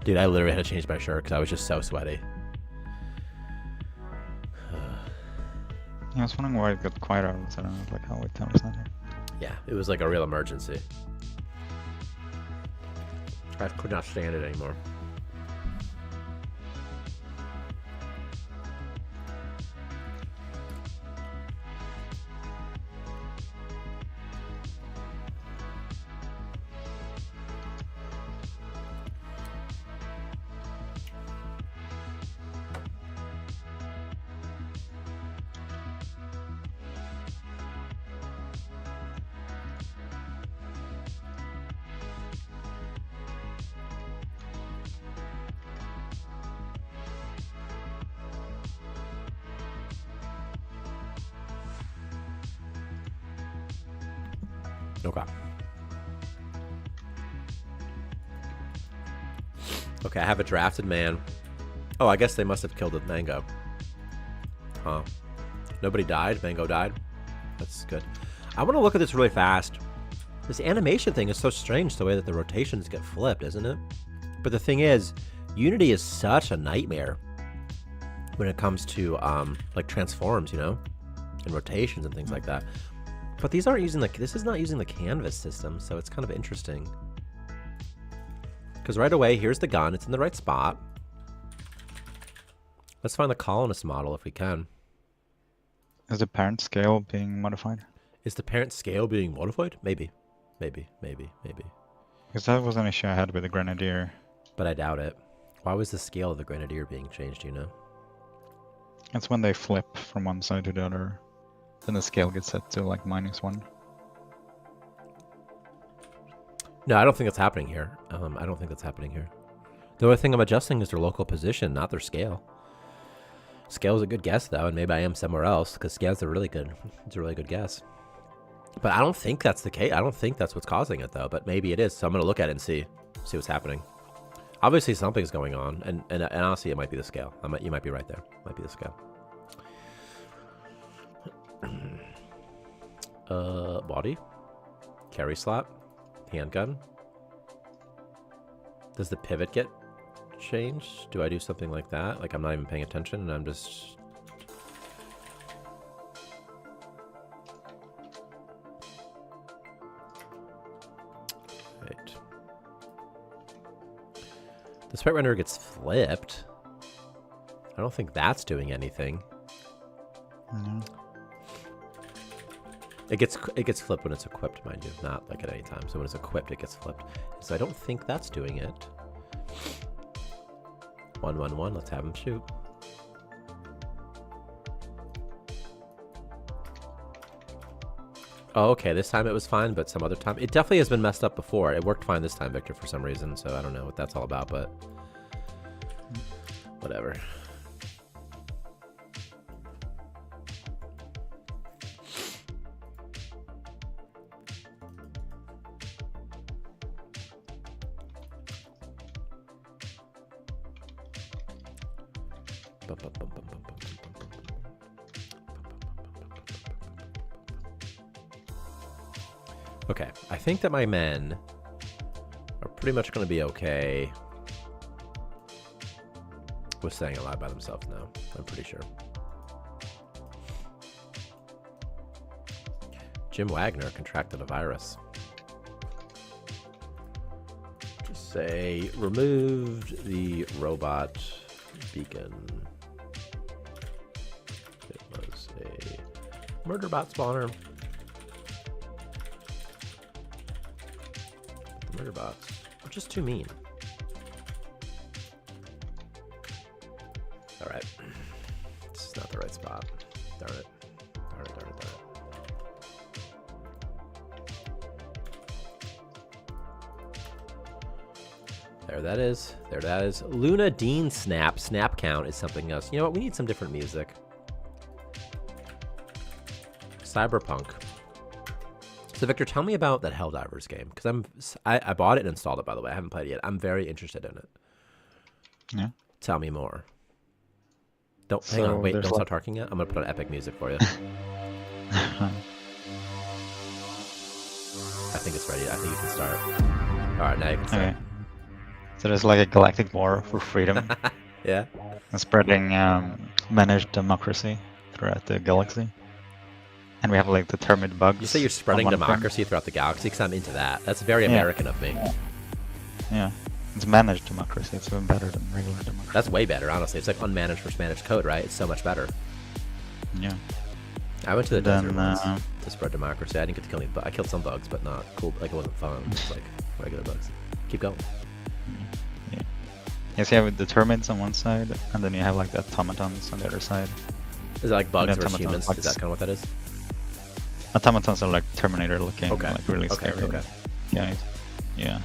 Dude, I literally had to change my shirt because I was just so sweaty. I was wondering why it got quiet all of a sudden. I was like, oh wait, Tyler's not here. Yeah, it was like a real emergency. I could not stand it anymore. Okay. Okay, I have a drafted man. Oh, I guess they must have killed the Mango. Huh. Nobody died? Mango died? That's good. I want to look at this really fast. This animation thing is so strange, the way that the rotations get flipped, isn't it? But the thing is, Unity is such a nightmare when it comes to, like, transforms, you know? And rotations and things like that. But these aren't using this is not using the canvas system, so it's kind of interesting. Because right away, here's the gun. It's in the right spot. Let's find the colonist model if we can. Is the parent scale being modified? Is the parent scale being modified? Maybe. Maybe. Because that was an issue I had with the Grenadier. But I doubt it. Why was the scale of the Grenadier being changed, do you know? That's when they flip from one side to the other. Then the scale gets set to like -1. No, I don't think that's happening here. I don't think that's happening here. The only thing I'm adjusting is their local position, not their scale. Scale is a good guess, though, and maybe I am somewhere else, because scales are really good. It's a really good guess. But I don't think that's the case. I don't think that's what's causing it, though, but maybe it is. So I'm going to look at it and see what's happening. Obviously, something's going on, and honestly, it might be the scale. You might be right there. It might be the scale. Body, carry slot, handgun. Does the pivot get changed? Do I do something like that? Like I'm not even paying attention and I'm just... Right. The sprite renderer gets flipped. I don't think that's doing anything. No. It gets flipped when it's equipped, mind you, not like at any time. So when it's equipped, it gets flipped. So I don't think that's doing it. 111, let's have him shoot. Oh, okay, this time it was fine, but some other time... It definitely has been messed up before. It worked fine this time, Victor, for some reason, so I don't know what that's all about, but... Whatever. Okay, I think that my men are pretty much going to be okay with staying alive by themselves now. I'm pretty sure. Jim Wagner contracted a virus. Just say removed the robot beacon. It was a murder bot spawner. Murder bots are just too mean. All right, this is not the right spot. Darn it! Darn it! Darn it! Darn it! There that is. There that is. Luna Dean Snap. Snap count is something else. You know what? We need some different music. Cyberpunk. So Victor, tell me about that Helldivers game, because I bought it and installed it, by the way. I haven't played it yet. I'm very interested in it. Yeah. Tell me more. Hang on, wait, don't stop talking yet. I'm gonna put on epic music for you. I think it's ready. I think you can start. All right, now you can start. Okay. So there's like a galactic war for freedom Yeah. and spreading managed democracy throughout the galaxy. And we have like the termite bugs. You say you're on spreading one thing. democracy throughout the galaxy because I'm into that. That's very Yeah. American of me. Yeah. It's managed democracy. It's even better than regular democracy. That's way better, honestly. It's like unmanaged versus managed code, right? It's so much better. Yeah. I went to the Then, desert once to spread democracy. I didn't get to kill any, but I killed some bugs, but not cool. Like it wasn't fun. It was like regular bugs. Keep going. Yeah. Yes, you have the termites on one side, and then you have like the automatons on the other side. Is it like bugs Yeah, versus automaton humans? bugs. Is that kind of what that is? Automatons are like Terminator looking, Okay. like really Okay. scary Okay. guys. Yeah.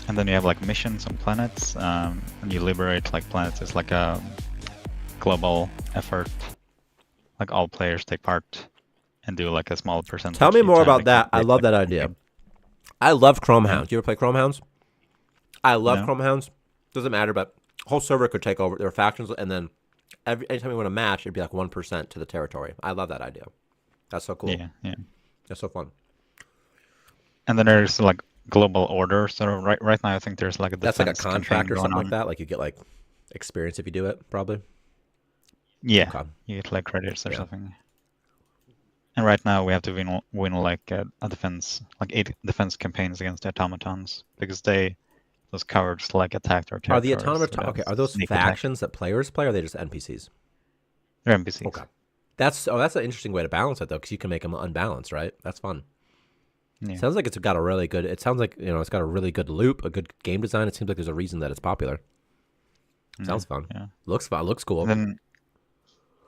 And then you have like missions on planets, and you liberate like planets. It's like a global effort. Like all players take part and do like a small percentage. Tell me each more time about they that. I complete, love like, that the idea. game. I love Chrome Yeah. Hounds. You ever play Chrome Hounds? I love No. Chrome Hounds. Doesn't matter, but whole server could take over. There are factions, and then anytime you win a match, it'd be like 1% to the territory. I love that idea. That's so cool. Yeah, yeah. That's so fun. And then there's like global order. So right now I think there's like a That's like a defense contract campaign or going something on. like that. Like you get like experience if you do it, probably. Yeah, Okay. you get like credits or Yeah. something. And right now we have to win like a defense, like 8 defense campaigns against the automatons because those cowards like attacked our Are the territories. autonomous? with a Okay. Are those sneak attack. factions that players play, or are they just NPCs? They're NPCs. Okay. That's an interesting way to balance it though, because you can make them unbalanced, right? That's fun. Yeah. Sounds like it's got a really good. It sounds like it's got a really good loop, a good game design. It seems like there's a reason that it's popular. Sounds fun. Yeah. Looks fun. Looks cool. And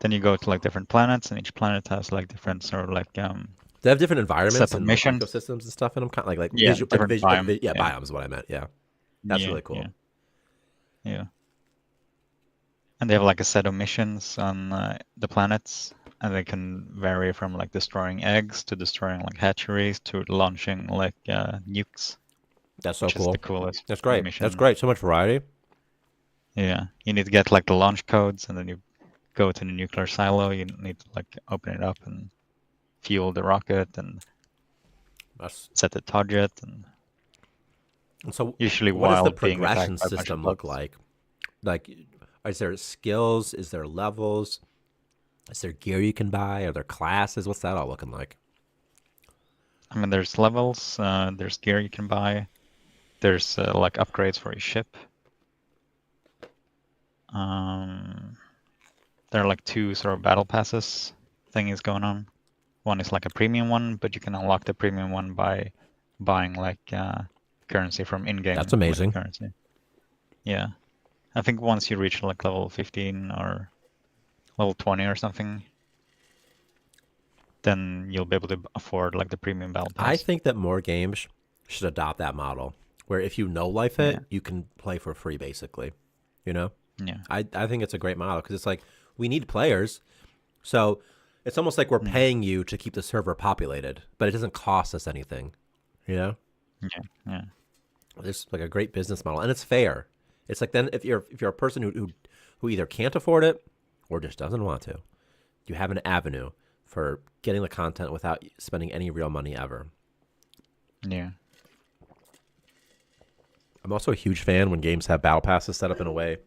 then you go to like different planets, and each planet has like different sort of like They have different environments set of and like missions. ecosystems and stuff in them. Kind of like Yeah, visual, different biome. yeah, Yeah. biomes is what I meant. Yeah, that's Yeah, really cool. Yeah. And they have like a set of missions on the planets, and they can vary from like destroying eggs to destroying like hatcheries to launching like nukes. That's so Which is cool. the coolest That's great. mission. That's great. So much variety. Yeah, you need to get like the launch codes, and then you go to the nuclear silo. You need to like open it up and fuel the rocket and That's, set the target, and and so, usually what does while the being progression attacked by a bunch of system look bugs. like? Like, is there skills? Is there levels? Is there gear you can buy? Are there classes? What's that all looking like? I mean, there's levels, there's gear you can buy, there's like upgrades for your ship. There are like 2 sort of battle passes thingies going on. One is like a premium one, but you can unlock the premium one by buying like currency from in-game. That's amazing. Currency. Yeah, I think once you reach like level 15 or level 20 or something, then you'll be able to afford like the premium battle pass. I think that more games should adopt that model, where if you know life it, Yeah. you can play for free, basically. You know, Yeah. I think it's a great model because it's like we need players, so it's almost like we're paying you to keep the server populated, but it doesn't cost us anything. You know, Yeah. it's like a great business model, and it's fair. It's like then if you're a person who either can't afford it or just doesn't want to, you have an avenue for getting the content without spending any real money ever. Yeah. I'm also a huge fan when games have battle passes set up in a way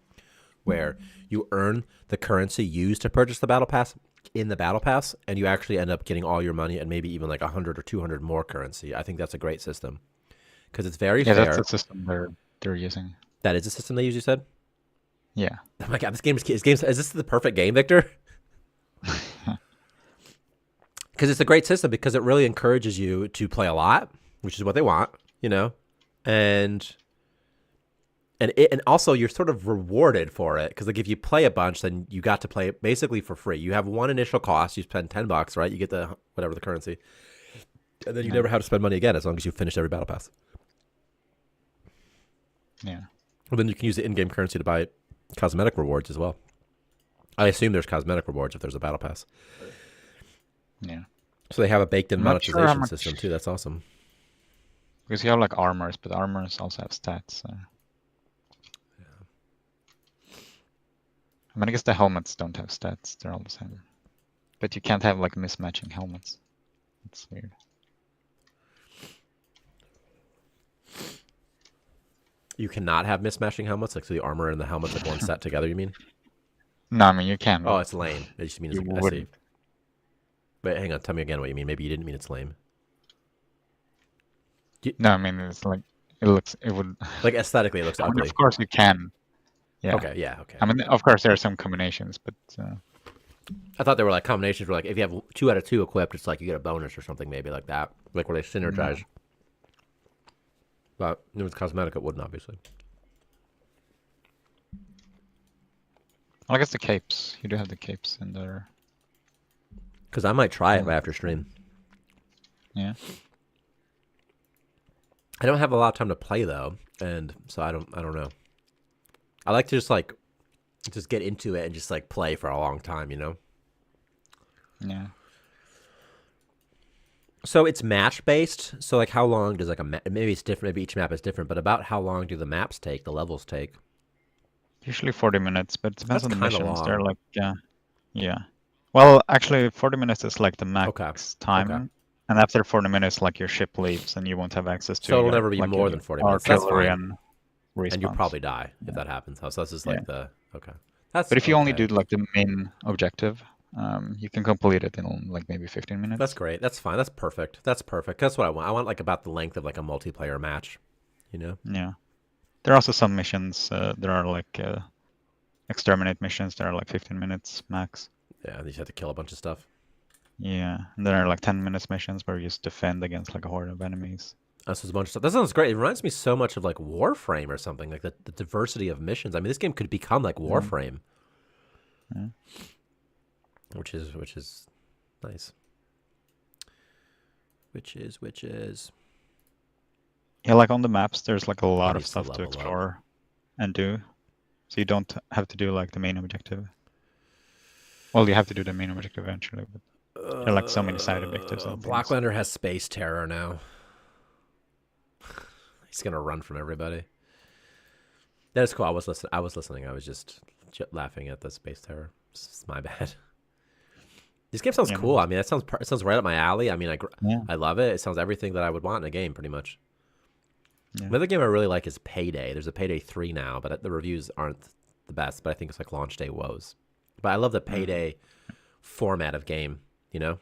where you earn the currency used to purchase the battle pass in the battle pass, and you actually end up getting all your money and maybe even like 100 or 200 more currency. I think that's a great system because it's very Yeah, fair. that's the system they're using. That is the system they use, you said? Yeah. Oh my god, is this the perfect game, Victor? Because it's a great system because it really encourages you to play a lot, which is what they want, you know, and also you're sort of rewarded for it because like if you play a bunch, then you got to play it basically for free. You have one initial cost, you spend $10, right? You get the whatever the currency, and then you never have to spend money again as long as you finish every battle pass. Yeah. Well, then you can use the in-game currency to buy cosmetic rewards as well. I assume there's cosmetic rewards if there's a battle pass. Yeah. So they have a baked-in I'm not sure monetization how much- system too. That's awesome. Because you have like armors, but armors also have stats. So. I mean, I guess the helmets don't have stats. They're all the same. But you can't have like mismatching helmets. It's weird. You cannot have mismatching helmets, like so the armor and the helmets like one set together. You mean? No, I mean you can. Oh, but it's lame. It just means You I see. wouldn't. Wait, hang on. Tell me again what you mean. Maybe you didn't mean it's lame. No, I mean it's like it would. Like aesthetically, it looks I mean, ugly. of course you can. Yeah. Okay, yeah, okay. I mean, of course there are some combinations, but I thought there were like combinations where like if you have 2 out of 2 equipped, it's like you get a bonus or something maybe like that, like where they synergize. No. But with cosmetic, it wouldn't obviously. well, I guess the capes. You do have the capes in there. Because I might try it right after stream. Yeah. I don't have a lot of time to play though, and so I don't know. I like to just get into it and just like play for a long time, you know. Yeah. So it's match based. So like, how long does like maybe it's different. Maybe each map is different, but about how long do the maps take? The levels take? Usually 40 minutes, but it depends That's on the kinda missions. long. They're like yeah. Well, actually 40 minutes is like the max Okay. time. Okay. And after 40 minutes, like your ship leaves and you won't have access to So it'll your, never be like, more your than 40 minutes. That's artillery fine. and respawns. And you'll probably die if that happens. So this is like the okay. That's But if you only okay. do like the main objective, you can complete it in like maybe 15 minutes. That's great. That's fine. That's perfect. That's perfect. That's what I want. I want like about the length of like a multiplayer match, you know? Yeah. There are also some missions. There are like exterminate missions. There are like 15 minutes max. Yeah, you just have to kill a bunch of stuff. Yeah, and there are like 10 minutes missions where you just defend against like a horde of enemies. This is a bunch of stuff. That sounds great. It reminds me so much of like Warframe or something, like the diversity of missions. I mean, this game could become like Warframe, which is nice. Which is. Yeah, like on the maps, there's like a lot of needs to stuff to level up. explore and do. So you don't have to do like the main objective. Well, you have to do the main objective eventually, but there are like so many side objectives. And things. Blacklander has space terror now. He's gonna run from everybody. That is cool. I was listening. I was just laughing at the space terror. It's my bad. This game sounds cool. I mean, it sounds right up my alley. I mean, I love it. It sounds everything that I would want in a game, pretty much. Yeah. Another game I really like is Payday. There's a Payday 3 now, but the reviews aren't the best. But I think it's like launch day woes. But I love the Payday format of game. You know,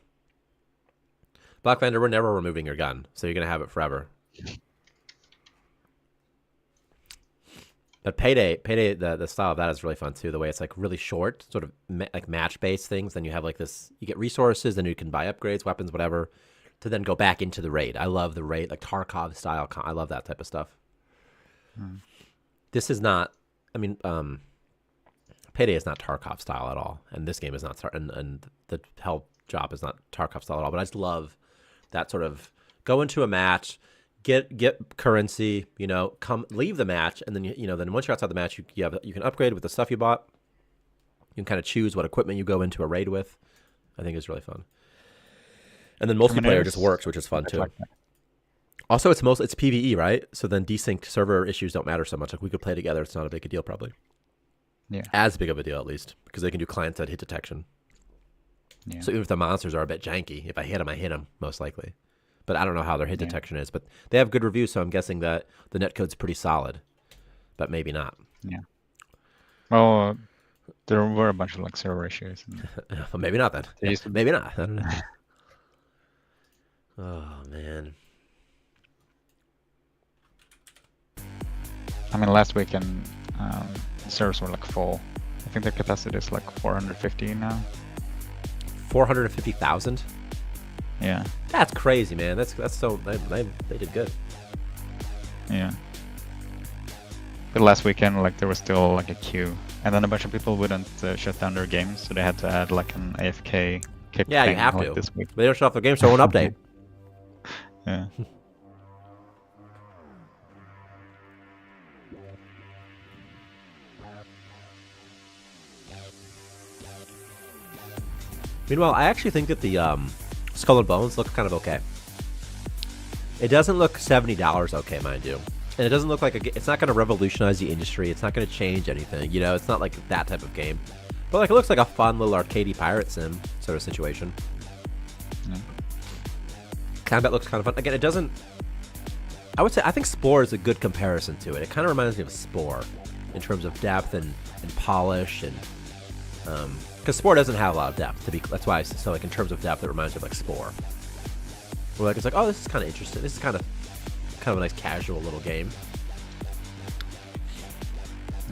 Blacklander, we're never removing your gun, so you're gonna have it forever. But Payday, the style of that is really fun too. The way it's like really short, sort of like match-based things. Then you have like this, you get resources, then you can buy upgrades, weapons, whatever, to then go back into the raid. I love the raid, like Tarkov style. I love that type of stuff. This is not. I mean, Payday is not Tarkov style at all, and this game is not. And the Hell Job is not Tarkov style at all. But I just love that sort of go into a match. Get currency, you know, leave the match, and then then once you're outside the match, you can upgrade with the stuff you bought. You can kind of choose what equipment you go into a raid with. I think it's really fun. And then multiplayer just works, which is fun too. Also, it's PvE, right? So then desync server issues don't matter so much. Like we could play together; it's not a big a deal, probably. Yeah. As big of a deal, at least, because they can do client-side hit detection. Yeah. So even if the monsters are a bit janky, if I hit them, most likely. But I don't know how their hit detection is. But they have good reviews, so I'm guessing that the netcode's pretty solid. But maybe not. Yeah. Well, there were a bunch of like server issues. Well, maybe not then. They used to- Maybe not. I don't know. Oh, man. I mean, last weekend, the servers were like full. I think their capacity is like 450 now. 450,000? Yeah. That's crazy, man. That's so they did good. Yeah. But last weekend, like there was still like a queue, and then a bunch of people wouldn't shut down their games, so they had to add like an AFK kit. Yeah, you thing, have like, to. this week. They don't shut off their game, so it won't update. Yeah. Meanwhile, I actually think that the Skull and Bones look kind of okay. It doesn't look $70 okay, mind you. And it doesn't look like it's not going to revolutionize the industry. It's not going to change anything. You know, it's not like that type of game. But like it looks like a fun little arcadey pirate sim sort of situation. Yeah. Combat looks kind of fun. Again, it doesn't... I think Spore is a good comparison to it. It kind of reminds me of Spore in terms of depth and polish and because Spore doesn't have a lot of depth. That's why so like in terms of depth, it reminds me of like Spore. Where like it's like, oh, this is kind of interesting. This is kind of a nice casual little game.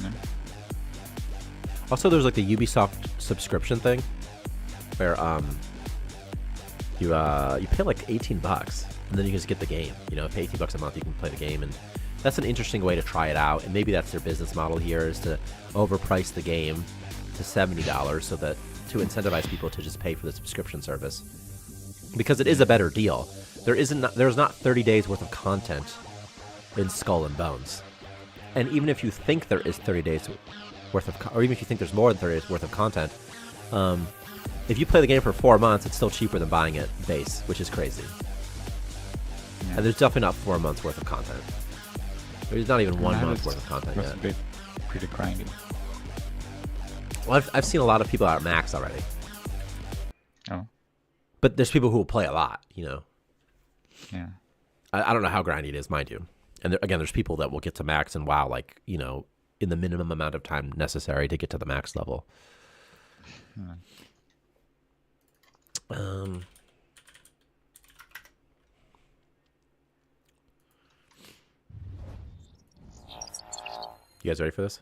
Yeah. Also, there's like the Ubisoft subscription thing where you pay like $18 and then you just get the game. You know, pay $18 a month, you can play the game, and that's an interesting way to try it out. And maybe that's their business model here, is to overprice the game to $70 so that to incentivize people to just pay for the subscription service, because it is a better deal. There's not 30 days worth of content in Skull and Bones, and even if you think there is 30 days worth of, or even if you think there's more than 30 days worth of content, if you play the game for 4 months, it's still cheaper than buying it base, which is crazy. Yeah. And there's definitely not 4 months worth of content. There's not even 1 month worth of content That's yet. a bit pretty grindy. Well, I've seen a lot of people out at max already, Oh, but there's people who will play a lot. You know, yeah. I don't know how grindy it is, mind you. And again, there's people that will get to max and WoW, like, you know, in the minimum amount of time necessary to get to the max level. You guys ready for this?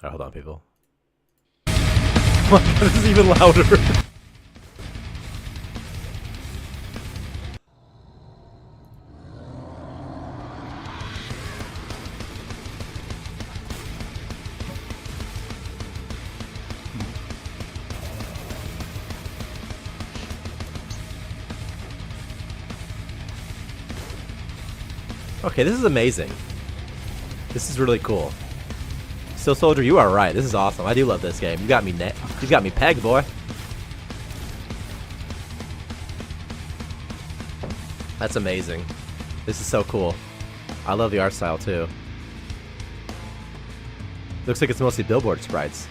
Alright, hold on, people. This is even louder. Okay, this is amazing. This is really cool. Still Soldier, you are right. This is awesome. I do love this game. You got me pegged, boy. That's amazing. This is so cool. I love the art style too. Looks like it's mostly billboard sprites.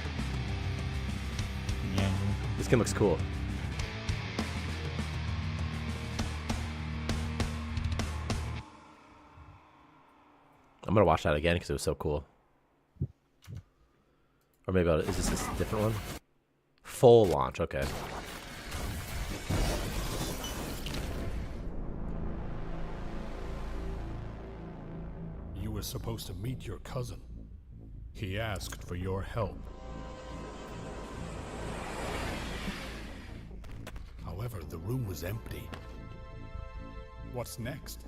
Yeah. This game looks cool. I'm gonna watch that again because it was so cool. Or maybe is this a different one? Full launch, okay. You were supposed to meet your cousin. He asked for your help. However, the room was empty. What's next?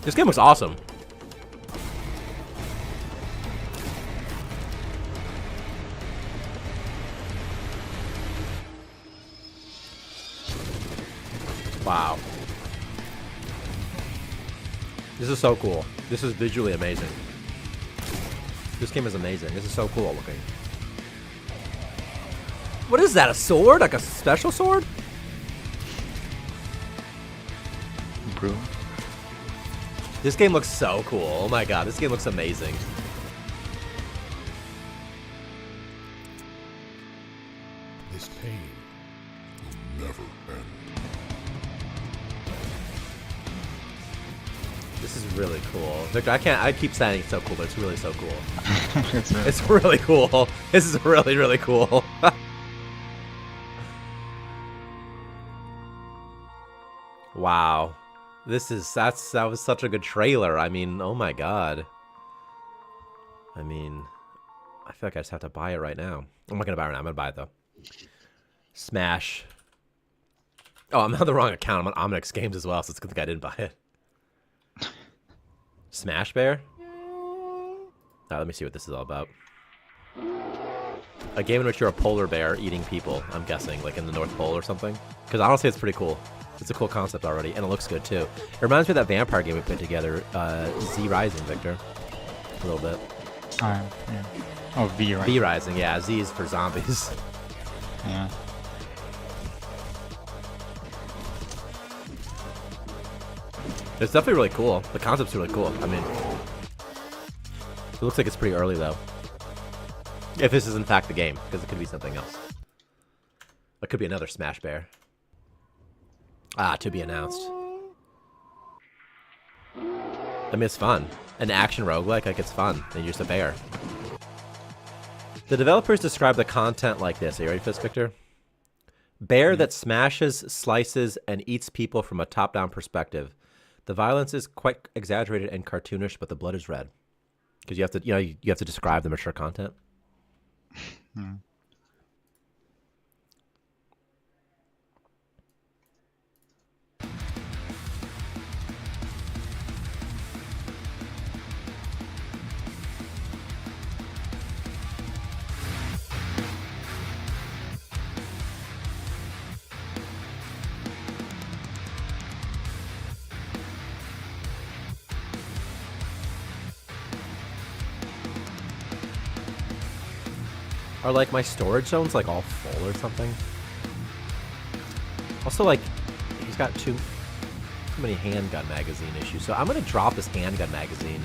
This game looks awesome. Wow. This is so cool. This is visually amazing. This game is amazing. This is so cool looking. What is that? A sword? Like a special sword? Broom. This game looks so cool. Oh my god, this game looks amazing. This is really cool. Victor, I keep saying it's so cool, but it's really so cool. It's really It's really cool. This is really, really cool. Wow. That was such a good trailer. I mean, oh my god. I mean, I feel like I just have to buy it right now. I'm not gonna buy it right now. I'm gonna buy it though. Smash. Oh, I'm on the wrong account. I'm on Omnix Games as well, so it's a good thing I didn't buy it. Smash Bear? Let me see what this is all about. A game in which you're a polar bear eating people, I'm guessing, like in the North Pole or something. Because honestly, it's pretty cool. It's a cool concept already, and it looks good too. It reminds me of that vampire game we put together, Z Rising, Victor. A little bit. yeah. Oh, V, right? V Rising, yeah. Z is for zombies. Yeah. It's definitely really cool. The concept's really cool. I mean, it looks like it's pretty early though. If this is in fact the game, because it could be something else. It could be another Smash Bear. To be announced. I mean, it's fun. An action roguelike, like it's fun. And you're just a bear. The developers describe the content like this. Are you ready for this, Victor? Bear that smashes, slices, and eats people from a top-down perspective. The violence is quite exaggerated and cartoonish, but the blood is red. Because you have to, you have to describe the mature content. Are like my storage zones like all full or something? Also, like, he's got too many handgun magazine issues, so I'm gonna drop this handgun magazine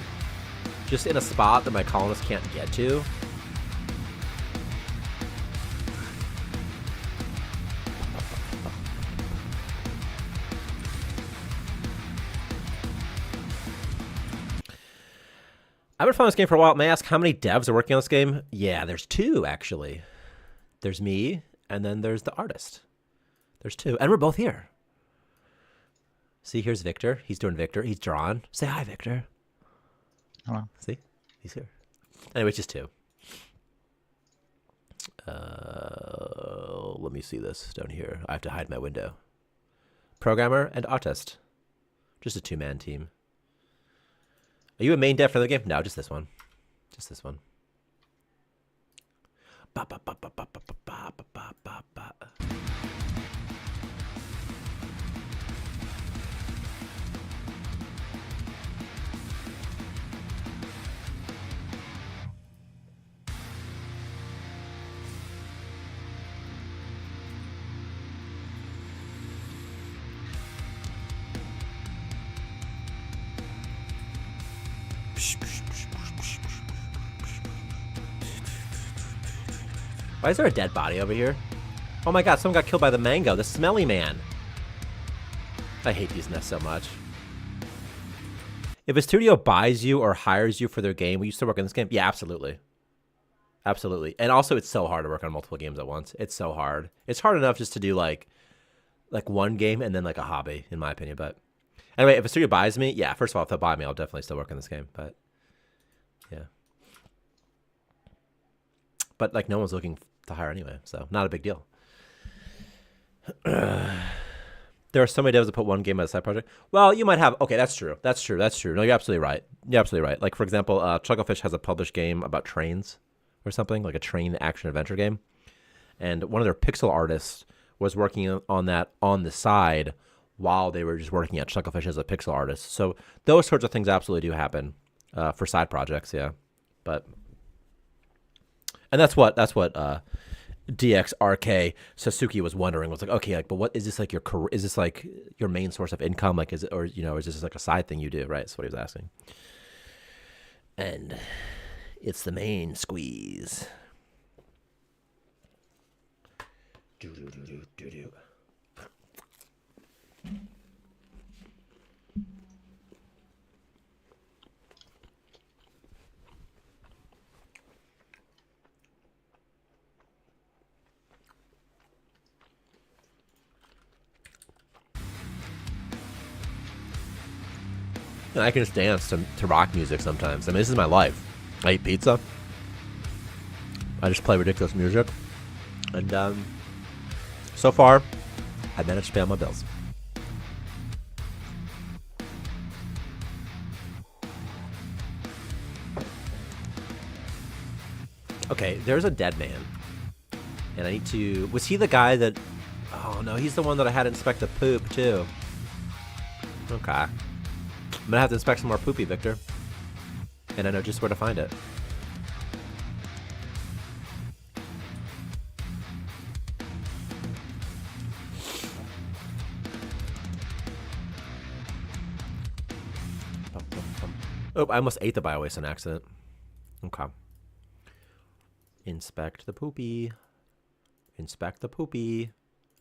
just in a spot that my colonists can't get to. I've been following this game for a while. May I ask how many devs are working on this game? Yeah, there's two, actually. There's me, and then there's the artist. There's two, and we're both here. See, here's Victor. He's doing Victor. He's drawn. Say hi, Victor. Hello. See? He's here. Anyway, it's just two. Let me see this down here. I have to hide my window. Programmer and artist. Just a two-man team. Are you a main dev for the game? No, just this one. Just this one. Ba, ba, ba, ba, ba, ba, ba, ba, ba, ba, ba. Why is there a dead body over here? Oh my god, someone got killed by the mango, the smelly man. I hate these nests so much. If a studio buys you or hires you for their game, will you still work on this game? Yeah, absolutely. Absolutely. And also, it's so hard to work on multiple games at once. It's so hard. It's hard enough just to do like one game and then like a hobby, in my opinion. But anyway, if a studio buys me, yeah, first of all, if they'll buy me, I'll definitely still work on this game. But yeah. But like no one's looking to hire anyway, so not a big deal. There are so many devs that put one game as a side project. Well, you might have. Okay, that's true. That's true. That's true. No, you're absolutely right. You're absolutely right. Like for example, Chucklefish has a published game about trains or something, like a train action adventure game, and one of their pixel artists was working on that on the side while they were just working at Chucklefish as a pixel artist. So those sorts of things absolutely do happen for side projects. Yeah, but. And that's what DXRK Sasuke was wondering, was like, okay, like, but what is this like your career? Is this like your main source of income? Like, is it, or is this like a side thing you do? Right? That's what he was asking. And it's the main squeeze. Do do do do do do. And I can just dance to rock music sometimes. I mean, this is my life. I eat pizza. I just play ridiculous music. And so far, I managed to pay all my bills. Okay, there's a dead man. And I need to... Was he the guy that... Oh, no, he's the one that I had to inspect the poop, too. Okay. I'm gonna have to inspect some more poopy, Victor. And I know just where to find it. Oh, I almost ate the bio-waste on accident. Okay. Inspect the poopy. Inspect the poopy.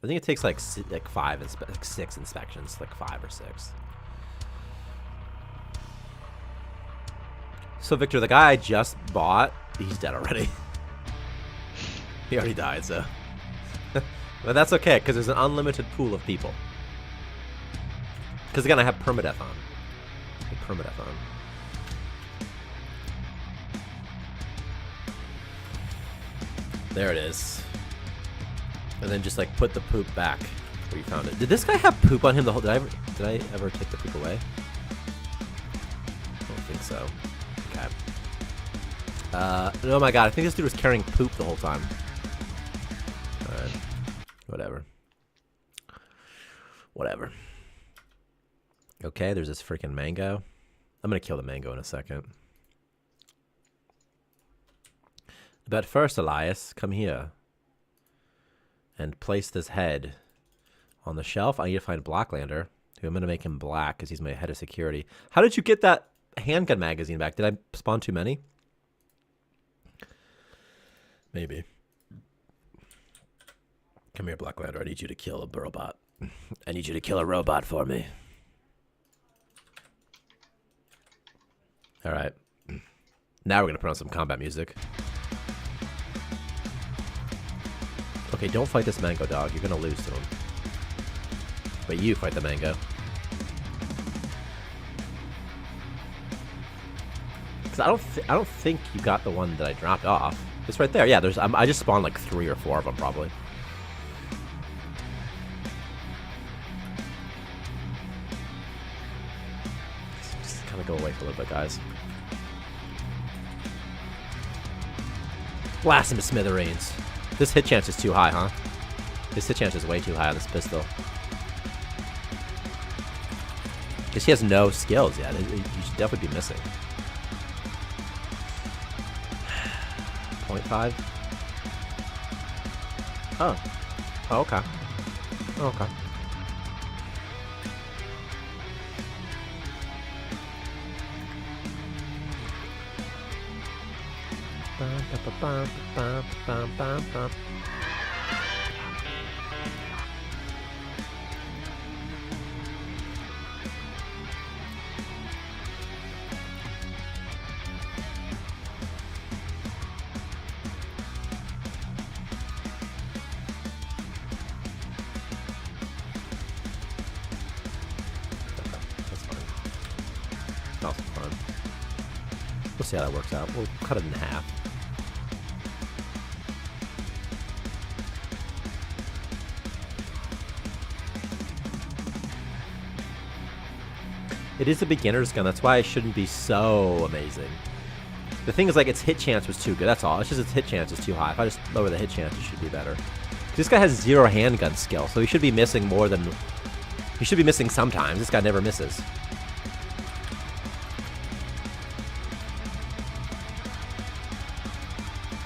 I think it takes like 6 inspections, like 5 or 6. So Victor, the guy I just bought, he's dead already. He already died, so. But that's okay, because there's an unlimited pool of people. Because again, I have permadeath on. Permadeath on. There it is. And then just like put the poop back where you found it. Did this guy have poop on him the whole? Did I ever take the poop away? I don't think so. Okay. Oh my god! I think this dude was carrying poop the whole time. All right. Whatever. Whatever. Okay. There's this freaking mango. I'm gonna kill the mango in a second. But first, Elias, come here. And place this head on the shelf. I need to find Blacklander, who I'm going to make him black because he's my head of security. How did you get that handgun magazine back? Did I spawn too many? Maybe. Come here, Blacklander. I need you to kill a robot. I need you to kill a robot for me. All right. Now we're going to put on some combat music. Okay, don't fight this mango dog. You're gonna lose to him. But you fight the mango. Because I don't think you got the one that I dropped off. It's right there. Yeah, there's. I just spawned like 3 or 4 of them probably. Just kind of go away for a little bit, guys. Blast him to smithereens. This hit chance is too high, huh? This hit chance is way too high on this pistol. Because he has no skills yet. You should definitely be missing. 0.5? Oh. Oh, okay. Oh, okay. That's fun. We'll see how that works out. We'll cut it in half. It is a beginner's gun, that's why it shouldn't be so amazing. The thing is, like, its hit chance was too good, that's all. It's just its hit chance is too high. If I just lower the hit chance, it should be better. This guy has 0 handgun skill, so he should be missing more than... He should be missing sometimes. This guy never misses.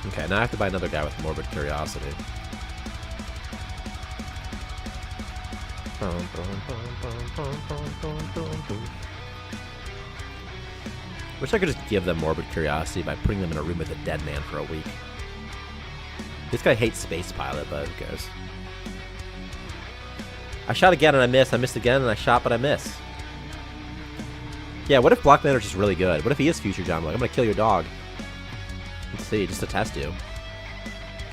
Okay, now I have to buy another guy with morbid curiosity. Wish I could just give them morbid curiosity by putting them in a room with a dead man for a week. This guy hates Space Pilot, but who cares? I shot again and I missed. I missed again and I shot, but I miss. Yeah, what if Blackmander's just really good? What if he is Future John? Like, I'm gonna kill your dog. Let's see, just to test you.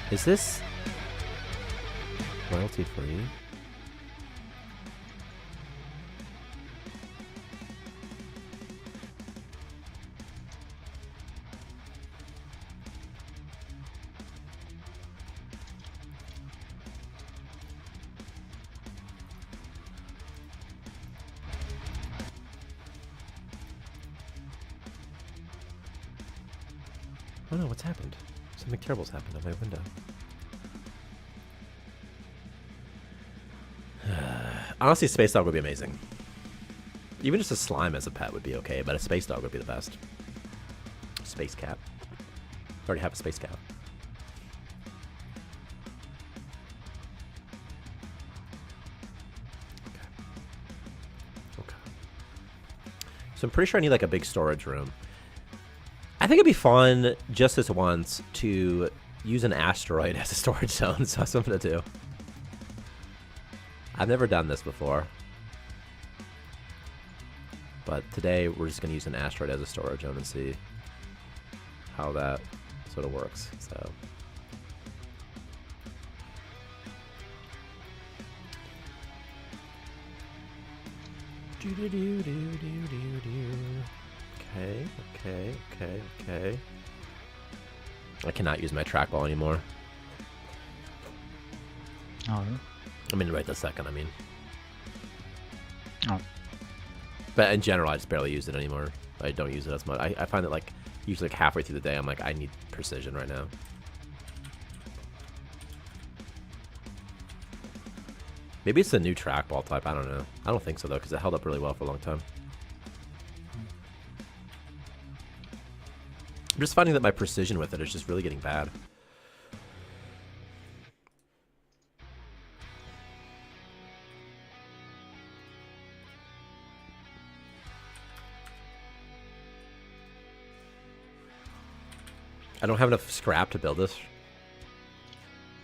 Is this royalty free? Oh no, what's happened? Something terrible's happened on my window. Honestly, Space Dog would be amazing. Even just a slime as a pet would be okay, but a Space Dog would be the best. Space Cat. I already have a Space Cat. Okay. So I'm pretty sure I need like a big storage room. I think it'd be fun just this once to use an asteroid as a storage zone, so that's what I'm gonna do. I've never done this before. But today we're just gonna use an asteroid as a storage zone and see how that sort of works. So Okay. I cannot use my trackball anymore. Oh, I mean, right this second, I mean. oh. But in general, I just barely use it anymore. I don't use it as much. I find that, like, usually like halfway through the day, I'm like, I need precision right now. Maybe it's a new trackball type. I don't know. I don't think so, though, because it held up really well for a long time. I'm just finding that my precision with it is just really getting bad. I don't have enough scrap to build this.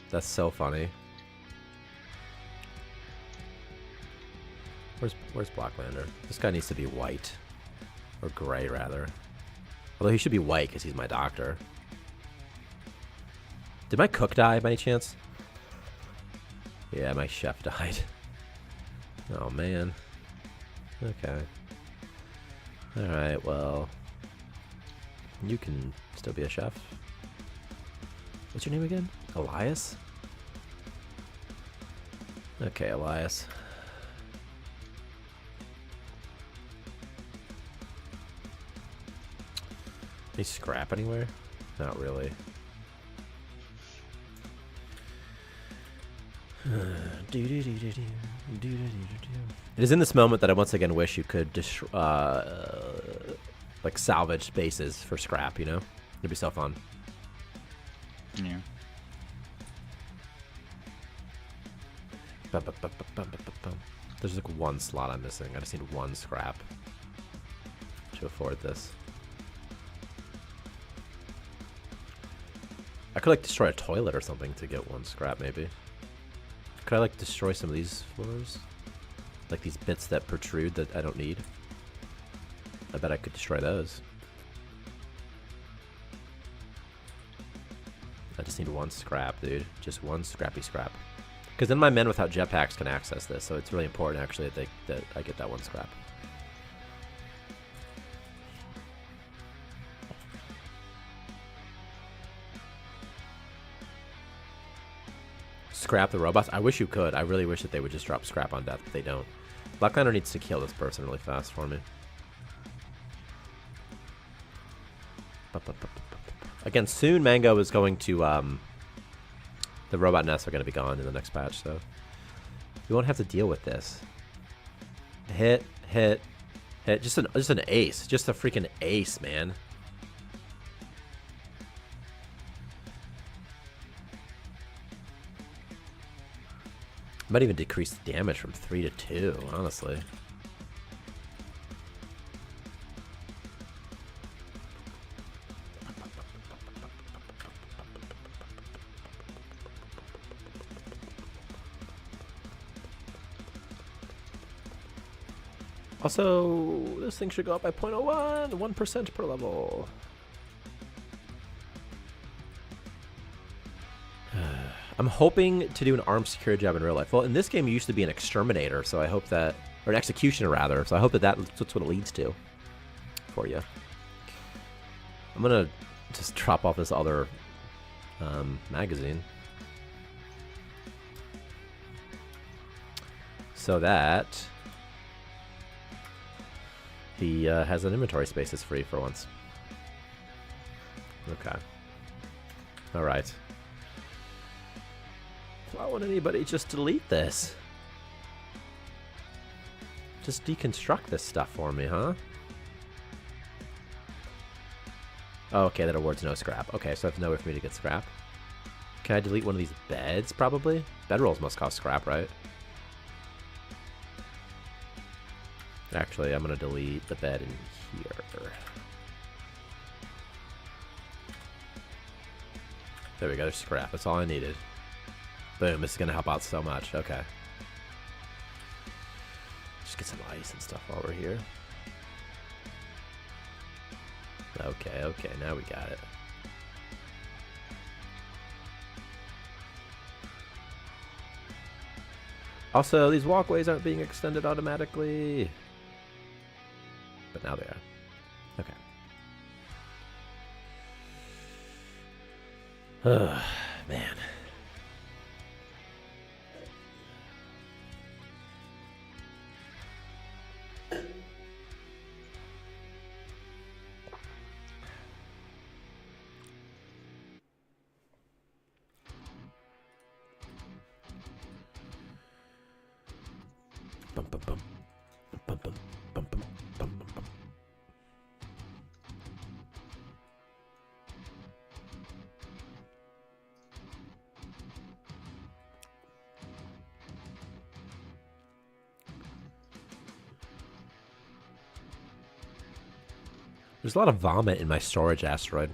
That's so funny. Where's Blacklander? This guy needs to be white. Or gray, rather. Although he should be white because he's my doctor. Did my cook die by any chance? Yeah, my chef died. Oh, man. Okay. Alright, well. You can still be a chef. What's your name again? Elias? Okay, Elias. Any scrap anywhere? Not really. It is in this moment that I once again wish you could like salvage spaces for scrap, you know? It'd be so fun. Yeah. There's like one slot I'm missing. I just need one scrap to afford this. I could like destroy a toilet or something to get one scrap, maybe. Could I like destroy some of these floors? Like these bits that protrude that I don't need? I bet I could destroy those. I just need one scrap, dude. Just one scrappy scrap. Because then my men without jetpacks can access this, so it's really important actually that I get that one scrap. Scrap the robots? I wish you could. I really wish that they would just drop scrap on death, but they don't. Blacklander needs to kill this person really fast for me. Again, soon Mango is going to, the robot nests are going to be gone in the next patch, so we won't have to deal with this. Hit. Just an ace. Just a freaking ace, man. Might even decrease the damage from 3 to 2, honestly. Also, this thing should go up by 0.01, 1% per level. I'm hoping to do an armed security job in real life. Well, in this game, you used to be an exterminator, so I hope that, or an executioner rather, so I hope that that's what it leads to for you. I'm gonna just drop off this other magazine so that he has an inventory space that's free for once. Okay. Alright. Why won't anybody just delete this? Just deconstruct this stuff for me, huh? Oh, okay, that awards no scrap. Okay, so there's no way for me to get scrap. Can I delete one of these beds, probably? Bedrolls must cost scrap, right? Actually, I'm going to delete the bed in here. There we go, there's scrap. That's all I needed. Boom, this is going to help out so much. Okay. Just get some ice and stuff while we're here. Okay, okay, now we got it. Also, these walkways aren't being extended automatically. But now they are. Okay. Ugh, man. Bum, bum, bum. Bum, bum, bum, bum, bum, bum, bum. There's a lot of vomit in my storage asteroid.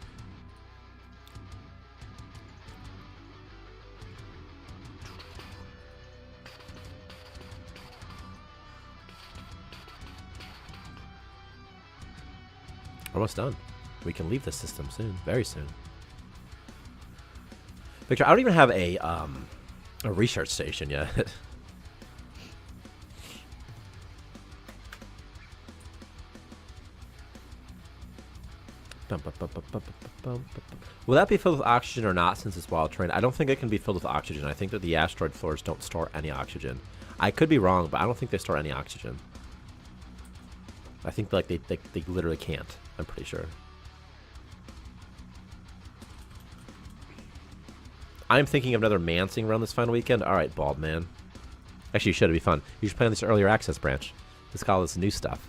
Almost done. We can leave the system soon, very soon. Victor, I don't even have a research station yet. Will that be filled with oxygen or not since it's wild terrain? I don't think it can be filled with oxygen. I think that the asteroid floors don't store any oxygen. I could be wrong, but I don't think they store any oxygen. I think like they literally can't. I'm pretty sure. I'm thinking of another Mancing run this final weekend. All right, bald man. Actually, you should. It'd be fun. You should play on this earlier access branch. Let's call this new stuff.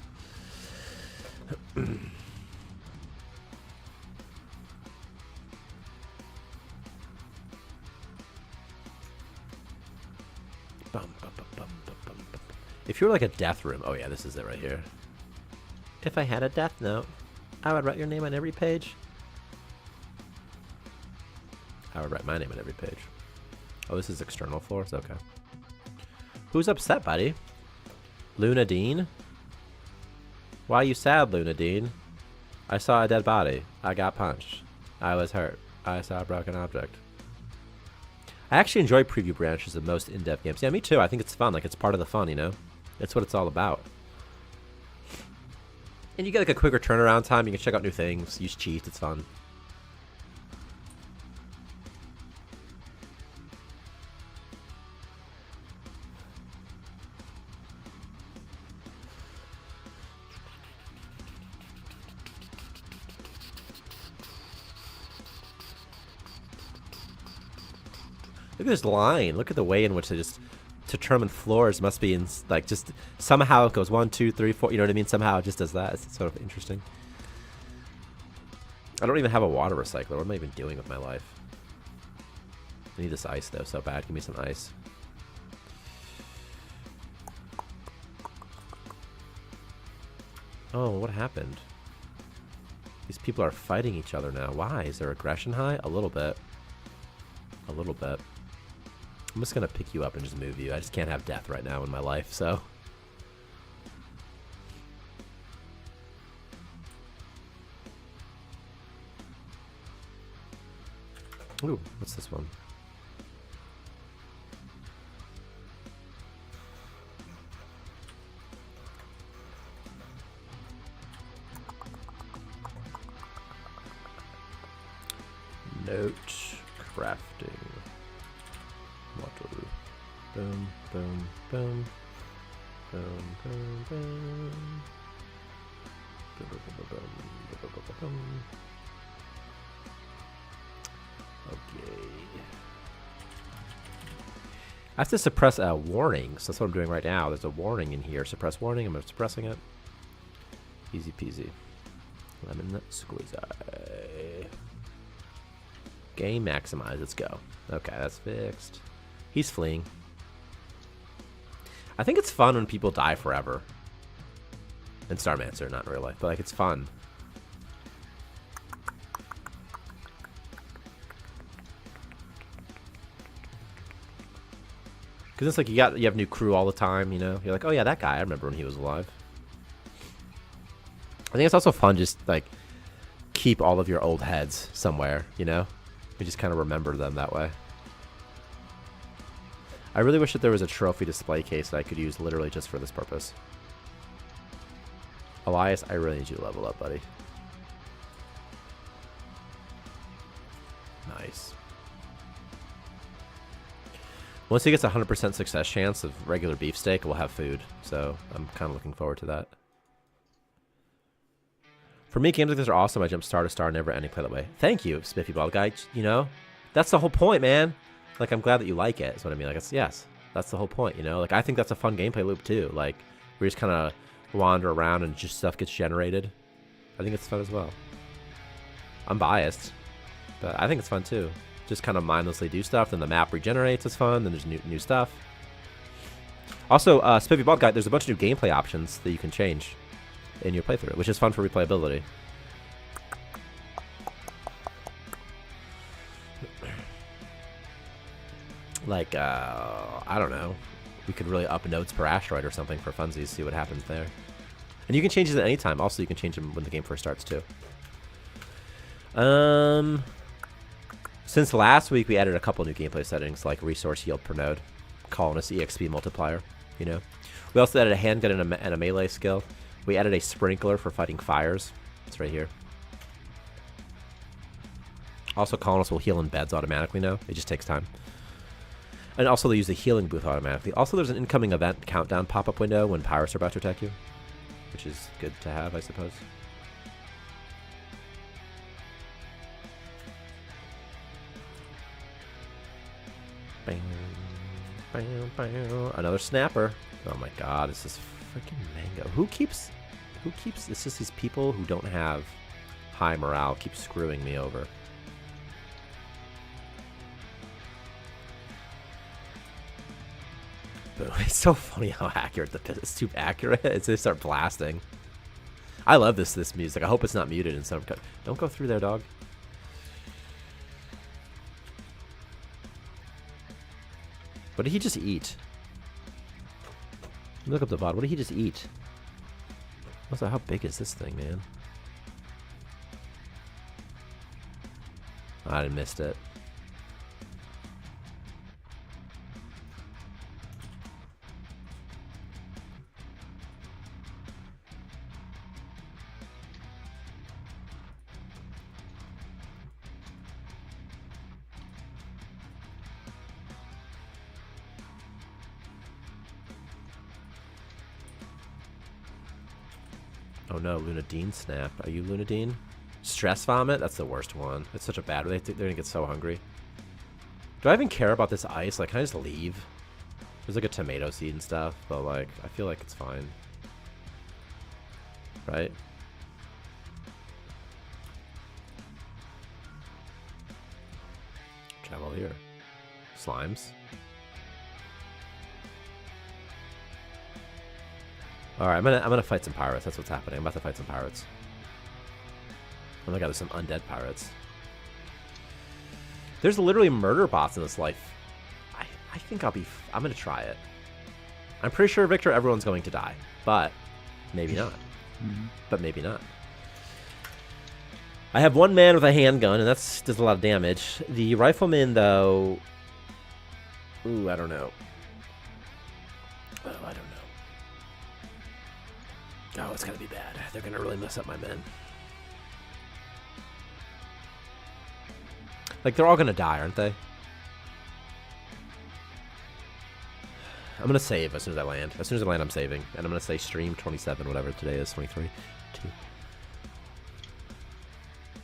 If you were like a death room, oh yeah, this is it right here. If I had a death note, I would write your name on every page. I would write my name on every page. Oh, this is external floors? Okay. Who's upset, buddy? Luna Dean? Why are you sad, Luna Dean? I saw a dead body. I got punched. I was hurt. I saw a broken object. I actually enjoy preview branches the most in-depth games. Yeah, me too. I think it's fun. Like, it's part of the fun, you know? That's what it's all about. And you get like a quicker turnaround time. You can check out new things, use cheats. It's fun. Look at this line. Look at the way in which they just determine floors must be in, like, just somehow it goes 1, 2, 3, 4. You know what I mean? Somehow it just does that. It's sort of interesting. I don't even have a water recycler. What am I even doing with my life? I need this ice though so bad. Give me some ice. Oh, what happened? These people are fighting each other now. Why? Is there aggression high? A little bit. A little bit. I'm just gonna pick you up and just move you. I just can't have death right now in my life, so. Ooh, what's this one? Note crafting. Water. Boom, boom, boom. Boom, boom, boom. Boom, boom, boom, boom, boom, boom, boom, boom. Okay. I have to suppress a warning, so that's what I'm doing right now. There's a warning in here. Suppress warning. I'm suppressing it. Easy peasy. Lemon squeezy. Game maximize. Let's go. Okay, that's fixed. He's fleeing. I think it's fun when people die forever. In Starmancer, not in real life, but like it's fun. Because it's like you have new crew all the time, you know? You're like, oh yeah, that guy, I remember when he was alive. I think it's also fun just like keep all of your old heads somewhere, you know? You just kind of remember them that way. I really wish that there was a trophy display case that I could use literally just for this purpose. Elias, I really need you to level up, buddy. Nice. Once he gets a 100% success chance of regular beefsteak, we'll have food. So I'm kind of looking forward to that. For me, games like this are awesome. I jump star to star, never ending play that way. Thank you, Spiffy Bald Guy. You know, that's the whole point, man. Like, I'm glad that you like it, is what I mean. Like, yes, that's the whole point, you know? Like, I think that's a fun gameplay loop, too. Like, we just kind of wander around and just stuff gets generated. I think it's fun as well. I'm biased, but I think it's fun, too. Just kind of mindlessly do stuff, then the map regenerates, it's fun, then there's new stuff. Also, Spiffy Bald Guy, there's a bunch of new gameplay options that you can change in your playthrough, which is fun for replayability. Like, I don't know. We could really up nodes per asteroid or something for funsies, see what happens there. And you can change these at any time. Also, you can change them when the game first starts, too. Since last week, we added a couple new gameplay settings, like resource yield per node, colonist EXP multiplier, you know. We also added a handgun and a melee skill. We added a sprinkler for fighting fires. It's right here. Also, colonists will heal in beds automatically now. It just takes time. And also, they use the healing booth automatically. Also, there's an incoming event countdown pop-up window when pirates are about to attack you, which is good to have, I suppose. Bam, bam, bam. Another snapper. Oh my god, it's this freaking mango. Who keeps... It's just these people who don't have high morale keep screwing me over. But it's so funny how accurate it's too accurate. They start blasting. I love this music. I hope it's not muted in some. Don't go through there, dog. What did he just eat? Look up the VOD. What did he just eat? Also, how big is this thing, man? I missed it. Oh no, Lunadine snap. Are you Lunadine? Stress vomit? That's the worst one. It's such a bad one. They're gonna get so hungry. Do I even care about this ice? Like, can I just leave? There's like a tomato seed and stuff, but like, I feel like it's fine. Right? Travel here. Slimes. Alright, I'm gonna fight some pirates. That's what's happening. I'm about to fight some pirates. Oh my god, there's some undead pirates. There's literally murder bots in this life. I think I'm gonna try it. I'm pretty sure, Victor, everyone's going to die. But maybe not. But maybe not. I have one man with a handgun, and that does a lot of damage. The rifleman, though... Ooh, I don't know. Oh, I don't know. Oh, it's gonna be bad. They're gonna really mess up my men. Like, they're all gonna die, aren't they? I'm gonna save as soon as I land. As soon as I land, I'm saving. And I'm gonna say stream 27, whatever today is, 23.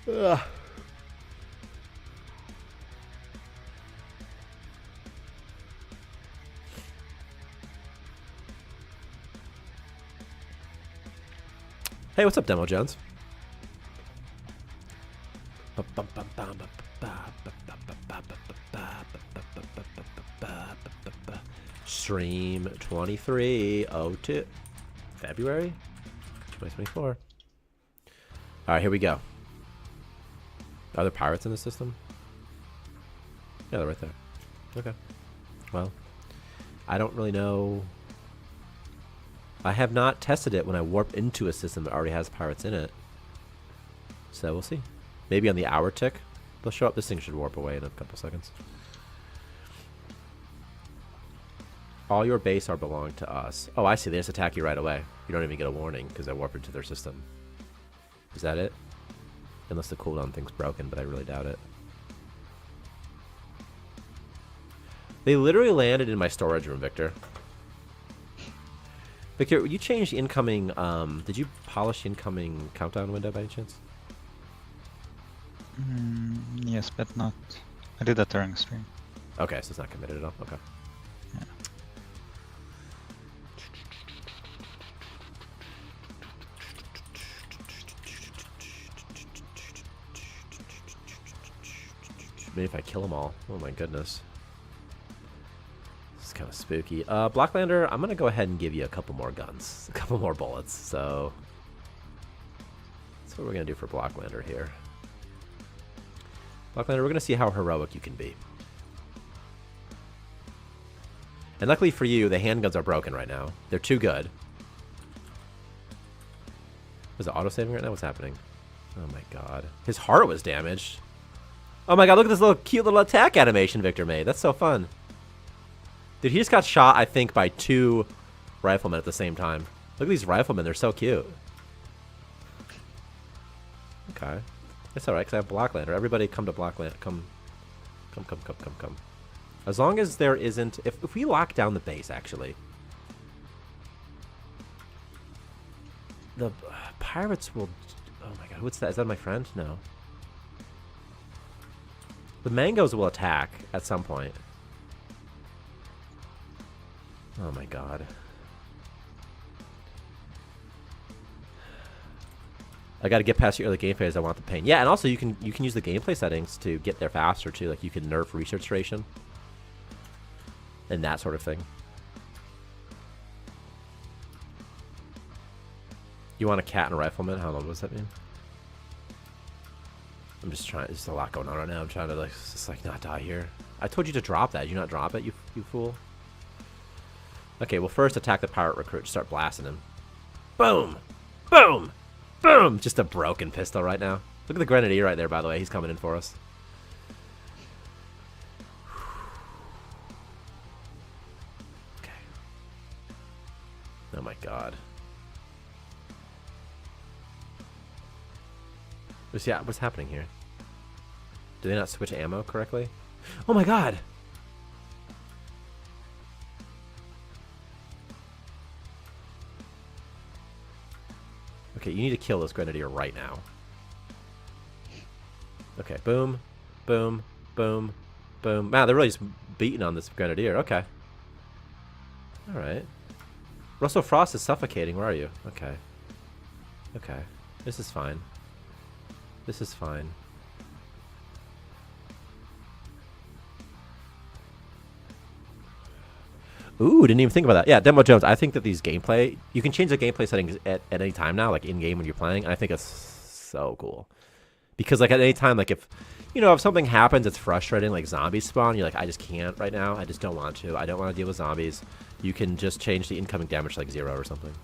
2. Ugh. Hey, what's up, Demo Jones? Stream 2302 February 2024. All right, here we go. Are there pirates in the system? Yeah, they're right there. Okay. Well, I don't really know. I have not tested it when I warp into a system that already has pirates in it. So we'll see. Maybe on the hour tick, they'll show up. This thing should warp away in a couple seconds. All your base are belong to us. Oh, I see. They just attack you right away. You don't even get a warning because I warped into their system. Is that it? Unless the cooldown thing's broken, but I really doubt it. They literally landed in my storage room, Victor. Victor, you changed the incoming, did you polish the incoming countdown window by any chance? Yes, but not. I did that during stream. Okay, so it's not committed at all. Okay. Yeah. Maybe if I kill them all. Oh my goodness. This is kind of spooky. Blacklander, I'm going to go ahead and give you a couple more guns. A couple more bullets. So that's what we're going to do for Blacklander here. Blacklander, we're going to see how heroic you can be. And luckily for you, the handguns are broken right now. They're too good. Is it auto-saving right now? What's happening? Oh my god. His heart was damaged. Oh my god, look at this little cute little attack animation Victor made. That's so fun. Dude, he just got shot, I think, by 2 riflemen at the same time. Look at these riflemen. They're so cute. Okay. It's alright, because I have Blacklander. Everybody come to Blacklander. Come. As long as there isn't... If we lock down the base, actually... The pirates will... Oh my god, what's that? Is that my friend? No. The mangoes will attack at some point. Oh my god. I gotta get past the early game phase. I want the pain. Yeah, and also you can use the gameplay settings to get there faster too. Like you can nerf research duration and that sort of thing. You want a cat and a rifleman? How long does that mean? I'm just trying. There's a lot going on right now. I'm trying to like just like not die here. I told you to drop that. Did you not drop it? You fool. Okay, well first attack the pirate recruit. Start blasting him. Boom, boom, boom. Just a broken pistol right now. Look at the grenadier right there. By the way, he's coming in for us. Okay. Oh my god. What's happening here? Do they not switch ammo correctly? Oh my god! Okay, you need to kill this grenadier right now. Okay, boom, boom, boom, boom. Man, they're really just beating on this grenadier. Okay. Alright. Russell Frost is suffocating. Where are you? Okay. Okay. This is fine. This is fine. Ooh, didn't even think about that. Yeah, Demo Jones, I think that these gameplay... You can change the gameplay settings at any time now, like in-game when you're playing, and I think it's so cool. Because, like, at any time, like, if... You know, if something happens, it's frustrating, like zombies spawn, you're like, I just can't right now. I just don't want to. I don't want to deal with zombies. You can just change the incoming damage to, like, 0 or something.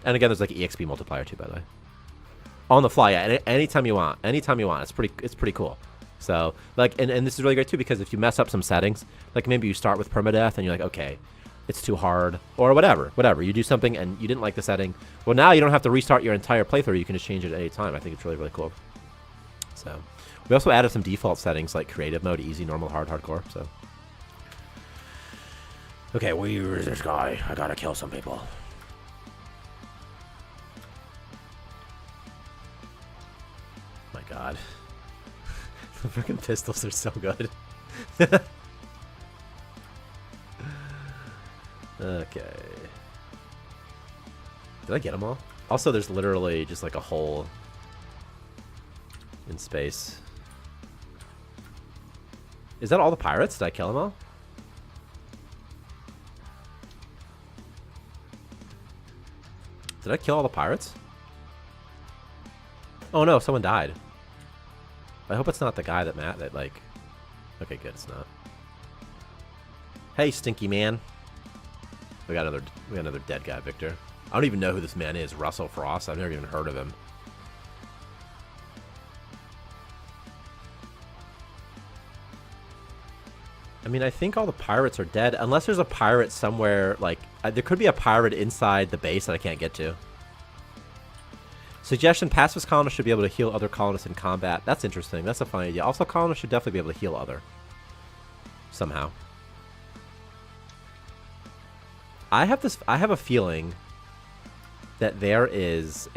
And again, there's, like, EXP multiplier, too, by the way. On the fly, yeah, anytime you want. Anytime you want. It's pretty cool. So, like, and this is really great, too, because if you mess up some settings, like, maybe you start with permadeath, and you're like, okay, it's too hard, or whatever. You do something, and you didn't like the setting. Well, now you don't have to restart your entire playthrough. You can just change it at any time. I think it's really, really cool. So, we also added some default settings, like creative mode, easy, normal, hard, hardcore, so. Okay, where is this guy? I gotta kill some people. My god. The freaking pistols are so good. Okay. Did I get them all? Also, there's literally just like a hole in space. Is that all the pirates? Did I kill them all? Did I kill all the pirates? Oh no, someone died. I hope it's not the guy that like... Okay, good, it's not. Hey, stinky man. We got another dead guy, Victor. I don't even know who this man is. Russell Frost? I've never even heard of him. I mean, I think all the pirates are dead. Unless there's a pirate somewhere, like... there could be a pirate inside the base that I can't get to. Suggestion, pacifist colonists should be able to heal other colonists in combat. That's interesting. That's a fun idea. Also, colonists should definitely be able to heal other. Somehow. I have a feeling that there is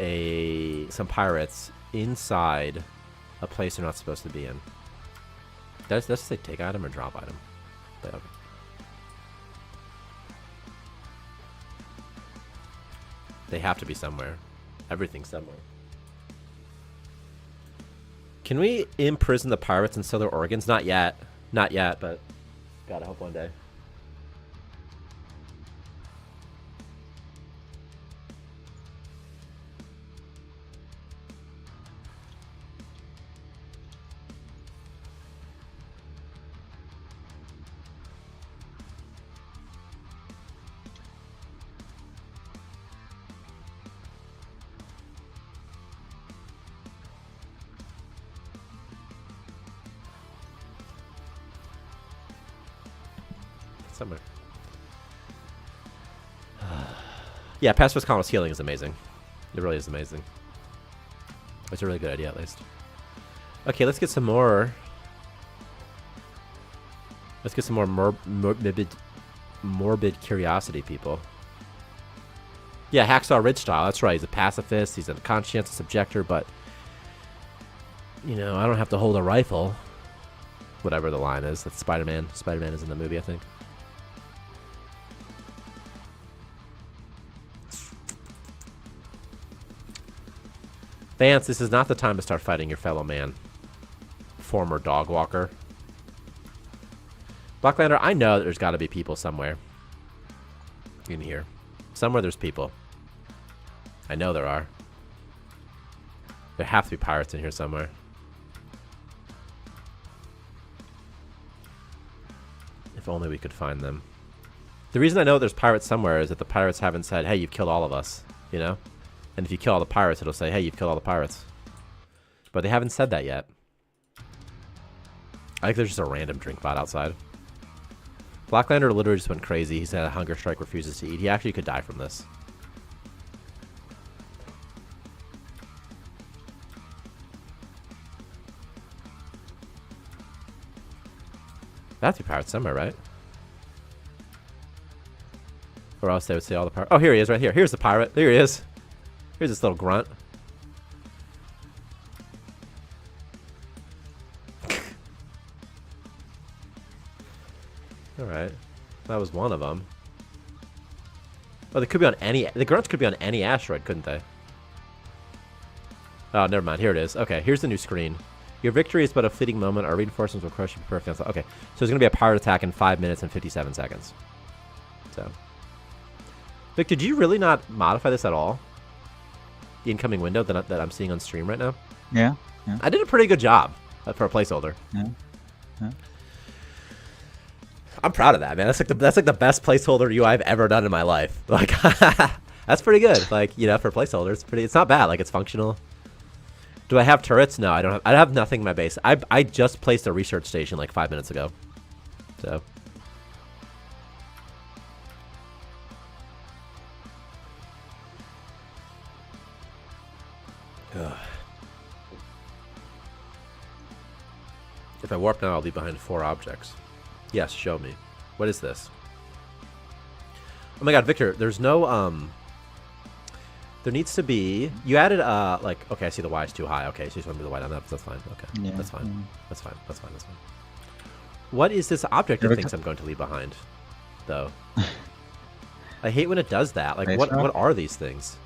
some pirates inside a place they're not supposed to be in. Does it say take item or drop item? But, okay. They have to be somewhere. Everything's somewhere. Can we imprison the pirates and sell their organs? Not yet. Not yet, but gotta hope one day. Somewhere. Yeah, pacifist colonist healing is amazing. It really is amazing. It's a really good idea, at least. Okay, let's get some more. Let's get some more morbid curiosity, people. Yeah, Hacksaw Ridge style. That's right. He's a pacifist. He's a conscientious objector, but you know, I don't have to hold a rifle. Whatever the line is. That's Spider-Man. Spider-Man is in the movie, I think. Vance, this is not the time to start fighting your fellow man. Former dog walker. Blacklander, I know that there's got to be people somewhere in here. Somewhere there's people. I know there are. There have to be pirates in here somewhere. If only we could find them. The reason I know there's pirates somewhere is that the pirates haven't said, hey, you've killed all of us, you know? And if you kill all the pirates, it'll say, hey, you've killed all the pirates. But they haven't said that yet. I think there's just a random drink bot outside. Blacklander literally just went crazy. He's had a hunger strike, refuses to eat. He actually could die from this. That's the pirates somewhere, right? Or else they would say all the pirates. Oh, here he is right here. Here's the pirate. Here he is. Here's this little grunt. Alright. That was one of them. Oh, they could be on any... The grunts could be on any asteroid, couldn't they? Oh, never mind. Here it is. Okay, here's the new screen. Your victory is but a fleeting moment. Our reinforcements will crush you. Prepare for cancel. Okay, so there's going to be a pirate attack in 5 minutes and 57 seconds. So. Victor, did you really not modify this at all? The incoming window that I'm seeing on stream right now? Yeah. I did a pretty good job for a placeholder. Yeah. I'm proud of that, man. That's like the best placeholder UI I've ever done in my life. Like, that's pretty good. Like, you know, for placeholders, it's not bad. Like, it's functional. Do I have turrets? No, I don't have. I have nothing in my base. I just placed a research station like 5 minutes ago. So. Ugh. If I warp now, I'll leave behind 4 objects. Yes, show me. What is this? Oh my god, Victor, there's no, there needs to be... You added, like... Okay, I see the Y is too high. Okay, so you just want to do the Y down. That's fine. Okay, Yeah. that's fine. That's fine. That's fine. That's fine. What is this object it thinks I'm going to leave behind, though? I hate when it does that. Like, what are these things?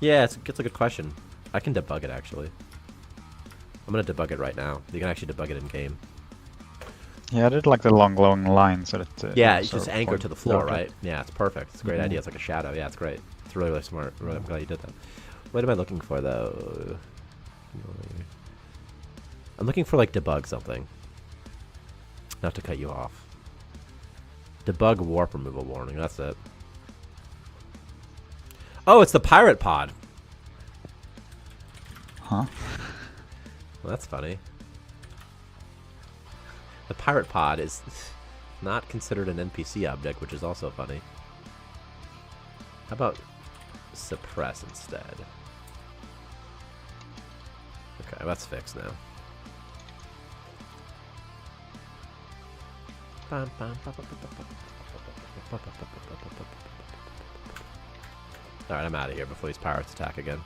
Yeah, it's a good question. I can debug it, actually. I'm going to debug it right now. You can actually debug it in game. Yeah, I did like the long glowing line so that. Yeah, it it's sort just of anchored point to the floor, darker. right? Yeah, it's perfect. It's a great Mhm. idea. It's like a shadow. Yeah, it's great. It's really, really smart. Really, I'm glad you did that. What am I looking for, though? I'm looking for, like, debug something. Not to cut you off. Debug warp removal warning. That's it. Oh, it's the pirate pod. Huh? Well, that's funny. The pirate pod is not considered an NPC object, which is also funny. How about suppress instead? Okay, that's fixed now. Alright, I'm out of here before these pirates attack again.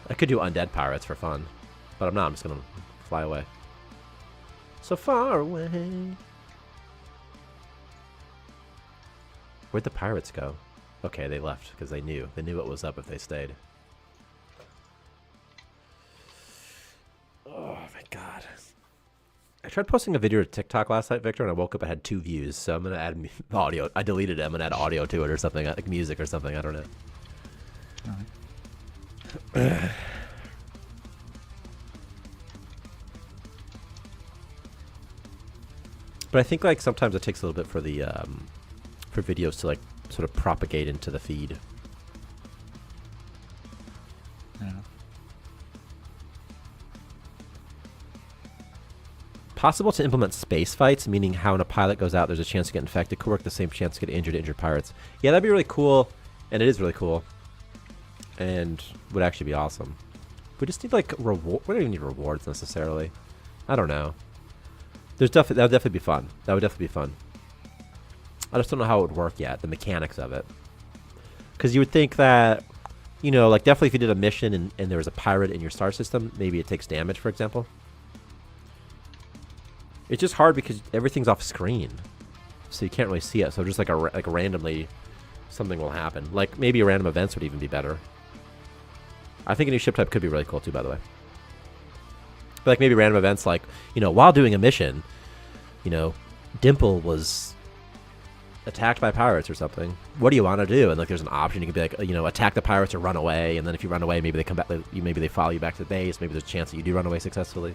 I could do undead pirates for fun, but I'm not. I'm just gonna fly away. So far away. Where'd the pirates go? Okay, they left because they knew. They knew what was up if they stayed. Oh my god. I tried posting a video to TikTok last night, Victor, and I woke up, I had 2 views, so I'm gonna add audio. I deleted it. I'm gonna add audio to it or something, like music or something. I don't know. But I think like sometimes it takes a little bit for the for videos to like sort of propagate into the feed. Yeah. Possible to implement space fights, meaning how when a pilot goes out, there's a chance to get infected. Could work the same chance to get injured pirates. Yeah, that'd be really cool, and it is really cool, and would actually be awesome. We just need like reward. We don't even need rewards necessarily. I don't know. There's that would definitely be fun. That would definitely be fun. I just don't know how it would work yet. The mechanics of it, because you would think that, you know, like definitely if you did a mission and there was a pirate in your star system, maybe it takes damage, for example. It's just hard because everything's off screen, so you can't really see it. So just like randomly, something will happen. Like maybe random events would even be better. I think a new ship type could be really cool too, by the way. But like maybe random events, like, you know, while doing a mission, you know, Dimple was attacked by pirates or something. What do you want to do? And like there's an option. You could be like, you know, attack the pirates or run away. And then if you run away, maybe they come back. Maybe they follow you back to the base. Maybe there's a chance that you do run away successfully.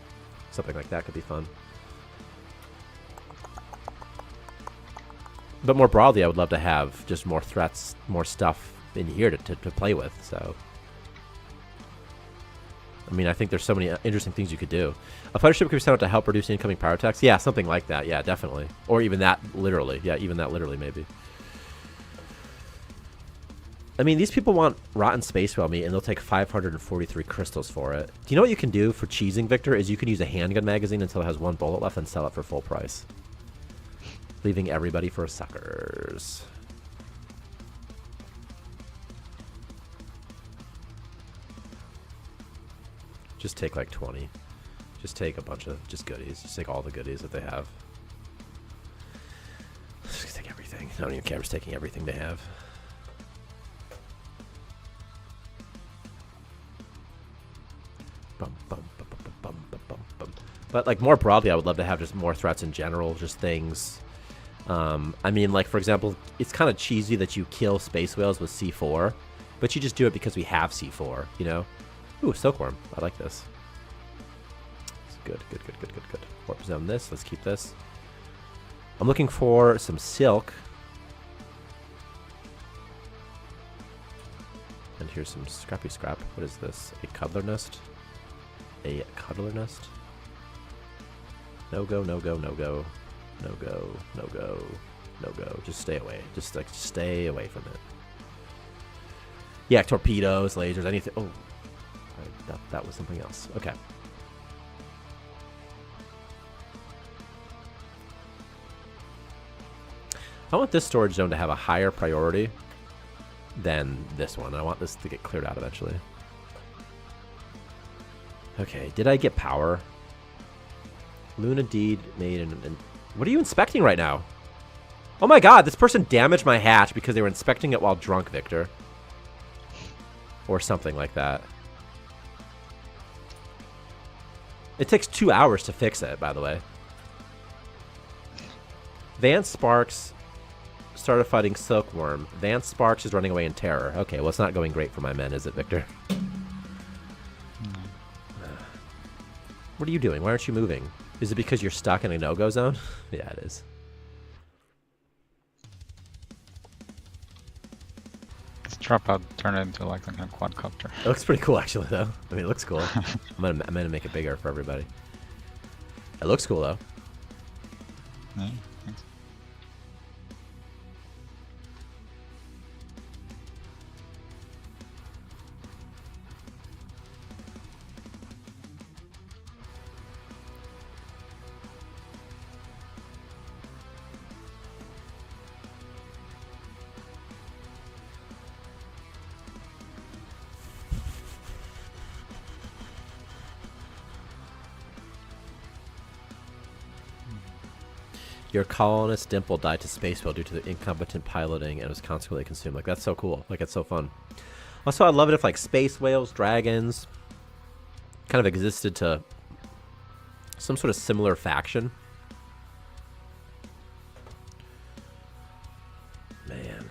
Something like that could be fun. But more broadly, I would love to have just more threats, more stuff in here to play with. So, I mean, I think there's so many interesting things you could do. A fighter ship could be sent out to help reduce incoming power attacks. Yeah, something like that. Yeah, definitely. Or even that literally. Yeah, even that literally maybe. I mean, these people want Rotten Space Whale meat, and they'll take 543 crystals for it. Do you know what you can do for cheesing, Victor? Is you can use a handgun magazine until it has 1 bullet left and sell it for full price. Leaving everybody for suckers. Just take like 20. Just take a bunch of just goodies. Just take all the goodies that they have. Just take everything. I don't even care. I'm just taking everything they have. Bum, bum, bum, bum, bum, bum, bum, bum. But like more broadly, I would love to have just more threats in general. Just things. I mean, like, for example, it's kind of cheesy that you kill space whales with C4, but you just do it because we have C4, you know? Ooh, silkworm. I like this. It's good, good, good, good, good, good. Warp zone this. Let's keep this. I'm looking for some silk. And here's some scrappy scrap. What is this? A cuddler nest? A cuddler nest? No go, no go, no go. No go, no go, no go. Just stay away. Just like stay away from it. Yeah, torpedoes, lasers, anything. Oh, that was something else. Okay. I want this storage zone to have a higher priority than this one. I want this to get cleared out eventually. Okay, did I get power? Luna Deed made an what are you inspecting right now? Oh my god, this person damaged my hatch because they were inspecting it while drunk, Victor. Or something like that. It takes 2 hours to fix it, by the way. Vance Sparks started fighting Silkworm. Vance Sparks is running away in terror. Okay, well, it's not going great for my men, is it, Victor? What are you doing? Why aren't you moving? Is it because you're stuck in a no-go zone? Yeah, it is. This dropout turned into like a quadcopter. It looks pretty cool, actually, though. I mean, it looks cool. I'm gonna make it bigger for everybody. It looks cool, though. Yeah, thanks. Your colonist Dimple died to space whale due to the incompetent piloting and was consequently consumed. Like, that's so cool. Like, it's so fun. Also, I'd love it if, like, space whales, dragons kind of existed to some sort of similar faction. Man.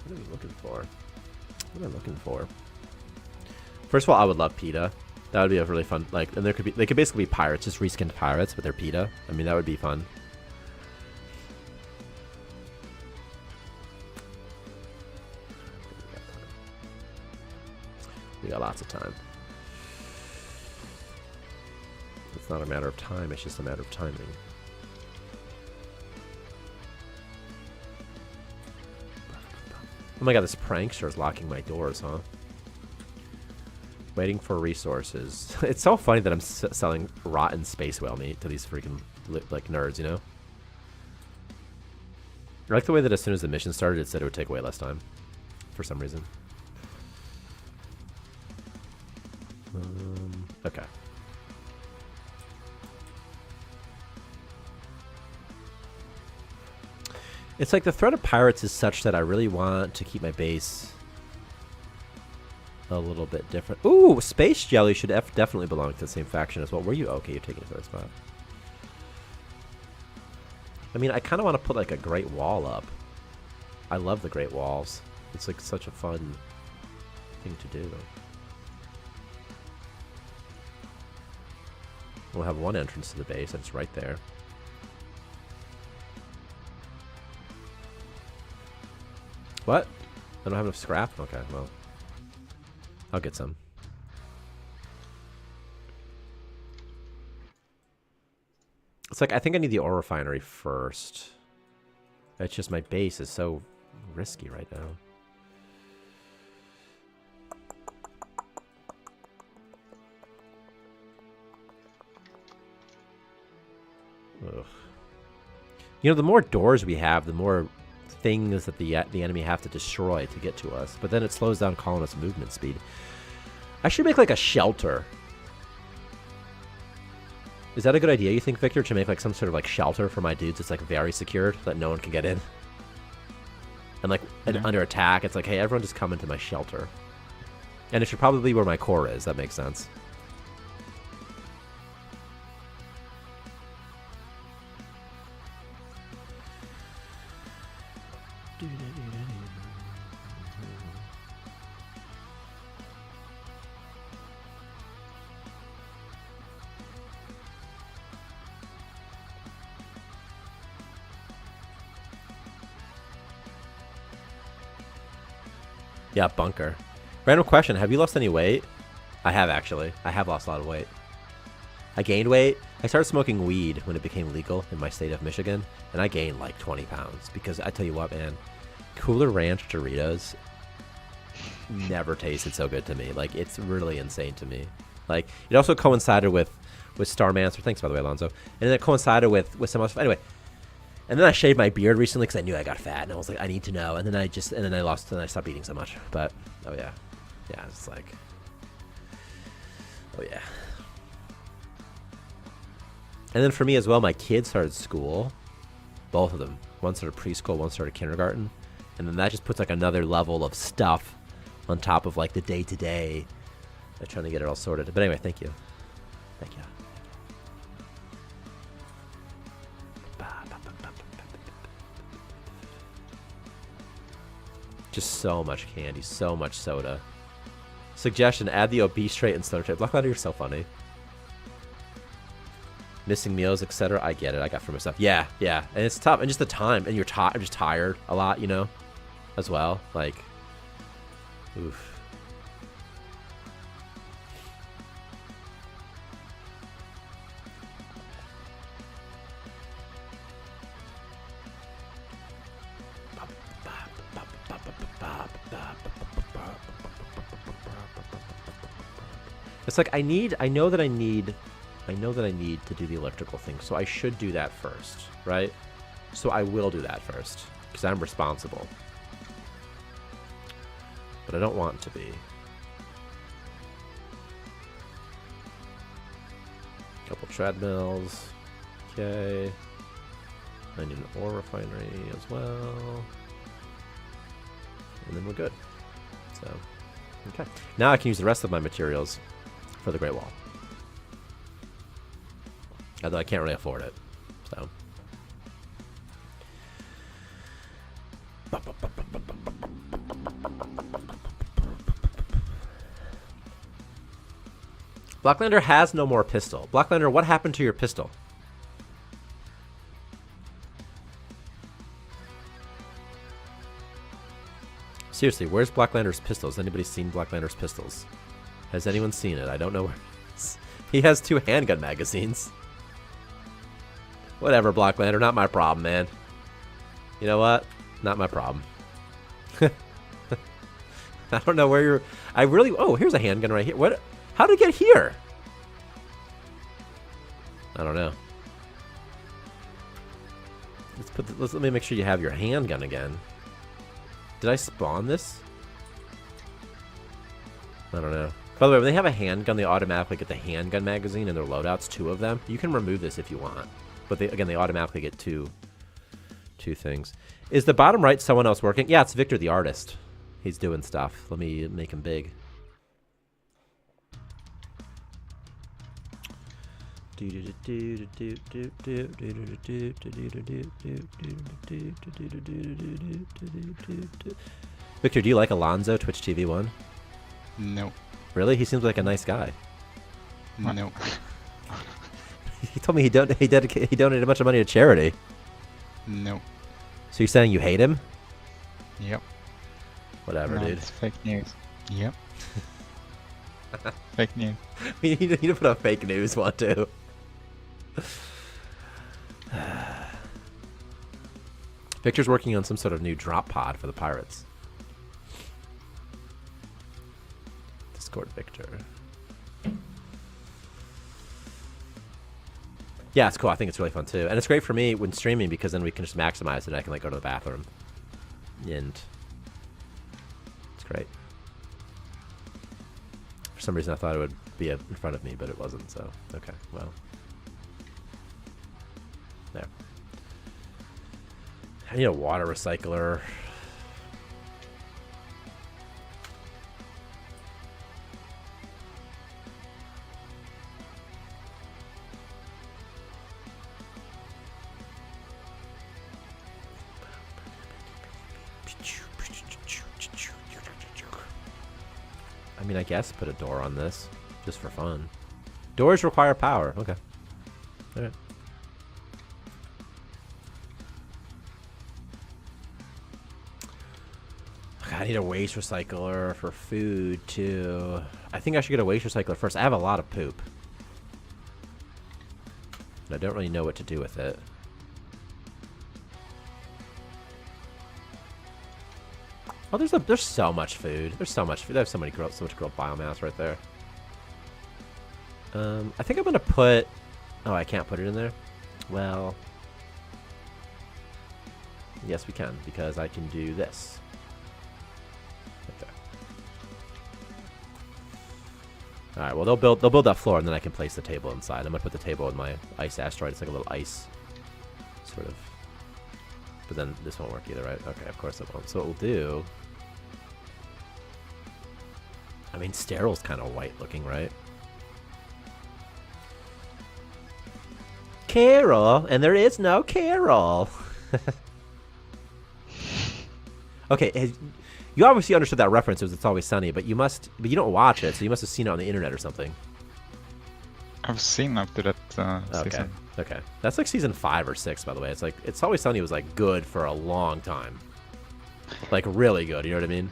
What am I looking for? What am I looking for? First of all, I would love PETA. That would be a really fun, like, and they could basically be pirates, just reskinned pirates, but they're PETA. I mean, that would be fun. We got lots of time. It's not a matter of time, it's just a matter of timing. Oh my god, this prankster is locking my doors, huh? Waiting for resources. It's so funny that I'm selling rotten space whale meat to these freaking, like, nerds, you know? I like the way that as soon as the mission started, it said it would take way less time. For some reason. Okay. It's like the threat of pirates is such that I really want to keep my base a little bit different. Ooh, Space Jelly should definitely belong to the same faction as well. Were you? Okay, you're taking a third spot. I mean, I kind of want to put like a Great Wall up. I love the Great Walls. It's like such a fun thing to do. We'll have one entrance to the base, and it's right there. What? I don't have enough scrap? Okay, well. I'll get some. It's like, I think I need the ore refinery first. It's just my base is so risky right now. Ugh. You know, the more doors we have, the more things that the enemy have to destroy to get to us. But then it slows down colonist movement speed. I should make like a shelter. Is that a good idea, you think, Victor, to make like some sort of like shelter for my dudes? It's like very secured, that no one can get in. And like under attack, it's like, hey, everyone just come into my shelter. And it should probably be where my core is. That makes sense. Yeah, bunker. Random question, have you lost any weight? I have actually. I have lost a lot of weight. I gained weight. I started smoking weed when it became legal in my state of Michigan, and I gained like 20 pounds because I tell you what, man, Cooler Ranch Doritos never tasted so good to me. Like, it's really insane to me. Like, it also coincided with Starmancer. Thanks, by the way, Alonzo. And then it coincided with some other stuff. Anyway, and then I shaved my beard recently because I knew I got fat, and I was like, I need to know. And then I stopped eating so much. But oh yeah, it's like, oh yeah. And then for me as well, my kids started school, both of them. One started preschool, one started kindergarten, and then that just puts like another level of stuff on top of like the day to day. They're trying to get it all sorted. But anyway, thank you. Just so much candy, so much soda. Suggestion, add the obese trait and slow trait. Blacklander, you're so funny. Missing meals, etc. I get it. I got for myself. Yeah. And it's tough. And just the time. And I'm just tired a lot, you know, as well. Like, oof. It's like I know that I need to do the electrical thing, so I should do that first, right? So I will do that first, because I'm responsible. But I don't want to be. Couple treadmills. Okay. I need an ore refinery as well. And then we're good. So, okay. Now I can use the rest of my materials for the Great Wall. Although I can't really afford it. So. Blacklander has no more pistol. Blacklander, what happened to your pistol? Seriously, where's Blacklander's pistols? Anybody seen Blacklander's pistols? Has anyone seen it? I don't know where it is. He has 2 handgun magazines. Whatever, Blacklander, not my problem, man. You know what? Not my problem. I don't know where you're... Oh, here's a handgun right here. What? How did it get here? I don't know. Let me make sure you have your handgun again. Did I spawn this? I don't know. By the way, when they have a handgun, they automatically get the handgun magazine in their loadouts, 2 of them. You can remove this if you want. But they automatically get two things. Is the bottom right someone else working? Yeah, it's Victor the artist. He's doing stuff. Let me make him big. Victor, do you like Alonzo, Twitch TV 1? No. Really? He seems like a nice guy. No. He told me he donated a bunch of money to charity. No. So you're saying you hate him? Yep. Whatever, No, dude. it's fake news. Yep. Fake news. You need to put a fake news one too. Victor's working on some sort of new drop pod for the pirates. Discord Victor. Yeah, it's cool. I think it's really fun too. And it's great for me when streaming because then we can just maximize it. I can like go to the bathroom. And it's great. For some reason I thought it would be in front of me, but it wasn't, so okay, well. There. I need a water recycler. I mean, I guess put a door on this just for fun. Doors require power. Okay. All right. I need a waste recycler for food too. I think I should get a waste recycler first. I have a lot of poop. And I don't really know what to do with it. Oh, there's so much food. There's so much food. There's so much grilled biomass right there. I think I'm gonna put. Oh, I can't put it in there. Well, yes, we can because I can do this. Right there. All right. Well, they'll build that floor, and then I can place the table inside. I'm gonna put the table in my ice asteroid. It's like a little ice, sort of. But then this won't work either, right? Okay, of course it won't. So what we'll do. I mean, Sterile's kind of white looking, right? Carol, and there is no Carol. Okay, you obviously understood that reference. It was It's Always Sunny, but you don't watch it, so you must have seen it on the internet or something. I've seen up to that season. Okay, that's like season 5 or 6, by the way. It's like It's Always Sunny was like good for a long time, like really good. You know what I mean?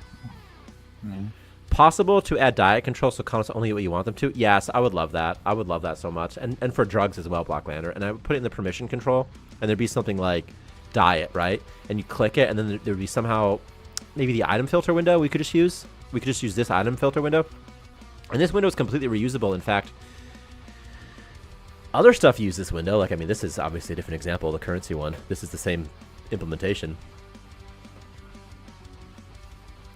Mm. Possible to add diet control so colonists only eat what you want them to? Yes, I would love that. I would love that so much. And for drugs as well, Black Lantern. And I would put it in the permission control, and there'd be something like diet, right? And you click it, and then there would be somehow maybe the item filter window we could just use. We could just use this item filter window. And this window is completely reusable. In fact, other stuff use this window. Like, I mean, this is obviously a different example, the currency one. This is the same implementation.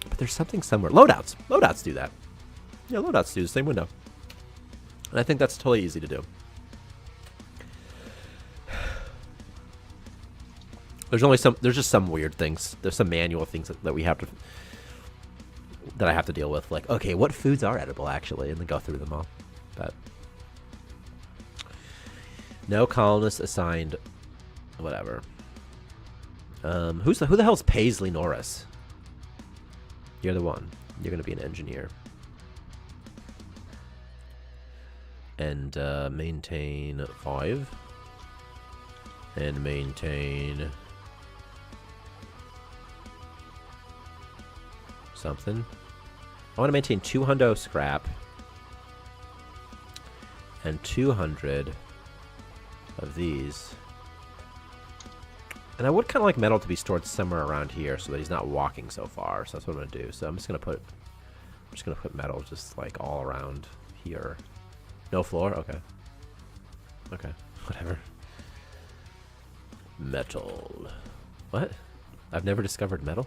But there's something somewhere. Loadouts. Loadouts do that. Yeah, loadouts do the same window. And I think that's totally easy to do. There's just some weird things. There's some manual things that we have to, that I have to deal with. Like, okay, what foods are edible actually? And then go through them all. But no colonists assigned, whatever. Who the hell's Paisley Norris? You're the one. You're going to be an engineer. And maintain 5. And maintain something. I want to maintain 200 scrap. And 200 of these. And I would kind of like metal to be stored somewhere around here so that he's not walking so far. So that's what I'm going to do. So I'm just going to put metal just like all around here. No floor? Okay. Okay. Whatever. Metal. What? I've never discovered metal?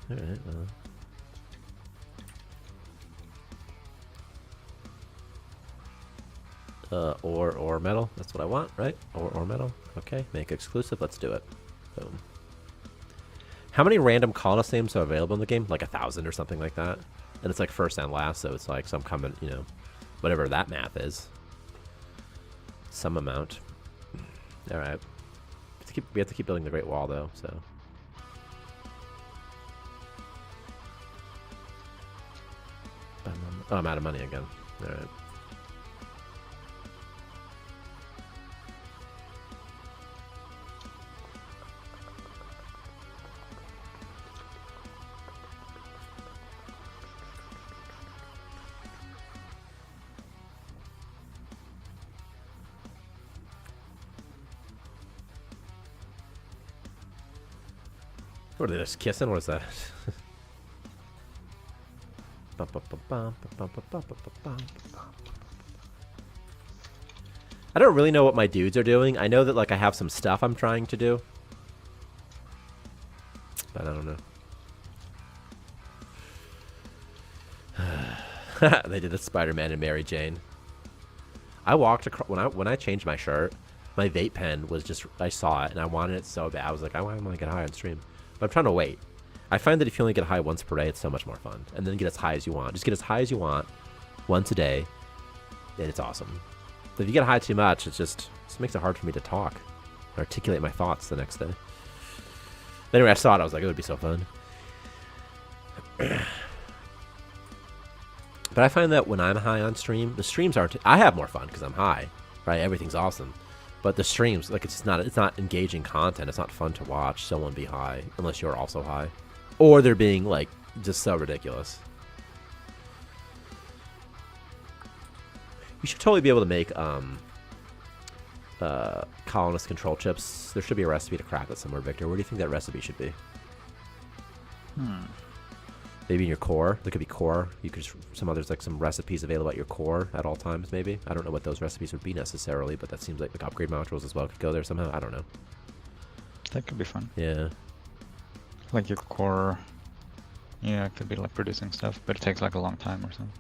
Alright, or metal. That's what I want, right? Or metal. Okay, make exclusive. Let's do it. Boom. How many random colonist names are available in the game? Like 1,000 or something like that. And it's like first and last, so it's like some common, you know, whatever that math is. Some amount. All right. We have to keep building the Great Wall, though. So. Oh, I'm out of money again. All right. What are they just kissing? What is that? I don't really know what my dudes are doing. I know that like I have some stuff I'm trying to do, but I don't know. They did the Spider-Man and Mary Jane. I walked across when I changed my shirt. My vape pen was just, I saw it and I wanted it so bad. I was like, I want to get high on stream. But I'm trying to wait. I find that if you only get high once per day, it's so much more fun. And then get as high as you want. Just get as high as you want once a day, and it's awesome. But if you get high too much, it just makes it hard for me to talk, articulate my thoughts the next day. But anyway, I saw it. I was like, it would be so fun. But I find that when I'm high on stream, the streams aren't. I have more fun because I'm high, right? Everything's awesome. But the streams, like, it's not engaging content. It's not fun to watch someone be high unless you're also high, or they're being like just so ridiculous. You should totally be able to make colonist control chips. There should be a recipe to craft it somewhere, Victor. Where do you think that recipe should be? Maybe in your core. There could be core. You could just, there's like some recipes available at your core at all times. Maybe I don't know what those recipes would be necessarily, but that seems like upgrade modules as well could go there somehow. I don't know. That could be fun. Yeah. Like your core. Yeah, it could be like producing stuff, but it takes like a long time or something.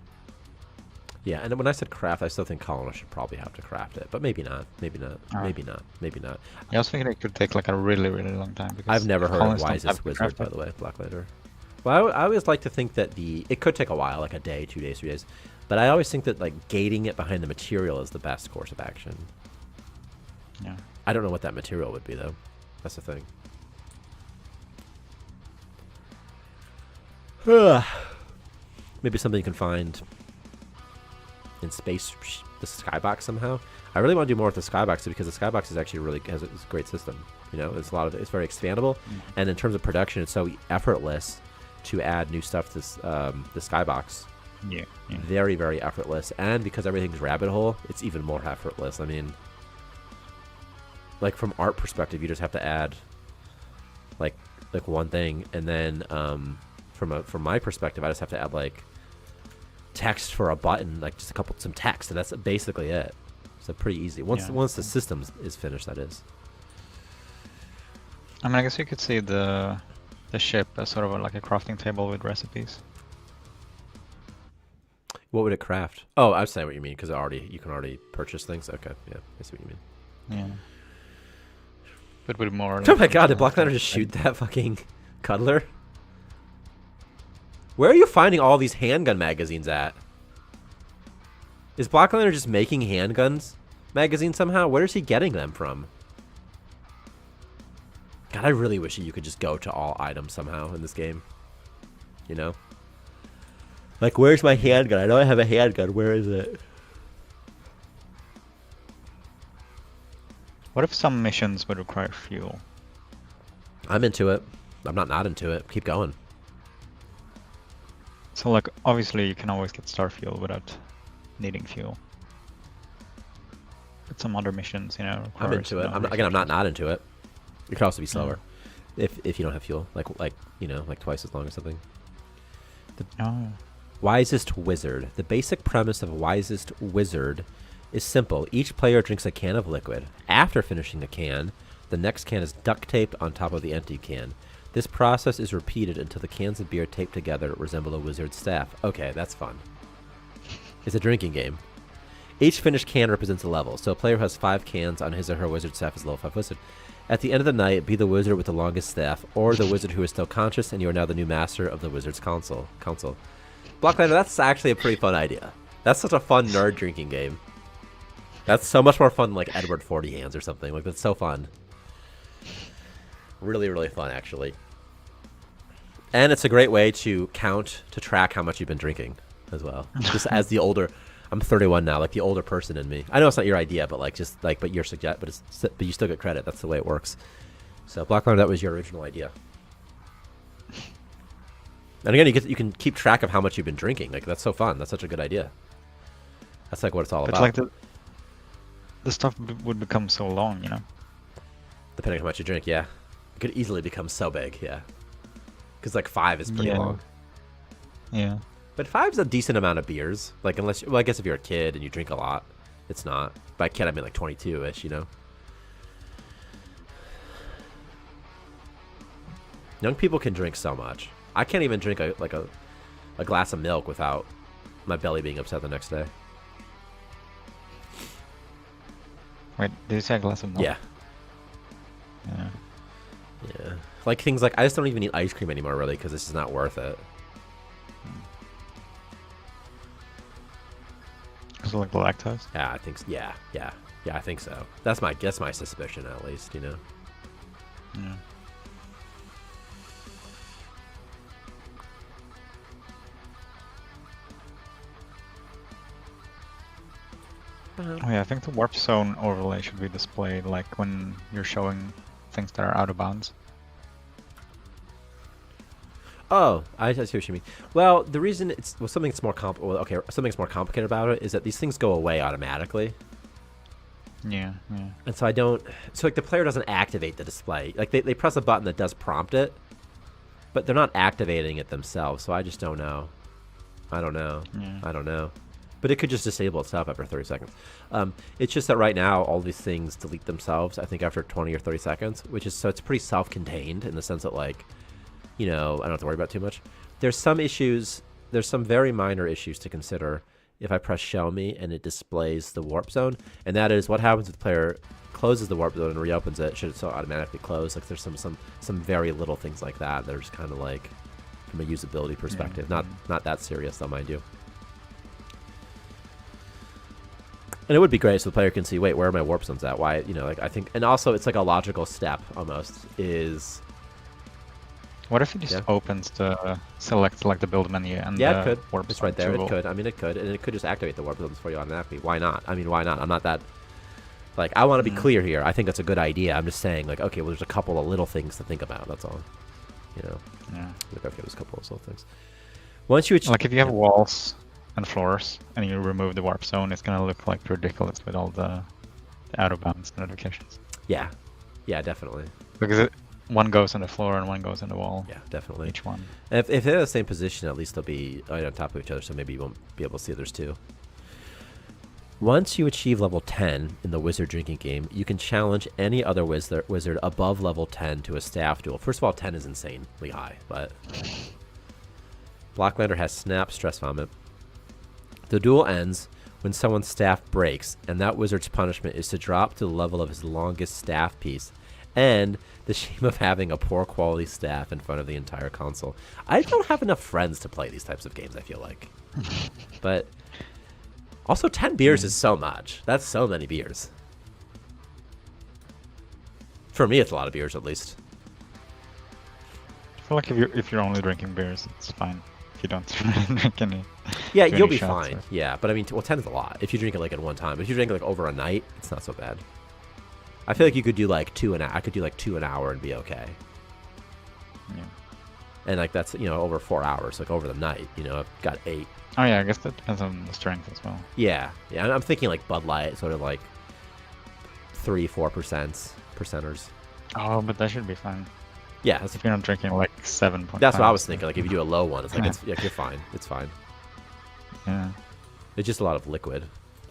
Yeah, and when I said craft, I still think colonists should probably have to craft it, but maybe not. Maybe not. Maybe not. Maybe not. Yeah, I was thinking it could take like a really, really long time. Because I've never heard of colonists don't Wisest have to Wizard, craft by it. the way, Blacklighter. Well, I always like to think that it could take a while, like a day, 2 days, 3 days, but I always think that like gating it behind the material is the best course of action. Yeah. I don't know what that material would be though. That's the thing. Maybe something you can find in space, the skybox somehow. I really want to do more with the skybox because the skybox is actually has a great system. You know, it's it's very expandable, and in terms of production, it's so effortless to add new stuff to the skybox. Yeah. Very, very effortless, and because everything's rabbit hole, it's even more effortless. I mean, like from art perspective, you just have to add like one thing, and then from my perspective, I just have to add like text for a button, like just some text, and that's basically it. So pretty easy. Once the system is finished, that is. I mean, I guess you could see the ship as sort of like a crafting table with recipes. What would it craft? Oh, I was saying what you mean because you can already purchase things. Okay, yeah, I see what you mean. Yeah. But with more. Oh my god, did Blacklander just shoot that fucking cuddler? Where are you finding all these handgun magazines at? Is Blacklander just making handguns magazines somehow? Where is he getting them from? God, I really wish you could just go to all items somehow in this game. You know? Like, where's my handgun? I know I have a handgun. Where is it? What if some missions would require fuel? I'm into it. I'm not into it. Keep going. So, like, obviously you can always get star fuel without needing fuel. But some other missions, you know, I'm into it. I'm not into it. It could also be slower if you don't have fuel, like you know, like twice as long or something. Wisest Wizard. The basic premise of Wisest Wizard is simple. Each player drinks a can of liquid. After finishing a can, the next can is duct taped on top of the empty can. This process is repeated until the cans of beer taped together resemble a wizard's staff. Okay, that's fun. It's a drinking game. Each finished can represents a level, so a player who has 5 cans on his or her wizard staff is level 5 wizard. At the end of the night, be the wizard with the longest staff, or the wizard who is still conscious, and you are now the new master of the wizard's council. Blacklander, that's actually a pretty fun idea. That's such a fun nerd drinking game. That's so much more fun than like Edward 40 Hands or something. Like, that's so fun. Really, really fun, actually. And it's a great way to track how much you've been drinking as well. Just as the older, I'm 31 now, like the older person in me. I know it's not your idea, but like but you're but you still get credit. That's the way it works. So Blacklander, that was your original idea. And again, you can keep track of how much you've been drinking. Like, that's so fun. That's such a good idea. That's like what it's all about. Like the stuff would become so long, you know. Depending on how much you drink, yeah. It could easily become so big, yeah. Because like 5 is pretty long. Yeah. But 5's a decent amount of beers. Like, well, I guess if you're a kid and you drink a lot, it's not. By kid, I mean like 22-ish, you know. Young people can drink so much. I can't even drink a glass of milk without my belly being upset the next day. Wait, did you say a glass of milk? Yeah. Yeah. Yeah. Like things like, I just don't even eat ice cream anymore, really, because it's just not worth it. Is it like lactose? Yeah, I think so. Yeah, I think so. That's my suspicion, at least, you know. Yeah. Oh yeah, I think the warp zone overlay should be displayed like when you're showing things that are out of bounds. Oh, I see what you mean. Well, the reason it's something that's more something's more complicated about it is that these things go away automatically. Yeah, yeah. And so I don't. So like the player doesn't activate the display. Like they press a button that does prompt it, but they're not activating it themselves. So I just don't know. I don't know. Yeah. I don't know. But it could just disable itself after 30 seconds. It's just that right now all these things delete themselves. I think after 20 or 30 seconds, which is so it's pretty self-contained in the sense that like, you know, I don't have to worry about too much. There's some issues. There's some very minor issues to consider if I press show me and it displays the warp zone, and that is what happens if the player closes the warp zone and reopens it. Should it so automatically close? Like there's some very little things like that. They're just kind of like from a usability perspective, not that serious though, mind you. And it would be great so the player can see, wait, where are my warp zones at? Why, you know, like I think, and also it's like a logical step almost is. What if it just opens the select like the build menu and yeah, the it could. warp It's zone right there. tool? It could. I mean, it could, and it could just activate the warp zones for you automatically. Why not? I mean, why not? I'm not that. Like, I want to be clear here. I think that's a good idea. I'm just saying, like, okay, well, there's a couple of little things to think about. That's all. You know. Yeah. Look, okay, there's a couple of little things. Once you Like if you have walls and floors and you remove the warp zone, it's gonna look like ridiculous with all the out of bounds notifications. yeah, definitely. Because one goes on the floor and one goes on the wall. Yeah, definitely. Each one. And if they're in the same position, at least they'll be right on top of each other, so maybe you won't be able to see others too. Once you achieve level 10 in the wizard drinking game, you can challenge any other wizard above level 10 to a staff duel. First of all, 10 is insanely high, but Blacklander has snap, stress vomit. The duel ends when someone's staff breaks, and that wizard's punishment is to drop to the level of his longest staff piece, and the shame of having a poor quality staff in front of the entire console. I don't have enough friends to play these types of games, I feel like. But also 10 beers is so much. That's so many beers. For me, it's a lot of beers, at least. I feel like if you're only drinking beers, it's fine. If you don't drink any. Yeah, do you'll any be shots fine. or- Yeah, but I mean, well, 10 is a lot. If you drink it like at one time. If you drink it like over a night, it's not so bad. I feel like you could do like I could do like 2 an hour and be okay. Yeah. And like that's, you know, over 4 hours, like over the night, you know, I've got 8. Oh yeah, I guess that depends on the strength as well. Yeah. I'm thinking like Bud Light, sort of like 3-4% percenters. Oh, but that should be fine. Yeah, that's, If you're not drinking like 7.5. that's what I was thinking. Like if you do a low one, it's like, it's, like, you're fine. It's fine. Yeah. It's just a lot of liquid.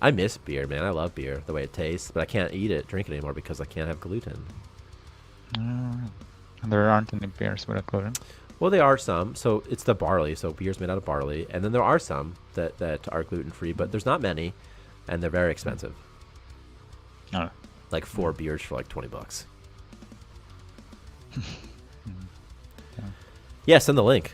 I miss beer, man. I love beer, the way it tastes, but I can't drink it anymore because I can't have gluten. There aren't any beers without gluten. Well, there are some. So it's the barley. So beer's made out of barley. And then there are some that are gluten-free, but there's not many, and they're very expensive. Oh. Like 4 beers for like $20. Yeah, send the link.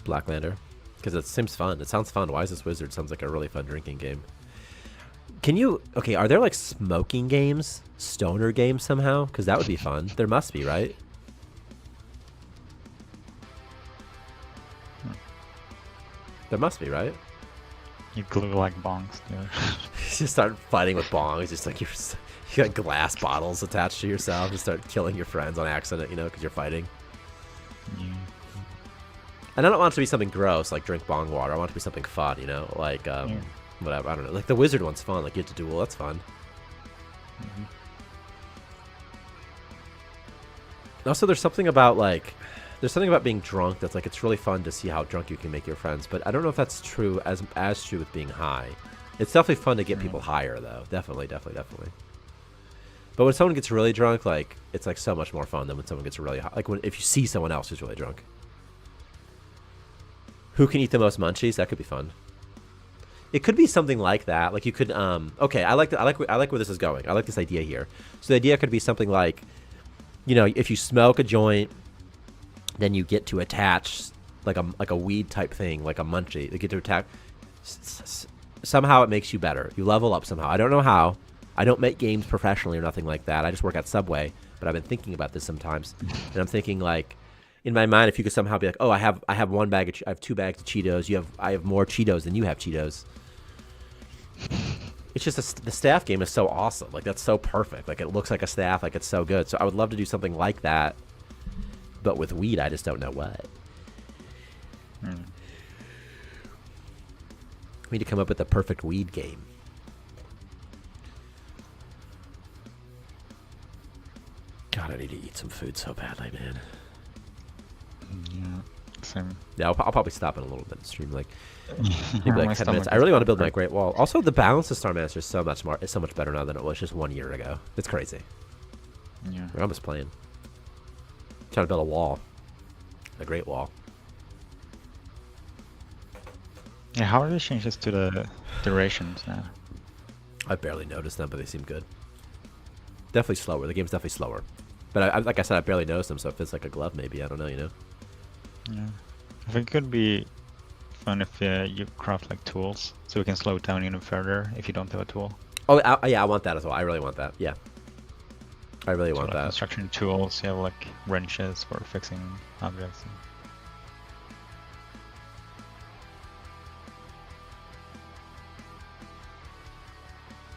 Blacklander. Because it seems fun. It sounds fun. Why is this wizard? Sounds like a really fun drinking game. Can you... Okay, are there like smoking games? Stoner games somehow? Because that would be fun. There must be, right? There must be, right? You glue like bongs together. You just start fighting with bongs. Just like you got glass bottles attached to yourself. Just start killing your friends on accident, you know, because you're fighting. Yeah. And I don't want it to be something gross, like drink bong water. I want it to be something fun, you know, like whatever. I don't know. Like the wizard one's fun. Like you get to duel. That's fun. Mhm. Also, there's something about being drunk that's like it's really fun to see how drunk you can make your friends. But I don't know if that's true as true with being high. It's definitely fun to get people higher, though. Definitely. But when someone gets really drunk, like it's like so much more fun than when someone gets really high. Like if you see someone else who's really drunk. Who can eat the most munchies? That could be fun. It could be something like that. Like you could okay, I like where this is going. I like this idea here. So the idea could be something like, you know, if you smoke a joint, then you get to attach like a weed type thing, like a munchie. You get to attach somehow it makes you better. You level up somehow. I don't know how. I don't make games professionally or nothing like that. I just work at Subway, but I've been thinking about this sometimes. And I'm thinking like in my mind, if you could somehow be like, oh, I have I have 2 bags of Cheetos. I have more Cheetos than you have Cheetos. It's just the staff game is so awesome. Like, that's so perfect. Like, it looks like a staff. Like, it's so good. So I would love to do something like that. But with weed, I just don't know what. We need to come up with the perfect weed game. God, I need to eat some food so badly, man. Yeah, same. Yeah, I'll probably stop in a little bit and stream like maybe My like 10 minutes. stomach I really is want to build my hurt. Great Wall. Also, the balance of Starmancer is so much more. It's so much better now than it was just 1 year ago. It's crazy. Yeah. We're almost playing. Trying to build a wall, a Great Wall. Yeah, how are the changes to the durations now? I barely noticed them, but they seem good. Definitely slower. The game's definitely slower. But I, like I said, I barely noticed them, so if it's like a glove, maybe. I don't know, you know? Yeah. I think it could be fun if you craft like tools, so we can slow it down even further if you don't have a tool. Oh, yeah, I want that as well. I really want that. Yeah. I really So want like that. construction tools, you have like wrenches for fixing objects.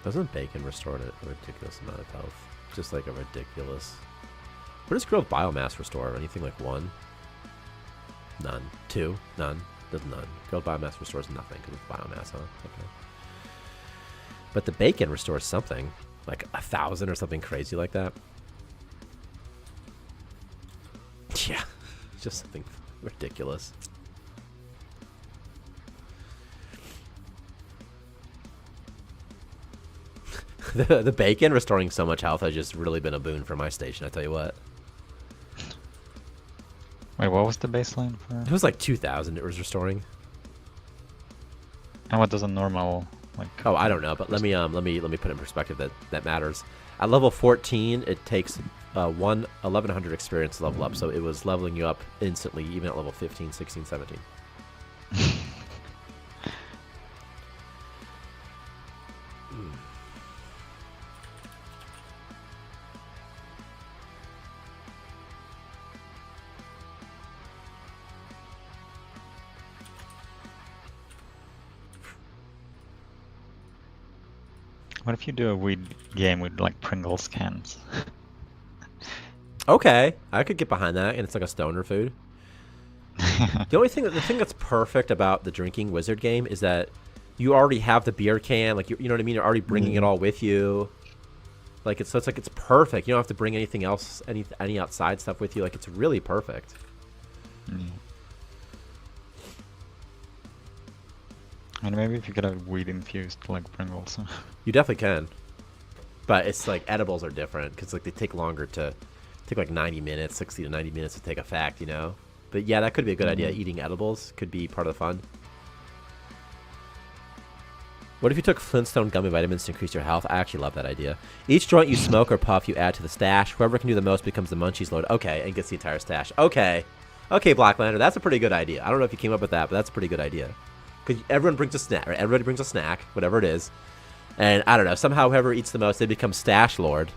Doesn't bacon restore a ridiculous amount of health? Just like a ridiculous. What does grilled biomass restore? Anything like 1? None. 2? None. Does none. Grilled biomass restores nothing because it's biomass, huh? Okay. But the bacon restores something. Like 1,000 or something crazy like that. Yeah. Just something ridiculous. The bacon restoring so much health has just really been a boon for my station, I tell you what. Wait, what was the baseline for? It was like 2,000 it was restoring. And what does a normal like? Oh, I don't know, but let me put in perspective that matters. At level 14, it takes 1,100 experience to level up, so it was leveling you up instantly, even at level 15, 16, 17. What if you do a weed game with like Pringles cans? Okay, I could get behind that, and it's like a stoner food. The thing that's perfect about the drinking wizard game is that you already have the beer can, like you know what I mean. You're already bringing it all with you. Like it's perfect. You don't have to bring anything else, any outside stuff with you. Like it's really perfect. And maybe if you could have weed infused like Pringles. You definitely can, but it's like edibles are different because like they take longer to take like 90 minutes, 60 to 90 minutes to take effect, you know. But yeah, that could be a good idea. Eating edibles could be part of the fun. What if you took Flintstone gummy vitamins to increase your health? I actually love that idea. Each joint you smoke or puff, you add to the stash. Whoever can do the most becomes the munchies lord. Okay, and gets the entire stash. Okay, Black Lantern, that's a pretty good idea. I don't know if you came up with that, but that's a pretty good idea. Because everyone brings a snack, right? Everybody brings a snack, whatever it is. And I don't know, somehow whoever eats the most, they become Stash Lord.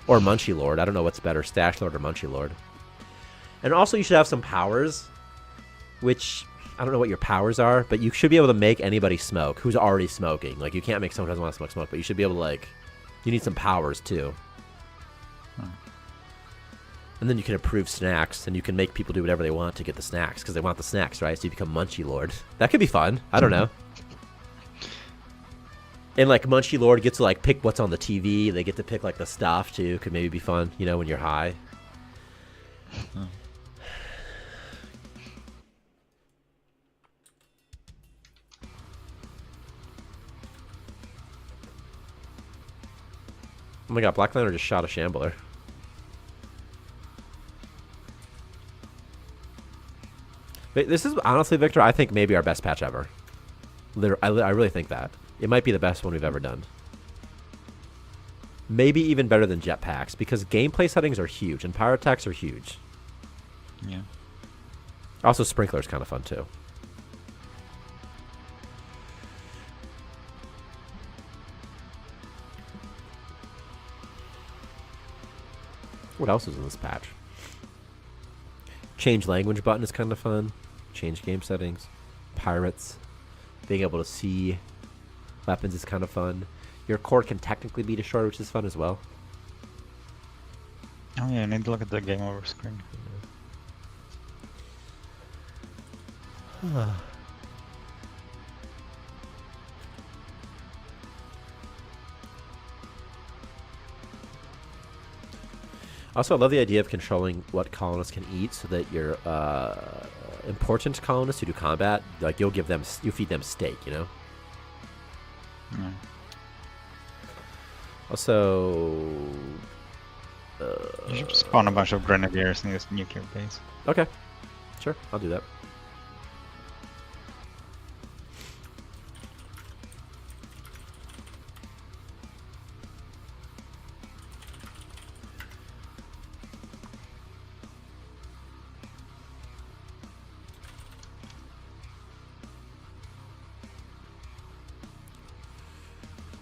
Or Munchie Lord. I don't know what's better, Stash Lord or Munchie Lord. And also you should have some powers, which I don't know what your powers are, but you should be able to make anybody smoke who's already smoking. Like, you can't make someone who doesn't want to smoke, but you should be able to, like, you need some powers, too. And then you can approve snacks, and you can make people do whatever they want to get the snacks, because they want the snacks, right? So you become Munchie Lord. That could be fun. I don't know. And, like, Munchie Lord gets to, like, pick what's on the TV. They get to pick, like, the stuff, too. Could maybe be fun, you know, when you're high. Oh my god, Black Lantern just shot a Shambler. This is honestly, Victor, I think maybe our best patch ever. I really think that. It might be the best one we've ever done. Maybe even better than jetpacks, because gameplay settings are huge, and power attacks are huge. Yeah. Also, Sprinkler's kind of fun, too. What else is in this patch? Change language button is kind of fun. Change game settings. Pirates. Being able to see Weapons is kind of fun. Your cord can technically be destroyed, which is fun as well. Oh yeah, I need to look at the game over screen. Also, I love the idea of controlling what colonists can eat, so that your important colonists who do combat, like you feed them steak, you know. Yeah. Also, You should spawn a bunch of grenadiers in this nuclear base. okay, sure, I'll do that.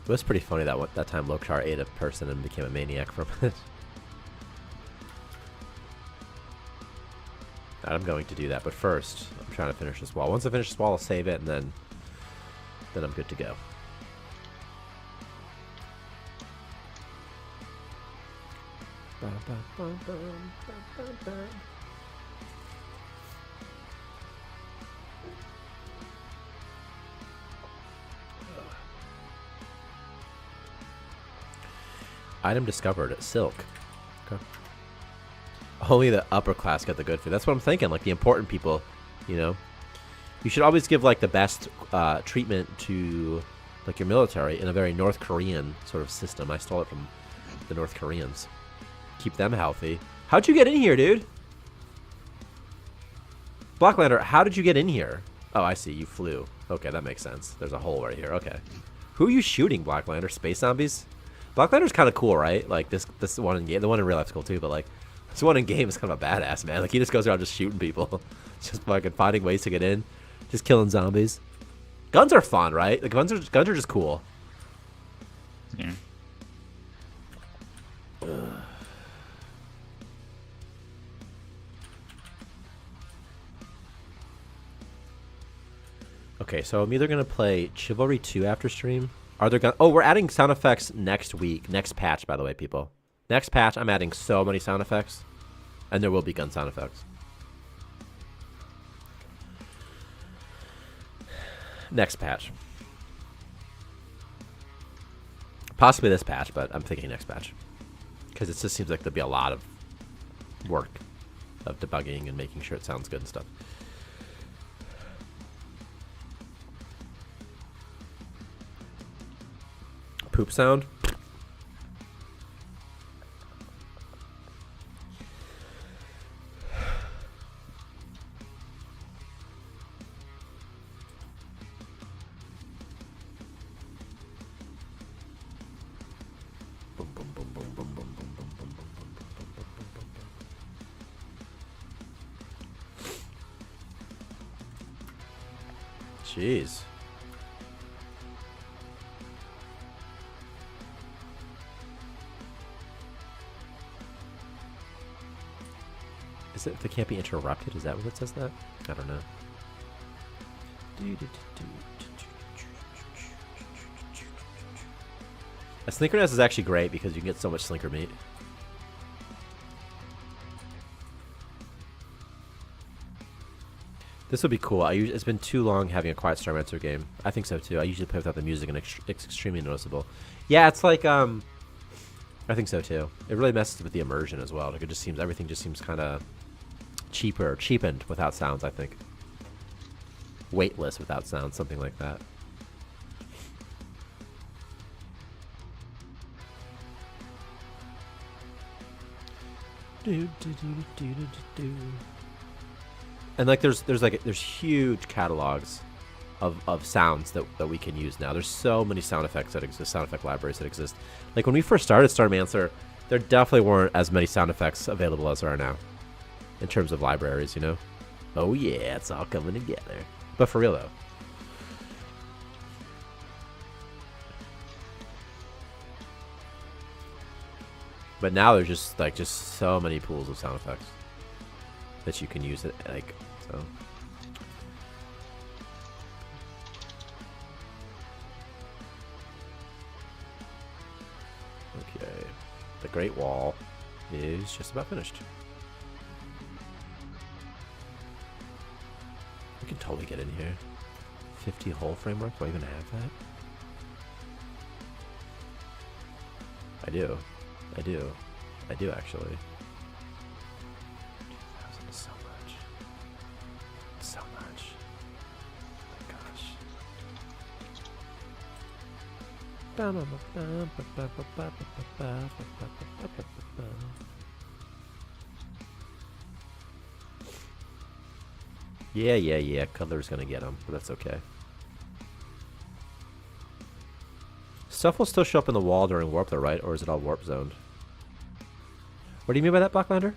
It was pretty funny that time Lokar ate a person and became a maniac from it. I'm going to do that, but first, I'm trying to finish this wall. Once I finish this wall, I'll save it, and then I'm good to go. Item discovered. Silk. Okay. Only the upper class get the good food. That's what I'm thinking. Like the important people, you know. You should always give like the best treatment to like your military in a very North Korean sort of system. I stole it from the North Koreans. Keep them healthy. How'd you get in here, dude? Blacklander, how did you get in here? Oh, I see. You flew. Okay, that makes sense. There's a hole right here. Okay. Who are you shooting, Blacklander? Space zombies? Blacklander's kind of cool, right? Like this one in game, the one in real life's cool too, but like this one in game is kind of a badass, man. Like he just goes around just shooting people, just fucking finding ways to get in, just killing zombies. Guns are fun, right? Like guns are just cool. Yeah. Okay, so I'm either gonna play Chivalry 2 after stream. Are there gun? Oh, we're adding sound effects next week. Next patch, by the way, people. Next patch, I'm adding so many sound effects, and there will be gun sound effects. Next patch. Possibly this patch, but I'm thinking next patch. Because it just seems like there'll be a lot of work of debugging and making sure it sounds good and stuff. Poop sound. Boom, boom, boom, boom, boom, boom, boom, boom, boom, boom, boom, boom, boom, boom, boom. Jeez. Is it if it can't be interrupted? Is that what it says that? I don't know. A Slinker nest is actually great because you can get so much Slinker meat. This would be cool. It's been too long having a quiet Starmancer game. I think so too. I usually play without the music and it's extremely noticeable. Yeah, it's like I think so too. It really messes with the immersion as well. Like it just seems everything just seems kind of cheapened without sounds, I think. Weightless without sounds, something like that. And like there's huge catalogs of sounds that we can use now. There's so many sound effects that exist, sound effect libraries that exist. Like when we first started Starmancer, there definitely weren't as many sound effects available as there are now. In terms of libraries, you know? Oh yeah, it's all coming together. But for real though. But now there's just so many pools of sound effects that you can use it like so. Great Wall is just about finished. We can totally get in here. 50 hull framework? Do I even have that? I do. I do. I do actually. 2,000 is so much. So much. Oh my gosh. Yeah. Cutler's gonna get him, but that's okay. Stuff will still show up in the wall during warp though, right? Or is it all warp zoned? What do you mean by that, Blacklander?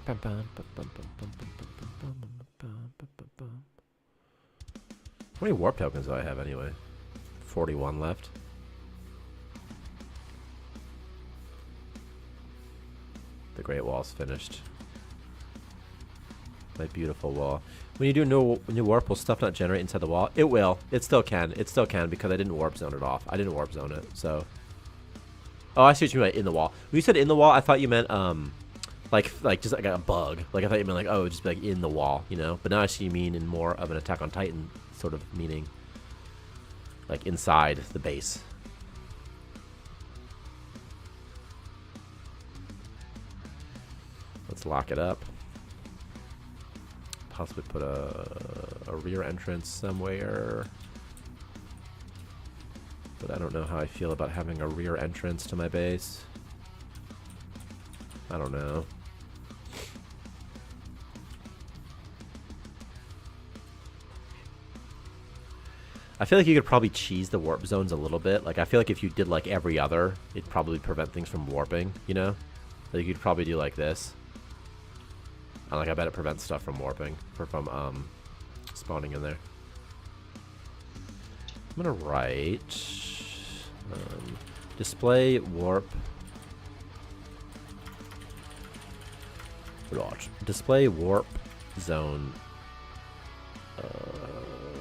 How many warp tokens do I have anyway? 41 left. The Great Wall's finished. My beautiful wall. When you do new warp, will stuff not generate inside the wall? It will. It still can. It still can because I didn't warp zone it off. I didn't warp zone it, so. Oh, I see what you meant in the wall. When you said in the wall, I thought you meant like just like a bug. Like I thought you meant like, oh, just be like in the wall, you know. But now I see you mean in more of an Attack on Titan sort of meaning, like inside the base. Let's lock it up. Possibly put a rear entrance somewhere. But I don't know how I feel about having a rear entrance to my base. I don't know. I feel like you could probably cheese the warp zones a little bit. Like I feel like if you did like every other, it'd probably prevent things from warping, you know? Like you could probably do like this. And like I bet it prevents stuff from warping or from spawning in there. I'm gonna write display warp. Watch. Display warp zone.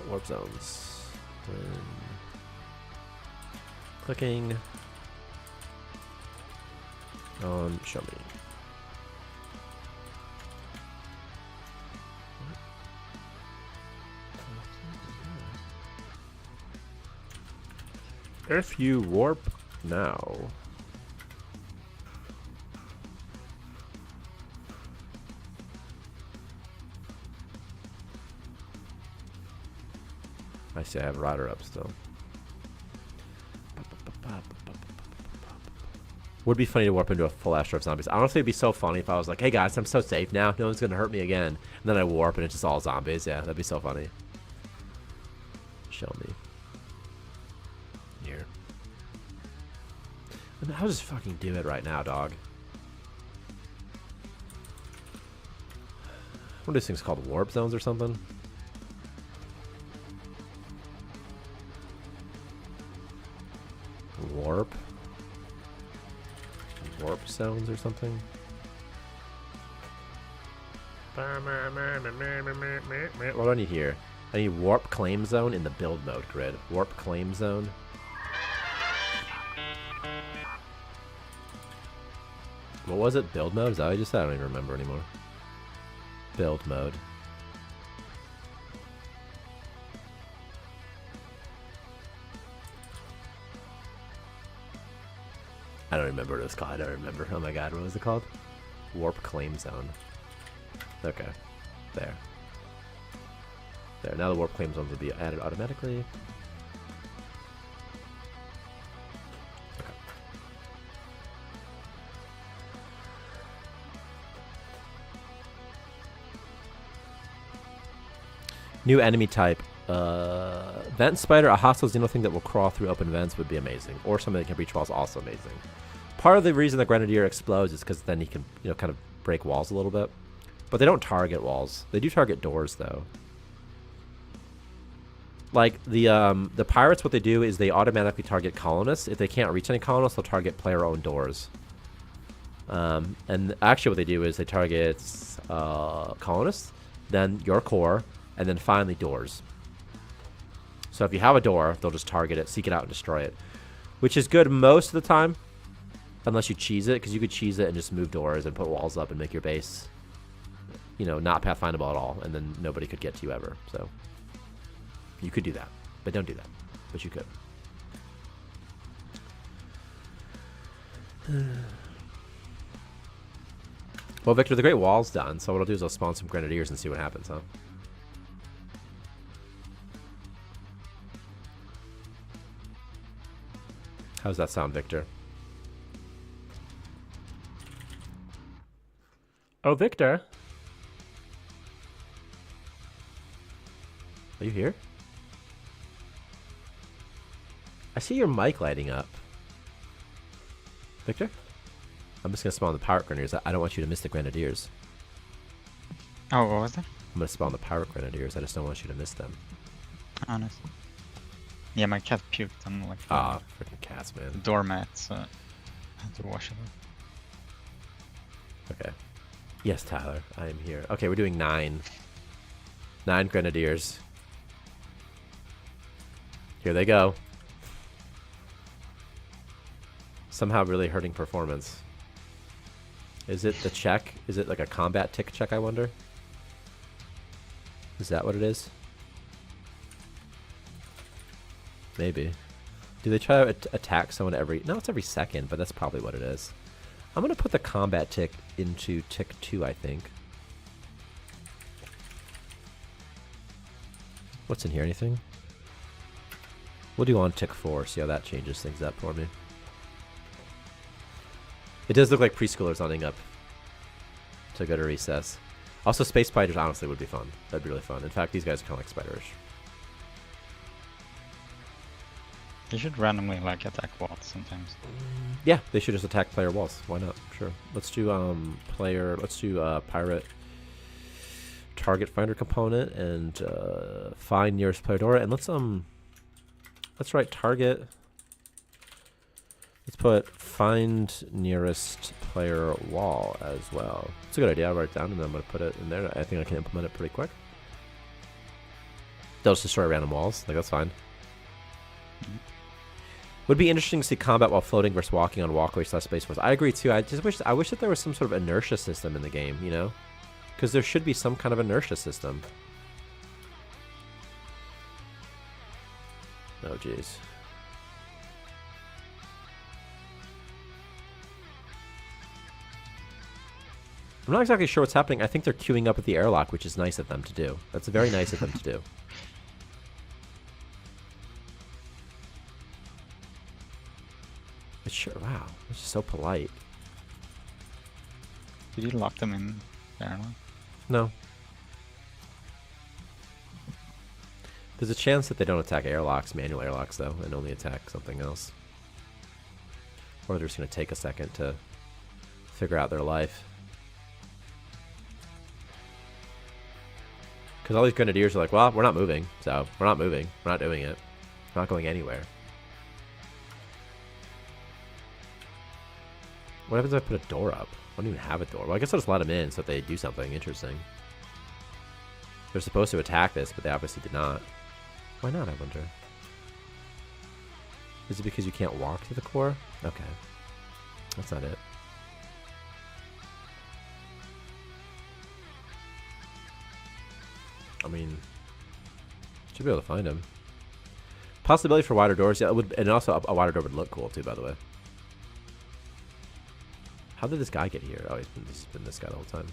Warp zones. Clicking on show me. If you warp now. I see I have Rider up still. Would be funny to warp into a full Astro of zombies. Honestly, it'd be so funny if I was like, hey guys, I'm so safe now. No one's going to hurt me again. And then I warp and it's just all zombies. Yeah, that'd be so funny. Show me. Here. I mean, I'll just fucking do it right now, dog. What are these things called? Warp zones or something? Warp zones or something? What do I need here? I need warp claim zone in the build mode grid. Warp claim zone. What was it? Build mode? Is that what I just said? I don't even remember anymore. Build mode. I don't remember what it was called. I don't remember. Oh my god, what was it called? Warp claim zone. Okay. There. There. Now the warp claim zones will be added automatically. Okay. New enemy type. Vent spider, a hostile xeno thing that will crawl through open vents would be amazing. Or something that can breach walls, also amazing. Part of the reason the Grenadier explodes is because then he can, you know, kind of break walls a little bit. But they don't target walls. They do target doors, though. Like, the pirates, what they do is they automatically target colonists. If they can't reach any colonists, they'll target player-owned doors. And actually what they do is they target colonists, then your core, and then finally doors. So if you have a door, they'll just target it, seek it out, and destroy it. Which is good most of the time, unless you cheese it, because you could cheese it and just move doors and put walls up and make your base, you know, not pathfindable at all, and then nobody could get to you ever. So you could do that, but don't do that. But you could. Well, Victor, the Great Wall's done, so what I'll do is I'll spawn some Grenadiers and see what happens, huh? How's that sound, Victor? Oh, Victor? Are you here? I see your mic lighting up. Victor? I'm just going to spawn the Pirate Grenadiers. I don't want you to miss the Grenadiers. Oh, what was that? I'm going to spawn the Pirate Grenadiers. I just don't want you to miss them. Honest. Yeah, my cat puked on like Ah, freaking cats, man. the doormat, so I had to wash it up. Okay. Yes, Tyler, I am here. Okay, we're doing 9. 9 Grenadiers. Here they go. Somehow really hurting performance. Is it the check? Is it like a combat tick check, I wonder? Is that what it is? Maybe. Do they try to attack someone every... No, it's every second, but that's probably what it is. I'm going to put the combat tick into tick 2, I think. What's in here? Anything? We'll do on tick 4, see how that changes things up for me. It does look like preschoolers lining up to go to recess. Also, space spiders honestly would be fun. That'd be really fun. In fact, these guys are kind of like spiderish. You should randomly like attack walls sometimes. Yeah, they should just attack player walls. Why not? Sure. Let's do player. Let's do pirate target finder component and find nearest player door. And let's write target. Let's put find nearest player wall as well. It's a good idea. I'll write it down and then I'm gonna put it in there. I think I can implement it pretty quick. They'll just destroy random walls. Like that's fine. Would be interesting to see combat while floating versus walking on walkways / space force. I agree too. I wish that there was some sort of inertia system in the game, you know? Because there should be some kind of inertia system. Oh jeez. I'm not exactly sure what's happening. I think they're queuing up with the airlock, which is nice of them to do. That's very nice of them to do. But sure, wow, it's just so polite. Did you lock them in there? No. There's a chance that they don't attack airlocks, manual airlocks though, and only attack something else. Or they're just going to take a second to figure out their life. Because all these grenadiers are like, well, we're not moving, so we're not moving. We're not doing it. We're not going anywhere. What happens if I put a door up? I don't even have a door. Well, I guess I'll just let them in so that they do something interesting. They're supposed to attack this, but they obviously did not. Why not, I wonder? Is it because you can't walk to the core? Okay. That's not it. I mean, should be able to find him. Possibility for wider doors, yeah, it would, and also a wider door would look cool too, by the way. How did this guy get here? Oh, he's been this guy the whole time.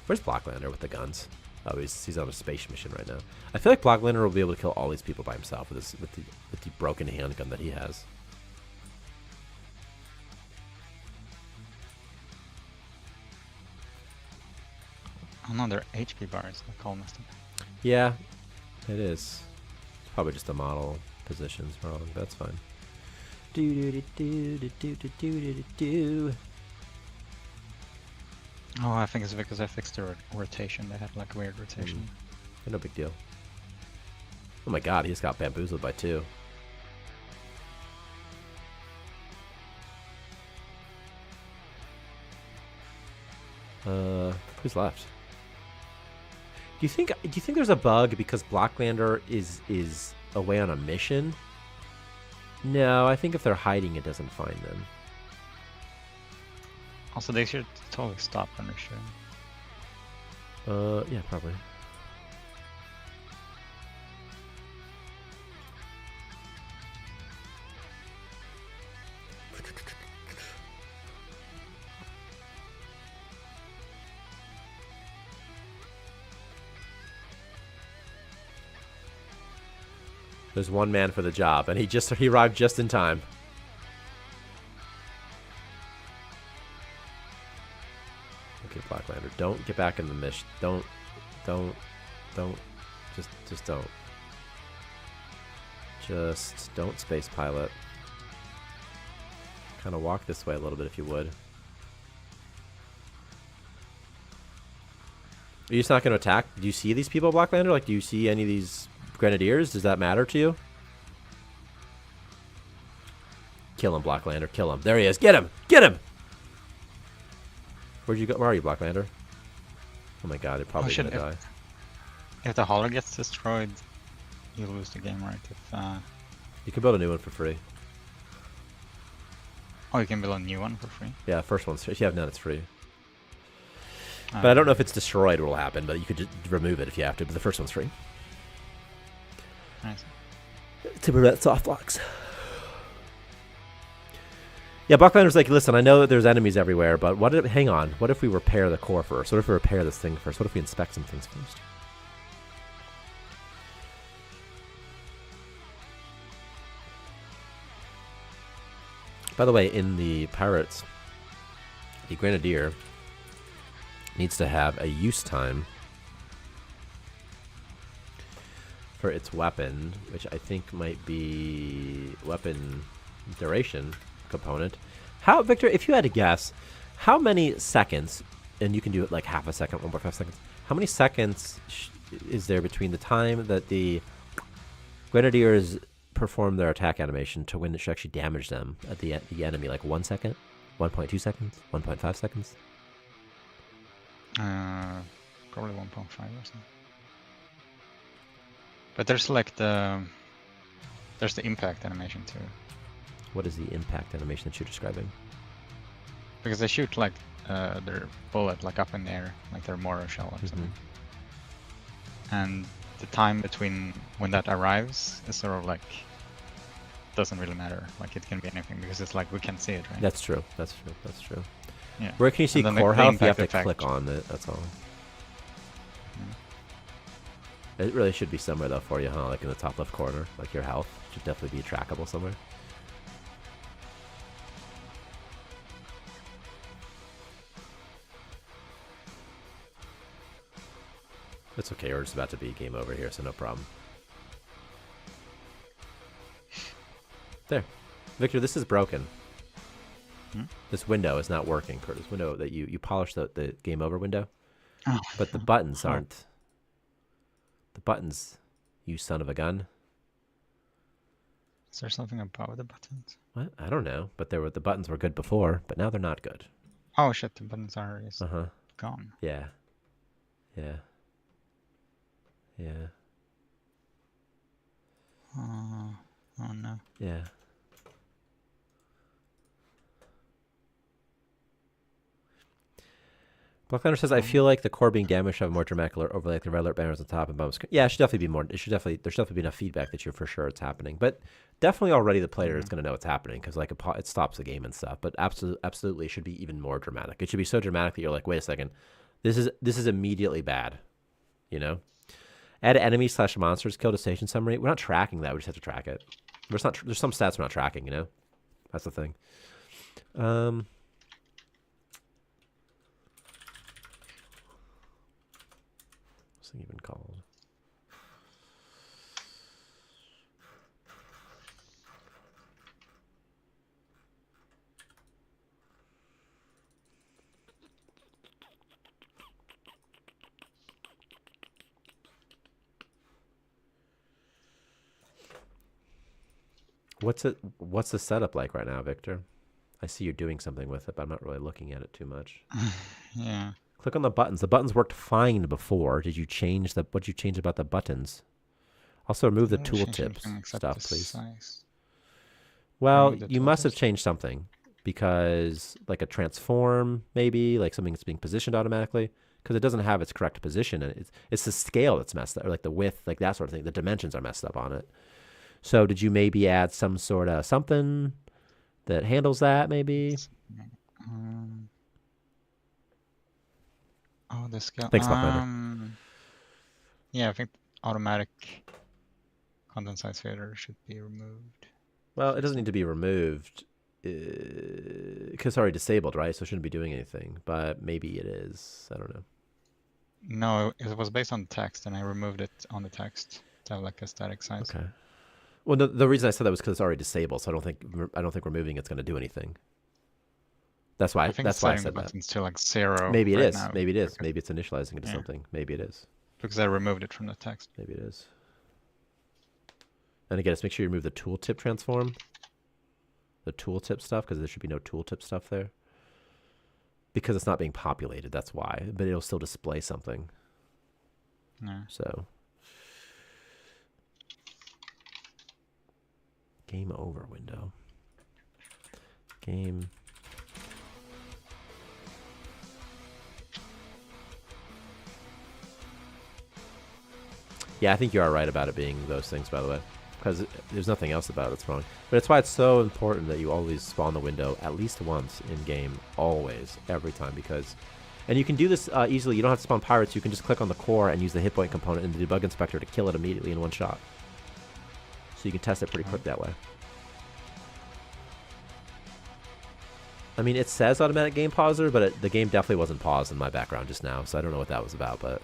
Where's Blacklander with the guns? Oh, he's on a space mission right now. I feel like Blacklander will be able to kill all these people by himself with the broken handgun that he has. Oh no, they're HP bars. I call them. Yeah, it is. It's probably just the model positions wrong. That's fine. Do do do do do do do do do. Oh, I think it's because I fixed the rotation. They had like weird rotation. No big deal. Oh my god, he just got bamboozled by 2. Who's left? Do you think there's a bug because Blacklander is away on a mission? No, I think if they're hiding, it doesn't find them. Also, they should totally stop when they're shooting. Yeah, probably. There's one man for the job, and he arrived just in time. Okay, Blacklander, don't get back in the mission. Don't, just don't. Just don't space pilot. Kind of walk this way a little bit if you would. Are you just not going to attack? Do you see these people, Blacklander? Like, do you see any of these Grenadiers? Does that matter to you? Kill him, Blacklander. Kill him. There he is. Get him! Get him! Where'd you go? Where are you, Blacklander? Oh my god, they're probably shit, gonna die. If the holo gets destroyed, you lose the game, right? If You can build a new one for free. Oh, you can build a new one for free? Yeah, first one's free. If you have none, it's free. But I don't know if it's destroyed what will happen, but you could just remove it if you have to, but the first one's free. Nice. To prevent soft locks. Yeah, Bucklander's like, listen, I know that there's enemies everywhere, but what if, hang on, what if we repair the core first? What if we repair this thing first? What if we inspect some things first? By the way, in the Pirates, the Grenadier needs to have a use time for its weapon, which I think might be weapon duration component. How, Victor, if you had to guess, how many seconds, and you can do it like half a second, 1.5 seconds, how many seconds is there between the time that the Grenadiers perform their attack animation to when it should actually damage them at the enemy? Like 1 second? 1.2 seconds? 1.5 seconds? Probably 1.5 or something. But there's like there's the impact animation too. What is the impact animation that you're describing? Because they shoot like their bullet like up in the air, like their mortar shell or something. And the time between when that arrives is sort of like doesn't really matter. Like it can be anything because it's like we can see it, right? That's true. That's true. That's true. Yeah. Where can you see And then the core health? You have impact to effect. click on it. That's all. It really should be somewhere though for you, huh? Like in the top left corner, like your health should definitely be trackable somewhere. It's okay. We're just about to be game over here, so no problem. There, Victor. This is broken. This window is not working. This window that you polished the game over window, Oh. but the buttons aren't. The buttons, you son of a gun. Is there something about the buttons? What? I don't know, but the buttons were good before, but now they're not good. Oh shit, the buttons are Uh-huh. gone. Yeah. Yeah. Yeah. Oh no. Yeah. Blacklander says, I feel like the core being damaged should have more dramatic alert overlay, like the red alert banners on top and bumps. Yeah, it should definitely be more. There should definitely be enough feedback that you're for sure it's happening. But definitely already the player is going to know it's happening because like it stops the game and stuff. But absolutely, it should be even more dramatic. It should be so dramatic that you're like, wait a second, this is immediately bad. You know, add enemy/monsters kill to station summary. We're not tracking that. We just have to track it. There's some stats we're not tracking. You know, that's the thing. Even called. What's the setup like right now, Victor? I see you're doing something with it, but I'm not really looking at it too much. Yeah. Click on the buttons. The buttons worked fine before. Did you change what did you change about the buttons? Also, remove the I didn't change tooltip anything except stuff, the please. size. Well, Remove the you must have tooltips? changed something because, like a transform, maybe like something that's being positioned automatically, because it doesn't have its correct position, and it's the scale that's messed up, or like the width, like that sort of thing. The dimensions are messed up on it. So, did you maybe add some sort of something that handles that? Maybe. Um, oh, the scale. Thanks, Buckminder. Yeah, I think automatic content size fader should be removed. Well, it doesn't need to be removed because it's already disabled, right? So it shouldn't be doing anything. But maybe it is. I don't know. No, it was based on text, and I removed it on the text to have like a static size. Okay. Well, the reason I said that was because it's already disabled, so I don't think removing it's going to do anything. That's why. I think That's it's why I setting the said that. buttons to like 0 Maybe it right is. now. Maybe it is. because- Maybe it's initializing it to Yeah. something. Maybe it is. Because I removed it from the text. Maybe it is. And again, just make sure you remove the tooltip transform. The tooltip stuff, because there should be no tooltip stuff there. Because it's not being populated, that's why. But it'll still display something. Yeah. So. Game over window. Game. Yeah, I think you are right about it being those things, by the way. Because there's nothing else about it that's wrong. But it's why it's so important that you always spawn the window at least once in game. Always. Every time. Because... And you can do this easily. You don't have to spawn pirates. You can just click on the core and use the hit point component in the debug inspector to kill it immediately in one shot. So you can test it pretty quick that way. I mean, it says automatic game pauser, but the game definitely wasn't paused in my background just now. So I don't know what that was about, but...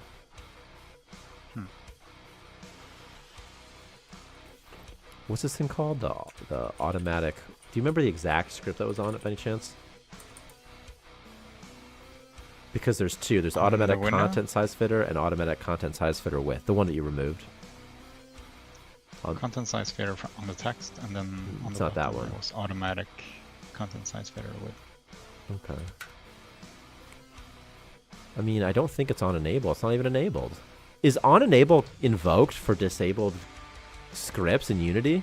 What's this thing called? The automatic... Do you remember the exact script that was on it by any chance? Because there's two. There's On automatic the window? content size fitter and automatic content size fitter width. The one that you removed. Content size fader on the text, and then on It's the not that bottom one. there was automatic content size fader with. Okay. I mean, I don't think it's on enable. It's not even enabled. Is on enable invoked for disabled scripts in Unity?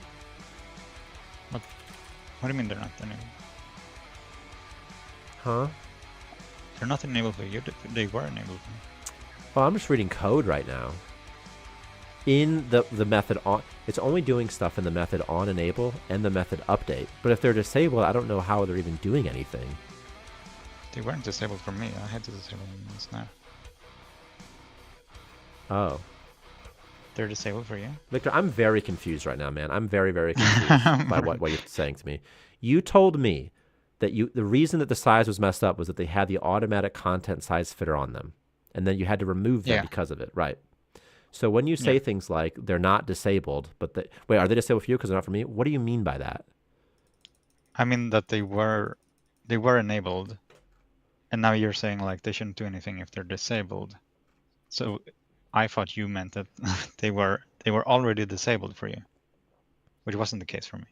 What do you mean they're not enabled? Huh? They're not enabled for you. They were enabled for me. Well, I'm just reading code right now. In the method on, it's only doing stuff in the method on enable and the method update. But if they're disabled, I don't know how they're even doing anything. They weren't disabled for me. I had to disable them just now. Oh. They're disabled for you? Victor, I'm very confused right now, man. I'm very, very confused by what you're saying to me. You told me that the reason that the size was messed up was that they had the automatic content size fitter on them. And then you had to remove them Yeah. because of it. Right. So when you say Yeah. things like they're not disabled, but wait, are they disabled for you because they're not for me? What do you mean by that? I mean that they were enabled, and now you're saying like they shouldn't do anything if they're disabled. So I thought you meant that they were already disabled for you, which wasn't the case for me.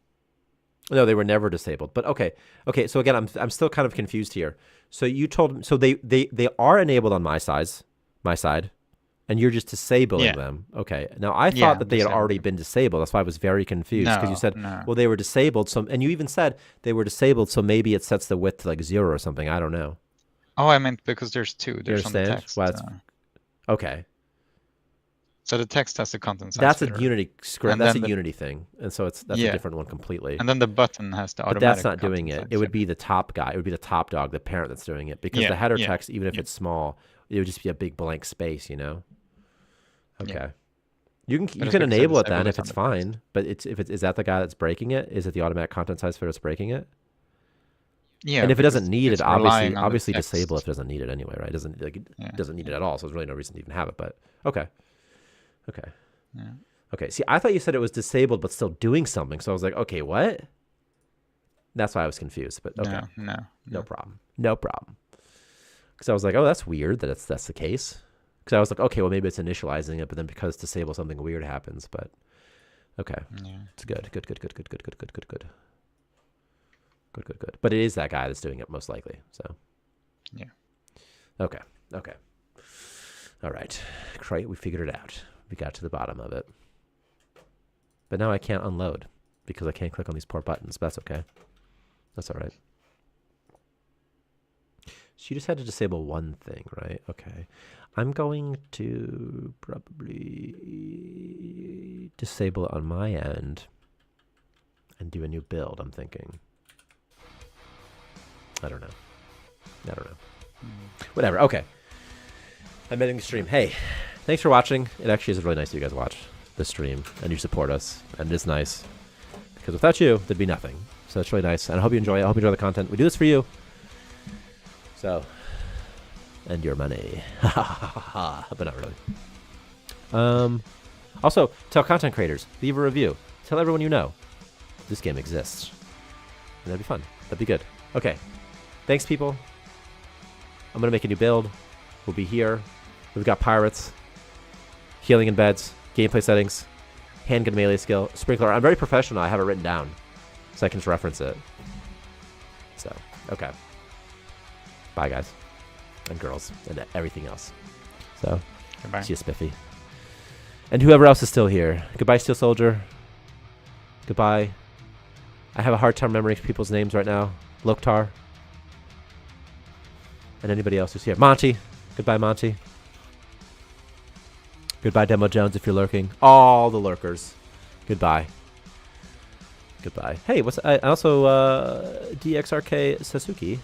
No, they were never disabled. But okay. So again, I'm still kind of confused here. So you told so they are enabled on my side, and you're just disabling Yeah. them. Okay. Now I thought Yeah, that they had disabling already them. been disabled. That's why I was very confused because you No, said, no. well, they were disabled. So and you even said they were disabled, so maybe it sets the width to like 0 or something. I don't know. Oh, I meant because there's two. There's on the understand? text. Well, that's- Okay. So the text has the content size That's a fitter, Unity script. And That's a then the- Unity thing, and so that's a Yeah. different one completely. and then the button has the But automatic. that's not doing content it. size It would fitter. be the top guy. It would be the top dog, the parent that's doing it. Because Yeah, the header yeah, text, even if yeah. it's small, it would just be a big blank space, you know? Okay. Yeah. You can it's enable because it I then disabled if it on it's the text. fine. But is that the guy that's breaking it? Is it the automatic content size fitter that's breaking it? Yeah. and if it doesn't because need it's it, relying on the obviously text. disable if it doesn't need it anyway, right? It doesn't Yeah, doesn't need it at all, so there's really no reason to even have it. But okay. Yeah. Okay. See, I thought you said it was disabled but still doing something. So I was like, okay, what? That's why I was confused. But okay. No. No problem. No problem. Because I was like, oh, that's weird that that's the case. Because I was like, okay, well, maybe it's initializing it, but then because disable something weird happens. But okay, Yeah. it's good. Good. But it is that guy that's doing it most likely. So Yeah. okay. All right. Great. We figured it out. We got to the bottom of it. But now I can't unload because I can't click on these poor buttons. But that's okay. That's all right. So you just had to disable one thing, right? Okay. I'm going to probably disable it on my end and do a new build, I'm thinking. I don't know. Whatever. Okay. I'm ending the stream. Hey, thanks for watching. It actually is really nice that you guys watch the stream and you support us. And it is nice because without you, there'd be nothing. So it's really nice. And I hope you enjoy it. I hope you enjoy the content. We do this for you. So, and your money. But not really. Also, tell content creators, leave a review. Tell everyone you know this game exists. And that'd be fun. That'd be good. Okay. Thanks, people. I'm going to make a new build. We'll be here. We've got pirates, healing in beds, gameplay settings, handgun melee skill, sprinkler. I'm very professional. I have it written down so I can just reference it. So, okay. Bye, guys. And girls. And everything else. So, Goodbye. see you, Spiffy. And whoever else is still here. Goodbye, Steel Soldier. Goodbye. I have a hard time remembering people's names right now. Loktar. And anybody else who's here. Monty. Goodbye, Monty. Goodbye, Demo Jones, if you're lurking. All the lurkers. Goodbye. Goodbye. Hey, what's also DXRK Sasuke.